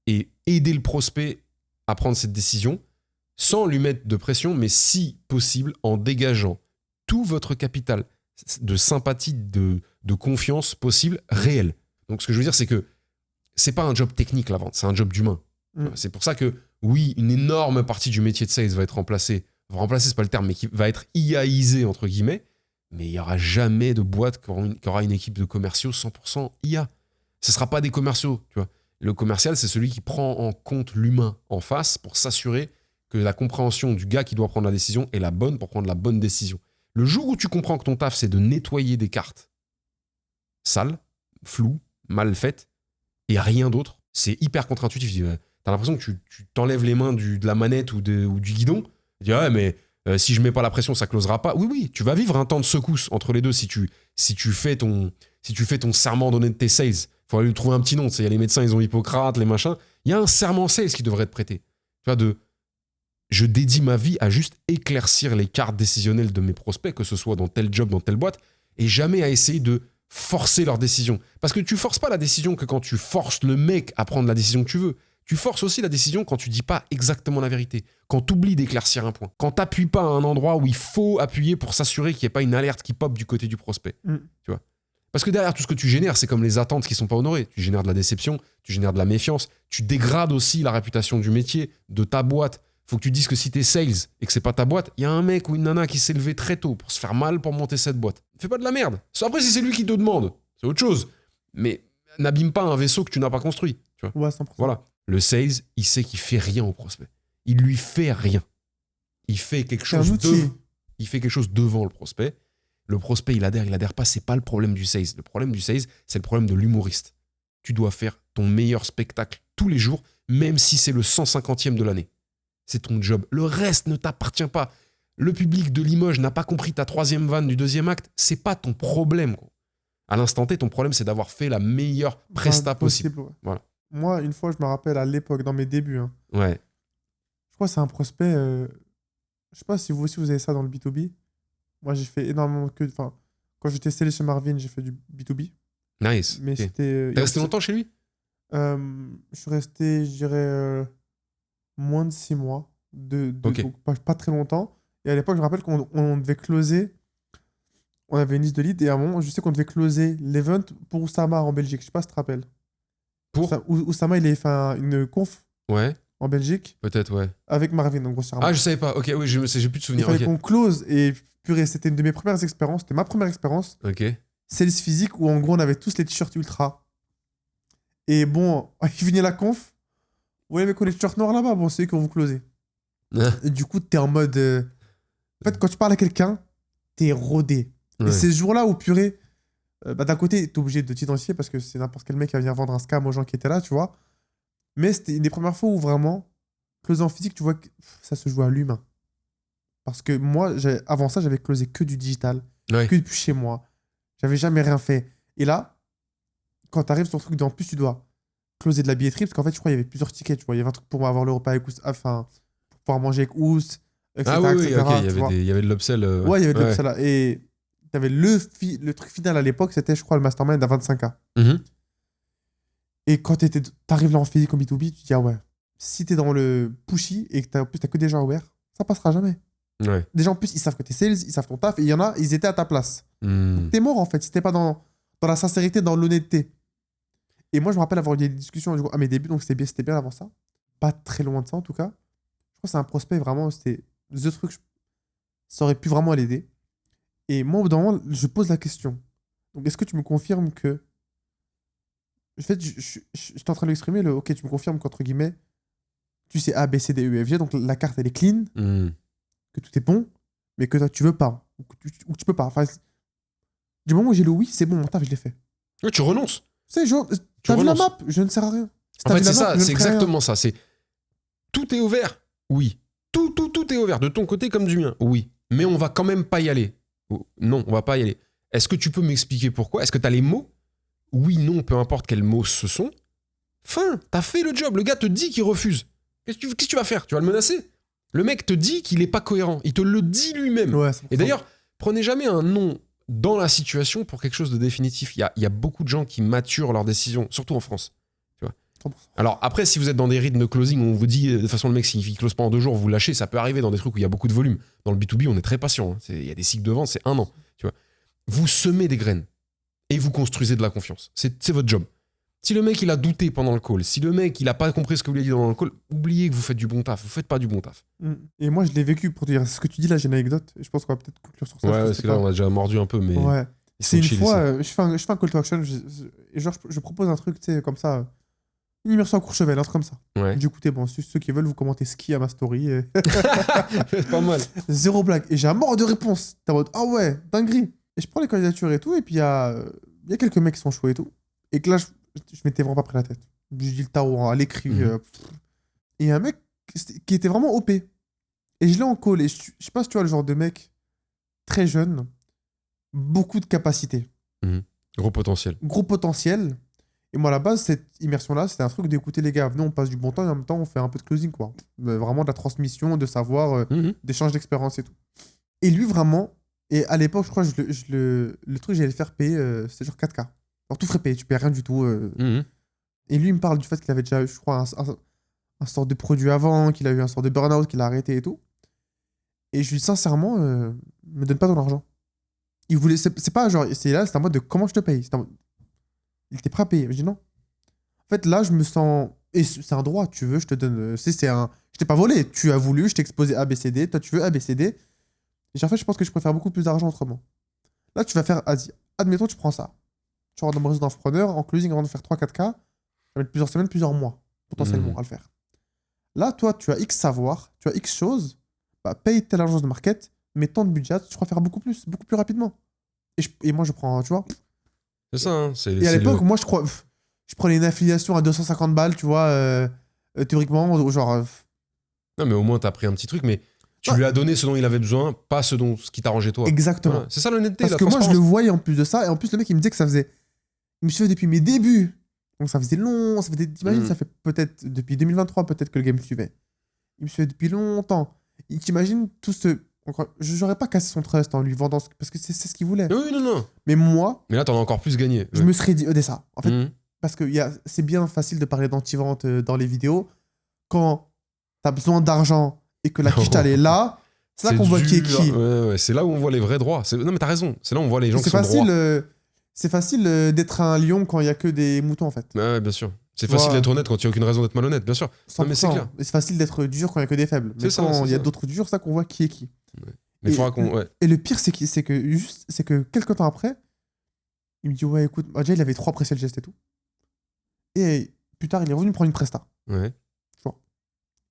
et aider le prospect à prendre cette décision sans lui mettre de pression, mais si possible, en dégageant tout votre capital de sympathie, de confiance possible, réel. Donc, ce que je veux dire, c'est que c'est pas un job technique, la vente, c'est un job d'humain. C'est pour ça que, oui, une énorme partie du métier de sales va être remplacée. Remplacée, c'est pas le terme, mais qui va être IAisée, entre guillemets. Mais il n'y aura jamais de boîte qui aura une équipe de commerciaux 100% IA. Ce ne sera pas des commerciaux, tu vois. Le commercial, c'est celui qui prend en compte l'humain en face pour s'assurer que la compréhension du gars qui doit prendre la décision est la bonne pour prendre la bonne décision. Le jour où tu comprends que ton taf, c'est de nettoyer des cartes sales, floues, mal faites, et rien d'autre, c'est hyper contre-intuitif. T'as l'impression que tu t'enlèves les mains de la manette ou du guidon. Tu dis, ouais, mais Si je mets pas la pression, ça closera pas. Oui, tu vas vivre un temps de secousse entre les deux si tu fais ton serment d'honnêteté sales. Il faudrait lui trouver un petit nom. Il y a les médecins, ils ont Hippocrate, les machins. Il y a un serment sales qui devrait être prêté. Tu vois, je dédie ma vie à juste éclaircir les cartes décisionnelles de mes prospects, que ce soit dans tel job, dans telle boîte, et jamais à essayer de forcer leur décision. Parce que tu forces pas la décision que quand tu forces le mec à prendre la décision que tu veux. Tu forces aussi la décision quand tu dis pas exactement la vérité, quand tu oublies d'éclaircir un point, quand tu n'appuies pas à un endroit où il faut appuyer pour s'assurer qu'il n'y ait pas une alerte qui pop du côté du prospect. Tu vois. Parce que derrière tout ce que tu génères, c'est comme les attentes qui ne sont pas honorées. Tu génères de la déception, tu génères de la méfiance, tu dégrades aussi la réputation du métier, de ta boîte. Faut que tu dises que si t'es sales et que c'est pas ta boîte, il y a un mec ou une nana qui s'est levé très tôt pour se faire mal pour monter cette boîte. Fais pas de la merde. Après, si c'est lui qui te demande, c'est autre chose. Mais n'abîme pas un vaisseau que tu n'as pas construit. Tu vois. Ouais, 100%. Voilà. Le sales, il sait qu'il fait rien au prospect. Il lui fait rien. Il fait quelque chose devant le prospect. Le prospect, il adhère pas. C'est pas le problème du sales. Le problème du sales, c'est le problème de l'humoriste. Tu dois faire ton meilleur spectacle tous les jours, même si c'est le 150e de l'année. C'est ton job. Le reste ne t'appartient pas. Le public de Limoges n'a pas compris ta 3e vanne du 2e acte. C'est pas ton problème, quoi. À l'instant T, ton problème, c'est d'avoir fait la meilleure presta possible. Ouais. Voilà. Moi, une fois, je me rappelle à l'époque, dans mes débuts, Ouais. je crois que c'est un prospect. Je sais pas si vous aussi vous avez ça dans le B2B. Moi, j'ai fait énormément quand j'étais sales chez Marvin, j'ai fait du B2B. Nice. Mais Okay. c'était. T'es resté longtemps chez lui? Je suis resté, je dirais, moins de 6 mois. Ok. Donc pas très longtemps. Et à l'époque, je me rappelle qu'on devait closer. On avait une liste de leads et à un moment, je sais qu'on devait closer l'event pour Oussama en Belgique. Je sais pas si tu te rappelles. Pour Oussama, il avait fait une conf Ouais. en Belgique Peut-être, ouais. avec Marvin, donc grossièrement. Ah, je savais pas. Ok, oui, j'ai plus de Il souvenirs. fallait Ok. qu'on close et purée, c'était une de mes premières expériences. C'était ma première expérience. Ok. Sales physique où en gros, on avait tous les t-shirts ultra. Et bon, il finit la conf. Ouais, mais qu'on les t-shirts noirs là-bas, bon, c'est eux qui vont vous closer. Et du coup, t'es en mode. En fait, quand tu parles à quelqu'un, t'es rodé. Ouais. Et ces jours-là où purée, d'un côté, t'es obligé de t'identifier parce que c'est n'importe quel mec qui va venir vendre un scam aux gens qui étaient là, tu vois. Mais c'était une des premières fois où vraiment, closer en physique, tu vois que ça se joue à l'humain. Parce que moi, avant ça, j'avais closé que du digital, Ouais. que depuis chez moi. J'avais jamais rien fait. Et là, quand t'arrives sur le truc, en plus, tu dois closer de la billetterie, parce qu'en fait, je crois qu'il y avait plusieurs tickets, tu vois. Il y avait un truc pour avoir le repas avec Ous, enfin, pour pouvoir manger avec Ous, etc. Ah oui, etc., ok. tu Il y avait de l'upsell. Ouais, il y avait de l'upsell là. Et t'avais le truc final à l'époque, c'était, je crois, le mastermind à 25K. Mhm. Et quand t'arrives là en physique en B2B, tu te dis, ah ouais, si t'es dans le pushy et que en plus t'as que des gens aware, ça passera jamais. Ouais. Des gens en plus, ils savent que t'es sales, ils savent ton taf, et il y en a, ils étaient à ta place. Hmm. T'es mort en fait, si t'es pas dans la sincérité, dans l'honnêteté. Et moi, je me rappelle avoir eu des discussions à mes débuts, donc c'était bien avant ça. Pas très loin de ça en tout cas. Je crois que c'est un prospect vraiment, c'était the truc, ça aurait pu vraiment l'aider. Et moi, au bout d'un moment, je pose la question. Donc, est-ce que tu me confirmes que. En fait, j'étais en train de l'exprimer, ok, tu me confirmes qu'entre guillemets, tu sais A, B, C, D, E, F, G, donc la carte elle est clean, Hmm. que tout est bon, mais que toi tu veux pas, ou que tu peux pas. Enfin, du moment où j'ai le oui, c'est bon, mon taf, je l'ai fait. Ouais, tu renonces. Tu sais, genre, t'as vu la renonces. map, je ne sers à rien. Si En t'as fait, vu la c'est map, ça, je ne c'est ferai rien. exactement ça. C'est tout est ouvert, oui. Tout est ouvert, de ton côté comme du mien, oui. Mais on va quand même pas y aller. Non, on va pas y aller. Est-ce que tu peux m'expliquer pourquoi? Est-ce que tu as les mots? Oui, non, peu importe quels mots ce sont. Fin, t'as fait le job. Le gars te dit qu'il refuse. Qu'est-ce que tu vas faire? Tu vas le menacer? Le mec te dit qu'il est pas cohérent. Il te le dit lui-même. Ouais, Et d'ailleurs, prenez jamais un non dans la situation pour quelque chose de définitif. Il y a beaucoup de gens qui maturent leurs décisions, surtout en France. Tu vois. 100%. Alors après, si vous êtes dans des rythmes de closing où on vous dit, de toute façon, le mec, s'il ne close pas en 2 jours, vous lâchez, ça peut arriver dans des trucs où il y a beaucoup de volume. Dans le B2B, on est très patient. Il y a des cycles de vente, c'est 1 an. Tu vois. Vous semez des graines et vous construisez de la confiance. C'est votre job. Si le mec, il a douté pendant le call, si le mec, il a pas compris ce que vous lui avez dit dans le call, oubliez que vous faites du bon taf. Vous faites pas du bon taf. Et moi, je l'ai vécu pour te dire ce que tu dis là, j'ai une anecdote. Et je pense qu'on va peut-être conclure sur ça. Ouais, parce que là, on a déjà mordu un peu, mais. Ouais. C'est une chill, fois, je fais un call to action, et genre, je propose un truc, tu sais, comme ça. Une immersion à Courchevel, un truc comme ça. Ouais. Du coup, bon, ceux qui veulent, vous commentez ski à ma story. C'est pas mal. Zéro blague. Et j'ai un mort de réponse. T'es en mode, ah ouais, dinguerie. Et je prends les candidatures et tout, et puis il y a quelques mecs qui sont chauds et tout. Et que là, je m'étais vraiment pas pris la tête. Je dis le tarot à l'écrit. Et un mec qui était vraiment OP. Et je l'ai en call. Et je sais pas si tu vois le genre de mec très jeune, beaucoup de capacités, Gros potentiel. gros potentiel. Et moi, à la base, cette immersion-là, c'était un truc d'écouter les gars. Venez, on passe du bon temps et en même temps, on fait un peu de closing, quoi. Vraiment de la transmission, de savoir, d'échange d'expérience et tout. Et lui, vraiment, et à l'époque, je crois, le truc, j'allais le faire payer, c'était genre 4K. Alors, tout frais payé, tu payes rien du tout. Et lui, il me parle du fait qu'il avait déjà eu, je crois, un sort de produit avant, qu'il a eu un sort de burn-out, qu'il a arrêté et tout. Et je lui dis sincèrement, me donne pas ton argent. Il voulait, c'est pas genre, c'est là, c'est en mode de comment je te paye. Il était prêt à payer. Je dis non. En fait, là, je me sens. Et c'est un droit, tu veux, je te donne. C'est un. Je t'ai pas volé, tu as voulu, je t'ai exposé ABCD, toi tu veux ABCD. Et en fait, je pense que je préfère beaucoup plus d'argent autrement. Là, tu vas faire. Admettons, tu prends ça. Tu rentres dans mon réseau d'entrepreneur, en closing, avant de faire 3-4K, ça va mettre plusieurs semaines, plusieurs mois, potentiellement, à le faire. Là, toi, tu as X savoir, tu as X choses, bah, paye telle agence de market, mets tant de budget, tu crois faire beaucoup plus rapidement. Et moi, je prends, tu vois. C'est ça, hein. Et à l'époque, moi, je prenais une affiliation à 250 balles, tu vois, théoriquement, genre. Non, mais au moins, t'as pris un petit truc, mais tu lui as donné ce dont il avait besoin, pas ce qui t'arrangeait toi. Exactement. Voilà. C'est ça l'honnêteté, parce la que moi, je transparence. le voyais en plus de ça, et en plus, le mec, il me disait que ça faisait. Il me suivait depuis mes débuts. Donc ça faisait long, ça fait t'imagines, ça fait peut-être depuis 2023, peut-être que le game me suivait. Il me suivait depuis longtemps. Et t'imagines tout ce. J'aurais pas cassé son trust en lui vendant parce que c'est ce qu'il voulait. Oui, non. Mais moi, Mais là, t'en as encore plus gagné. je me serais dit, ça. En fait, parce que c'est bien facile de parler d'anti-vente dans les vidéos. Quand t'as besoin d'argent et que la quiche elle est là, c'est là qu'on voit qui est qui. Ouais, c'est là où on voit les vrais droits. Non, mais t'as raison. C'est là où on voit les gens qui sont droits. C'est facile d'être un lion quand il y a que des moutons, en fait. Ouais, bien sûr. C'est facile d'être honnête quand il n'y a aucune raison d'être malhonnête, bien sûr. Non, mais c'est clair. Et c'est facile d'être dur quand il n'y a que des faibles. Mais quand il y a d'autres durs, c'est ça qu'on voit qui est qui. Ouais. Mais il faudra qu'on. Ouais. Et le pire, c'est que quelques temps après, il me dit ouais, écoute, déjà il avait 3 pressés le geste et tout. Et plus tard, il est revenu prendre une presta. Ouais. Tu vois.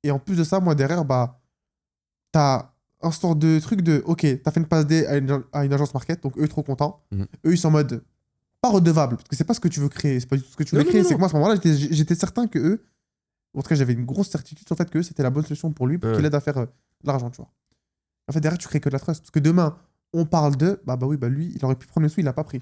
Et en plus de ça, moi derrière, bah, t'as un sort de truc de ok, t'as fait une passe D à une agence market, donc eux trop contents. Eux ils sont en mode pas redevable, parce que c'est pas ce que tu veux créer, c'est pas du tout ce que tu veux créer. C'est que moi à ce moment-là, j'étais certain que eux, en tout cas j'avais une grosse certitude sur le fait que c'était la bonne solution pour lui, pour qu'il aide à faire de l'argent, tu vois. En fait, derrière, tu crées que de la trust. Parce que demain, on parle de bah oui, bah lui, il aurait pu prendre le sou, il l'a pas pris.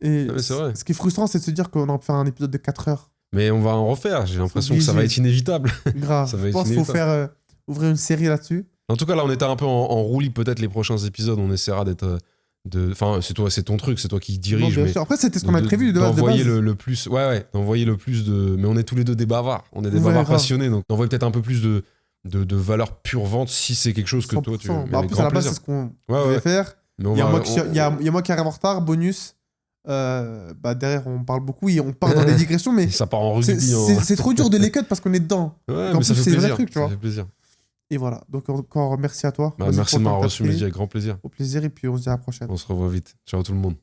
Et c'est vrai. Ce qui est frustrant, c'est de se dire qu'on en fait un épisode de 4 heures. Mais on va en refaire, j'ai l'impression que ça va être inévitable. Grave. Ça va je pense qu'il faut faire ouvrir une série là-dessus. En tout cas, là, on était un peu en roue libre. Peut-être les prochains épisodes, on essaiera d'être. Enfin, c'est ton truc, c'est toi qui dirige. Non, bien sûr. Après, c'était ce qu'on avait prévu de base. D'envoyer le plus. Ouais, d'envoyer le plus de. Mais on est tous les deux des bavards. On est des bavards passionnés, donc d'envoyer peut-être un peu plus de valeur pure vente si c'est quelque chose que 100%. Toi tu. Bah, en plus, à la base, c'est ce qu'on voulait faire. Il y a moi qui arrive en retard, bonus. Derrière, on parle beaucoup et on part dans des digressions, mais. Ça part en rugby. C'est trop dur de les cut parce qu'on est dedans. Ouais, mais ça fait plaisir. Ça fait plaisir. Et voilà, donc encore merci à toi. Merci de m'avoir reçu, Mehdi, avec grand plaisir. Au plaisir, et puis on se dit à la prochaine. On se revoit vite. Ciao tout le monde.